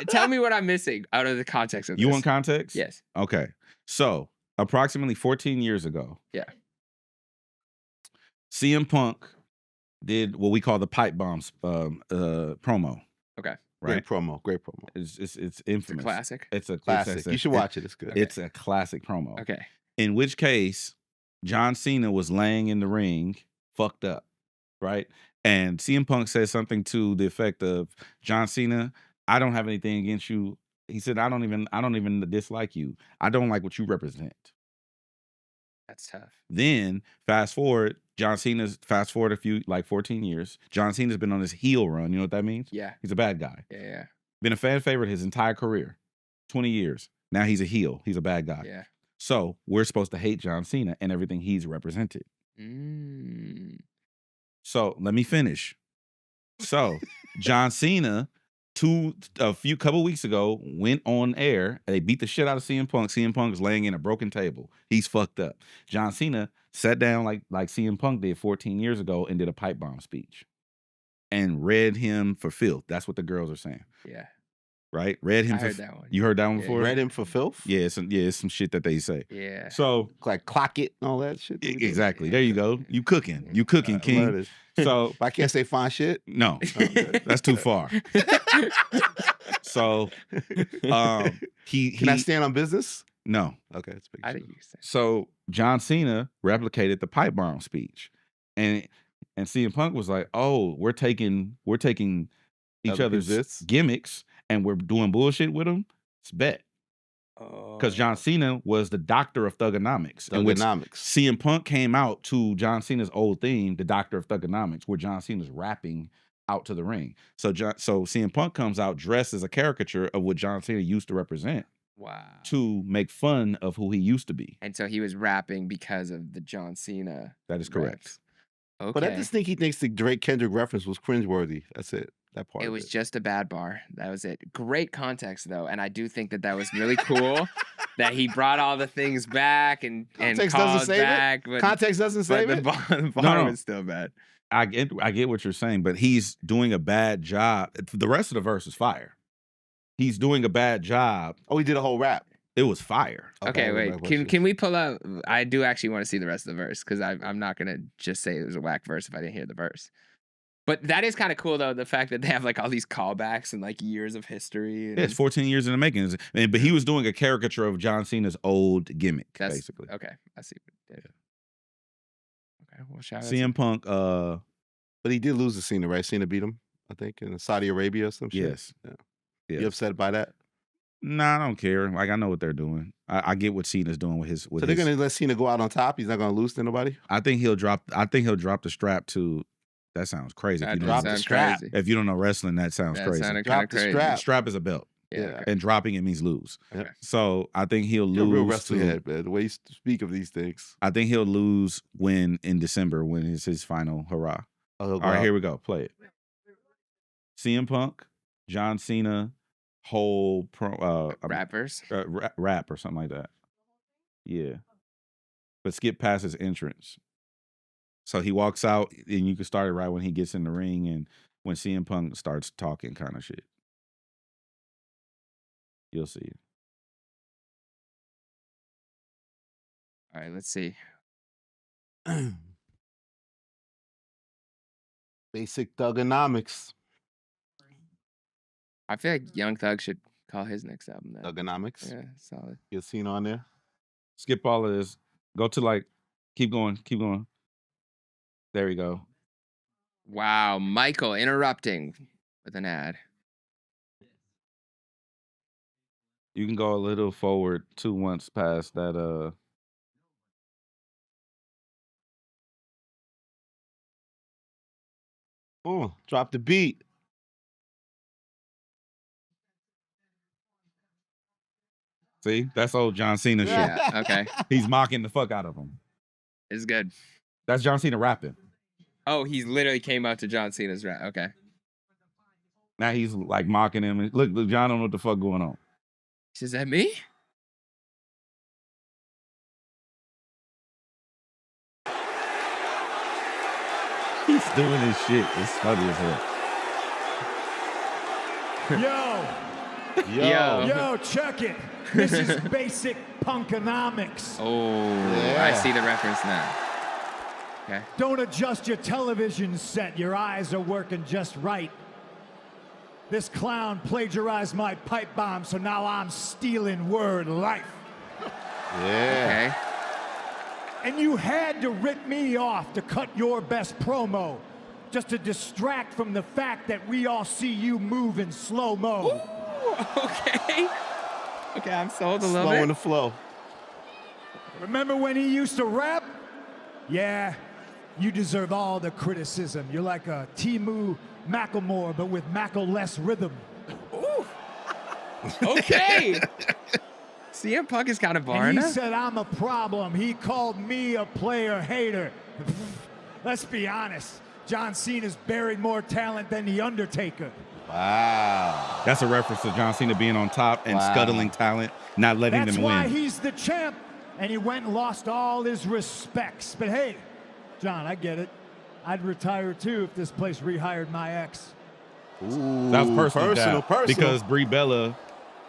Tell me what I'm missing out of the context of this. You want context? Yes. Okay. So approximately 14 years ago. Yeah. CM Punk did what we call the pipe bombs promo. Okay. Right. Great promo. It's infamous. It's a classic. It's a Classic. You should watch it. It's good. It's a classic promo. Okay. In which case, John Cena was laying in the ring, fucked up, right? And CM Punk said something to the effect of, John Cena, I don't have anything against you. He said, I don't even dislike you. I don't like what you represent. That's tough. Then fast forward a few, like 14 years. John Cena's been on this heel run. You know what that means? Yeah. He's a bad guy. Yeah. Been a fan favorite his entire career, 20 years. Now he's a heel. He's a bad guy. Yeah. So we're supposed to hate John Cena and everything he's represented. So let me finish. So John Cena, couple weeks ago, went on air. They beat the shit out of CM Punk. CM Punk is laying in a broken table. He's fucked up. John Cena sat down like CM Punk did 14 years ago and did a pipe bomb speech and read him for filth. That's what the girls are saying. Yeah. Right? Read him I for heard that one. You heard that one Yeah. before? Read him for filth? Yeah, it's some shit that they say. Yeah. So like clock it and all that shit. exactly. There you go. You cooking, King. So I can't say fine shit. No, that's too far. So he Can I stand on business? No. Okay, it's big. I think you said. So John Cena replicated the pipe bomb speech, and CM Punk was like, "Oh, we're taking each Other other's bits? gimmicks and we're doing bullshit with them." It's bet. Because John Cena was the doctor of thugonomics. in which Thugonomics. CM Punk came out to John Cena's old theme, the doctor of thugonomics, where John Cena's rapping out to the ring. So CM Punk comes out dressed as a caricature of what John Cena used to represent. Wow. To make fun of who he used to be. And so he was rapping because of the John Cena. That is correct. Okay. But I just think he thinks the Drake Kendrick reference was cringeworthy. That's it. That part. It of was just a bad bar. That was it. Great context though, and I do think that was really cool that he brought all the things back and Context called doesn't save back. it. Context doesn't save but it. The bar No. was still bad. I get what you're saying, but he's doing a bad job. The rest of the verse is fire. He's doing a bad job. Oh, he did a whole rap. It was fire. Okay, wait. Can we pull up? I do actually want to see the rest of the verse because I'm not gonna just say it was a whack verse if I didn't hear the verse. But that is kind of cool though, the fact that they have like all these callbacks and like years of history. And... Yeah, it's 14 years in the making. But he was doing a caricature of John Cena's old gimmick, basically. Okay, I see. Yeah. Okay, well, shout out CM Punk. But he did lose to Cena, right? Cena beat him, I think, in Saudi Arabia or some shit. Yes. Yeah. You upset by that? Nah, I don't care. Like I know what they're doing. I get what Cena's doing with his. So they're gonna let Cena go out on top. He's not gonna lose to nobody. I think he'll drop the strap to. That sounds crazy. That If you, does don't, sound crazy. if you don't know wrestling, that sounds That crazy. sounded Drop kind of the crazy. strap. Strap is a belt. Yeah. Yeah. And dropping it means lose. Okay. So I think he'll You're a lose. real wrestling to- head, man. The way you speak of these things. I think he'll lose when in December when it's his final hurrah. Oh, All right, here we go. Play it. CM Punk, John Cena, whole Rappers. rap or something like that. Yeah. But skip past his entrance. So he walks out and you can start it right when he gets in the ring and when CM Punk starts talking kind of shit. You'll see it. All right, let's see. Basic thugonomics. I feel like Young Thug should call his next album that. Thugonomics. Yeah, solid. Get seen on there. Skip all of this. Go to like, keep going. There we go. Wow, Michael interrupting with an ad. You can go a little forward 2 months past that. Oh, drop the beat. See, that's old John Cena shit. Yeah, okay. He's mocking the fuck out of him. It's good. That's John Cena rapping. Oh, he's literally came out to John Cena's rap. Okay. Now he's like mocking him. Look, John don't know what the fuck going on. Is that me? He's doing his shit. It's funny as hell. Yo, check it. This is basic punkonomics. Oh, Yeah. I see the reference now. Okay. Don't adjust your television set. Your eyes are working just right. This clown plagiarized my pipe bomb, so now I'm stealing word life. Yeah. Okay. And you had to rip me off to cut your best promo, just to distract from the fact that we all see you move in slow-mo. Okay. Okay, I'm sold a little Slow in bit. the flow. Remember when he used to rap? Yeah, you deserve all the criticism. You're like a Timu Macklemore, but with Mackle-less rhythm. Ooh. Okay. CM Punk is kind of And barring he us. said I'm a problem. He called me a player hater. Let's be honest. John Cena's buried more talent than The Undertaker. Wow. That's a reference to John Cena being on top and scuttling talent, not letting That's them why win. he's the champ, and he went and lost all his respects. But hey, John, I get it. I'd retire too if this place rehired my ex. Ooh, That was personal, personal. because Brie Bella.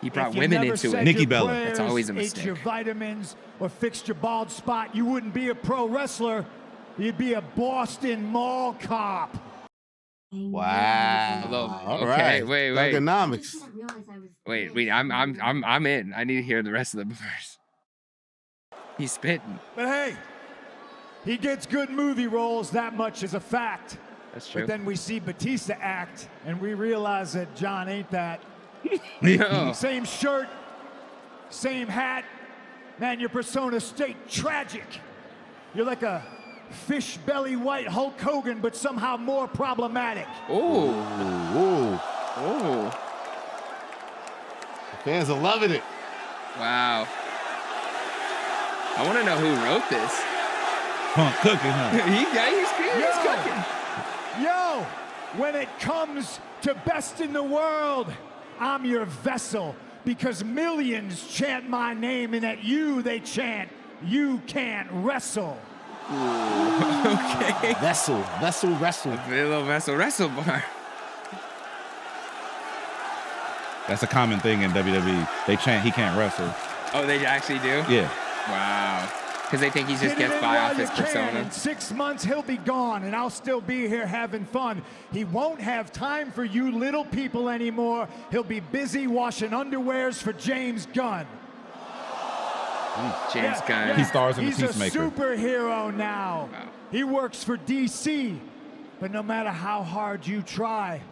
He brought If you women never into said it. Nikki your Bella. prayers, That's always a ate mistake. your vitamins or fixed your bald spot, you wouldn't be a pro wrestler. You'd be a Boston mall cop. Wow. Although- All okay, right. wait. Thugonomics. Wait. I'm in. I need to hear the rest of the verse. He's spitting. But hey, he gets good movie roles, that much is a fact. That's true. But then we see Batista act, and we realize that John ain't that. No. Same shirt, same hat. Man, your persona state tragic. You're like a fish belly white Hulk Hogan, but somehow more problematic. Ooh. Ooh. Ooh. Fans are loving it. Wow. I want to know who wrote this. Punk cooking, huh? He's cooking. Yo, when it comes to best in the world, I'm your vessel, because millions chant my name, and at you they chant, you can't wrestle. Okay. Vessel. A little wrestle bar. That's a common thing in WWE. They chant, he can't wrestle. Oh, they actually do? Yeah. Wow. Because they think he just Get it gets in by while off his you can. persona. In 6 months, he'll be gone, and I'll still be here having fun. He won't have time for you little people anymore. He'll be busy washing underwears for James Gunn. James Gunn. He stars in The He's Peacemaker. a superhero now. Wow. He works for DC, but no matter how hard you try,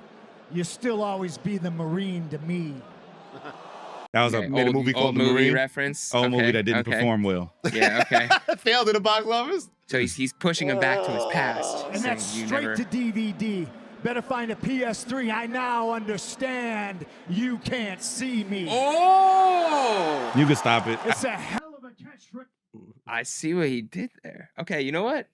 you still always be the Marine to me. That was Okay, a old movie called old The movie Marine. reference. Old movie that didn't okay. perform well. Yeah, okay. Failed in the box office. So he's pushing him back to his past. And saying that's you straight never... to DVD. Better find a PS3. I now understand you can't see me. Oh! You can stop it. It's a hell of a catch. I see what he did there. Okay, you know what?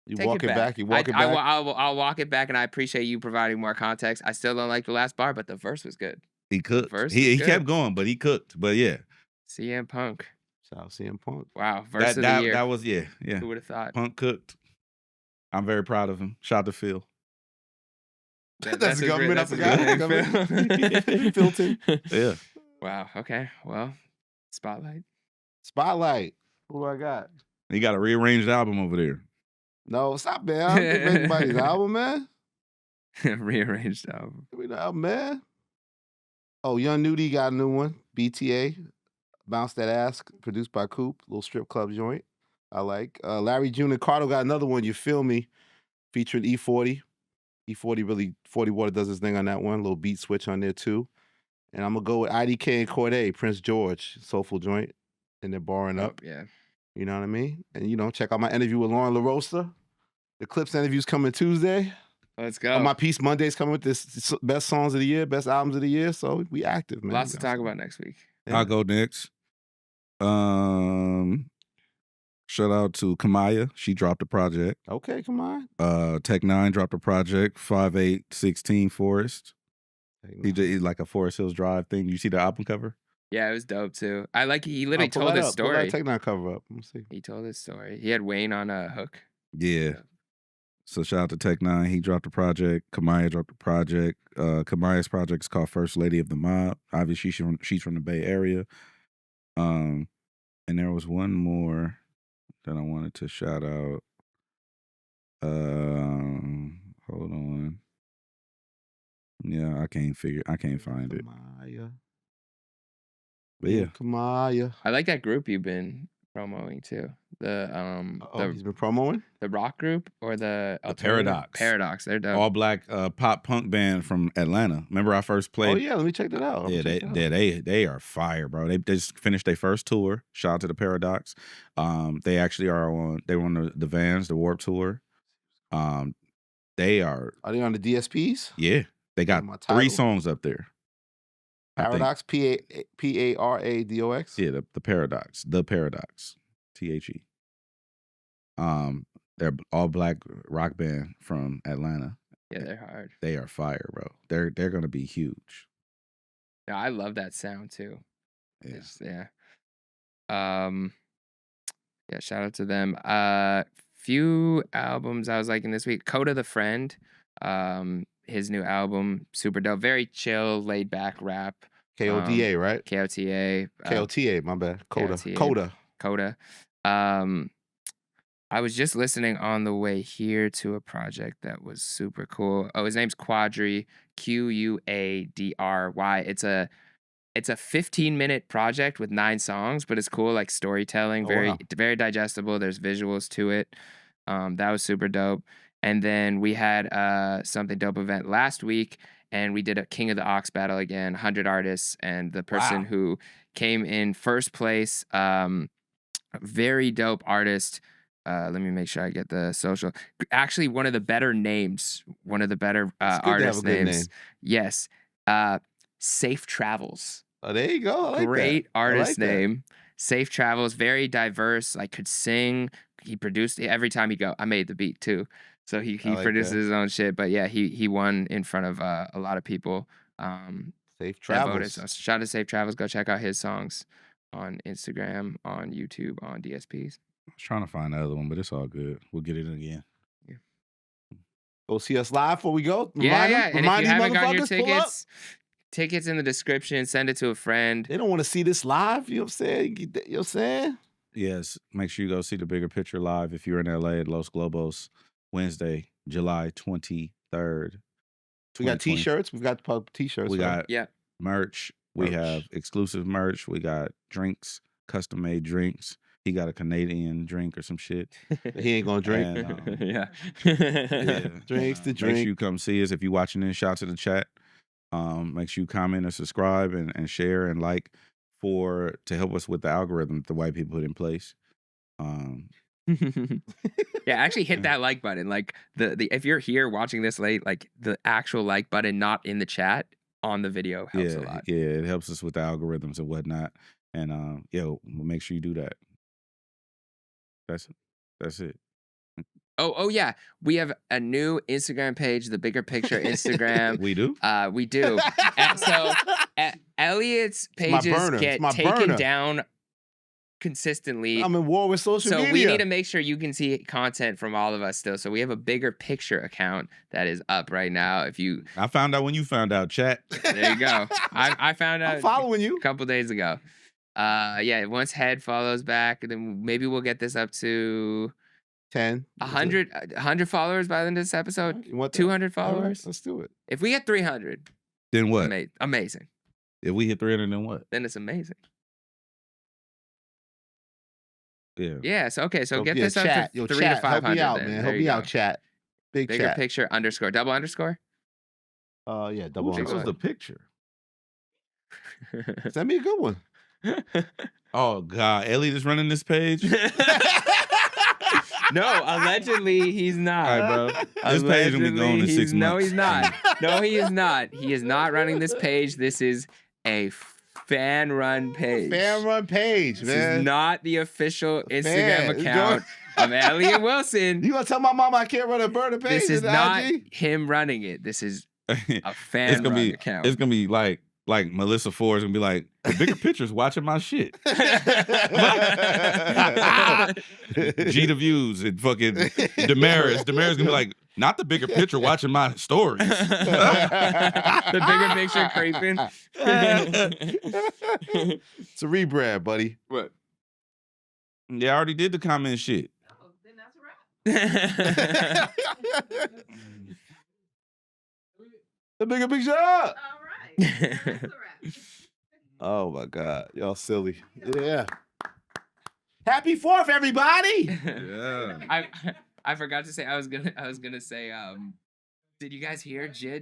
You Take walk it it back. You walk it I, back. I'll walk it back, and I appreciate you providing more context. I still don't like the last bar, but the verse was good. He cooked. Verse He is good. kept going, but he cooked. But yeah. CM Punk. Shout out CM Punk. Wow, verse of the year. That was, yeah. Who would have thought? Punk cooked. I'm very proud of him. Shout out to Phil. That's the his government, I that's his forgot. real name, Filton. Yeah. Wow. Okay. Well, spotlight. Spotlight. Who do I got? He got a rearranged album over there. No, stop, man. I don't give anybody's album, man. Rearranged album. Give me the album, man. Oh, Young Nudie got a new one. BTA, Bounce That Ass, produced by Coop, little strip club joint. I like. Larry June and Cardo got another one, You Feel Me, featuring E40. E40 really, 40 Water does his thing on that one. Little beat switch on there too. And I'm going to go with IDK and Cordae, Prince George, soulful joint. And they're barring up. Yeah. You know what I mean? And, check out my interview with Lauren LaRosa. The Clips interview's coming Tuesday. Let's go. My Piece Monday's coming with this best songs of the year, best albums of the year. So we active, man. Lots to talk about next week. Yeah. I'll go next. Shout out to Kamaya. She dropped a project. Okay, come on. Tech 9 dropped a project. 5816 Forest. He's like a Forest Hills Drive thing. You see the album cover? Yeah, it was dope too. I like he literally Pull told that his up. Pull story. that Tech 9 cover up. Let me see. He told his story. He had Wayne on a hook. Yeah. So shout out to Tech 9. He dropped a project. Kamaya dropped a project. Kamaya's project is called First Lady of the Mob. Obviously, she's from the Bay Area. And there was one more that I wanted to shout out. Hold on. Yeah, I can't find it. Kamaya. But yeah. Kamaya. I like that group you've been promoting too. He's been promoting? The rock group or the Paradox. Paradox. They're dope. All black pop punk band from Atlanta. Remember I first played? Oh yeah, let me check that out. Yeah, they are fire, bro. They just finished their first tour. Shout out to the Paradox. They actually are on the Vans, the Warped Tour. They are they on the DSPs? Yeah. They got 3 songs up there. Paradox, Paradox. Yeah, the Paradox. The Paradox. THE. They're all black rock band from Atlanta. Yeah, they're hard. They are fire, bro. They're gonna be huge. Yeah, I love that sound too. Yeah. Yeah, shout out to them. Few albums I was liking this week. Coda the Friend. His new album, super dope. Very chill, laid back rap. KODA, right? KOTA. KOTA, my bad. Coda. I was just listening on the way here to a project that was super cool. Oh, his name's Quadry, Quadry. It's a 15-minute project with 9 songs, but it's cool, like storytelling, very digestible. There's visuals to it. That was super dope. And then we had something dope event last week, and we did a King of the Ox battle again, 100 artists, and the person who came in first place, very dope artist. Let me make sure I get the social. Actually, one of the better names, one of the better artist names. Yes. Safe Travels. Oh, there you go. I like Great that. artist like name. Safe Travels, very diverse, like could sing. He produced every time he go. I made the beat too. So he produces his own shit. But yeah, he won in front of a lot of people. Safe Travels. So shout out to Safe Travels. Go check out his songs on Instagram, on YouTube, on DSPs. I was trying to find the other one, but it's all good. We'll get it again. Yeah. Go see us live before we go. Remind and if you haven't gotten your tickets in the description. Send it to a friend. They don't want to see this live. You know what I'm saying? You know what I'm saying? Yes. Make sure you go see the Bigger Picture live if you're in LA at Los Globos, Wednesday, July 23rd. We got t-shirts. We've got t-shirts. We got Yeah. merch. We have exclusive merch. We got drinks, custom-made drinks. He got a Canadian drink or some shit. He ain't gonna drink. And, Yeah. Drinks to drink. Make sure you come see us. If you're watching this, shout to the chat. Make sure you comment and subscribe and share and like to help us with the algorithm that the white people put in place. Yeah, actually hit that like button. Like the if you're here watching this late, like the actual like button, not in the chat, on the video helps a lot. Yeah, it helps us with the algorithms and whatnot. And we'll make sure you do that. That's it. Oh yeah. We have a new Instagram page, the Bigger Picture Instagram. We do? We do. So Elliot's pages get taken down consistently. I'm in war with social media. So we need to make sure you can see content from all of us still. So we have a Bigger Picture account that is up right now. I found out when you found out, chat. There you go. I found out I'm following you a couple days ago. Once Head follows back, then maybe we'll get this up to 10. 100 followers by the end of this episode. You want 200 followers. Right, let's do it. If we get 300, Then what? amazing. If we hit 300, then what? Then it's amazing. Yeah. Yeah. So okay. So get yeah, this up chat. to Yo, 3 to chat, 500. help me out, then. man. There Help you me go. out, chat. Bigger chat. picture underscore double underscore. Yeah, double Who chose underscore. the picture? Send me a good one. Oh God, Elliot is running this page. No, allegedly he's not. All right, bro. This page gonna be going in 6 months. No, he's not. No, he is not. He is not running this page. This is a fan run page. Fan run page, This man. is not the official Instagram Fan. account of Elliot Wilson. You gonna tell my mom I can't run a burner page? This is in the not IG? him running it. This is a It's fan gonna run be. account. It's gonna be like Melissa Ford's gonna be like the bigger picture's watching my shit. G the views and fucking Damaris. Damaris gonna be like, not the bigger picture watching my stories. The bigger picture creeping. It's a rebrand, buddy. What? Yeah, I already did the comment shit. The bigger picture. All right. Oh my God, y'all silly. Yeah. Happy 4th, everybody. Yeah. I forgot to say I was gonna say did you guys hear JID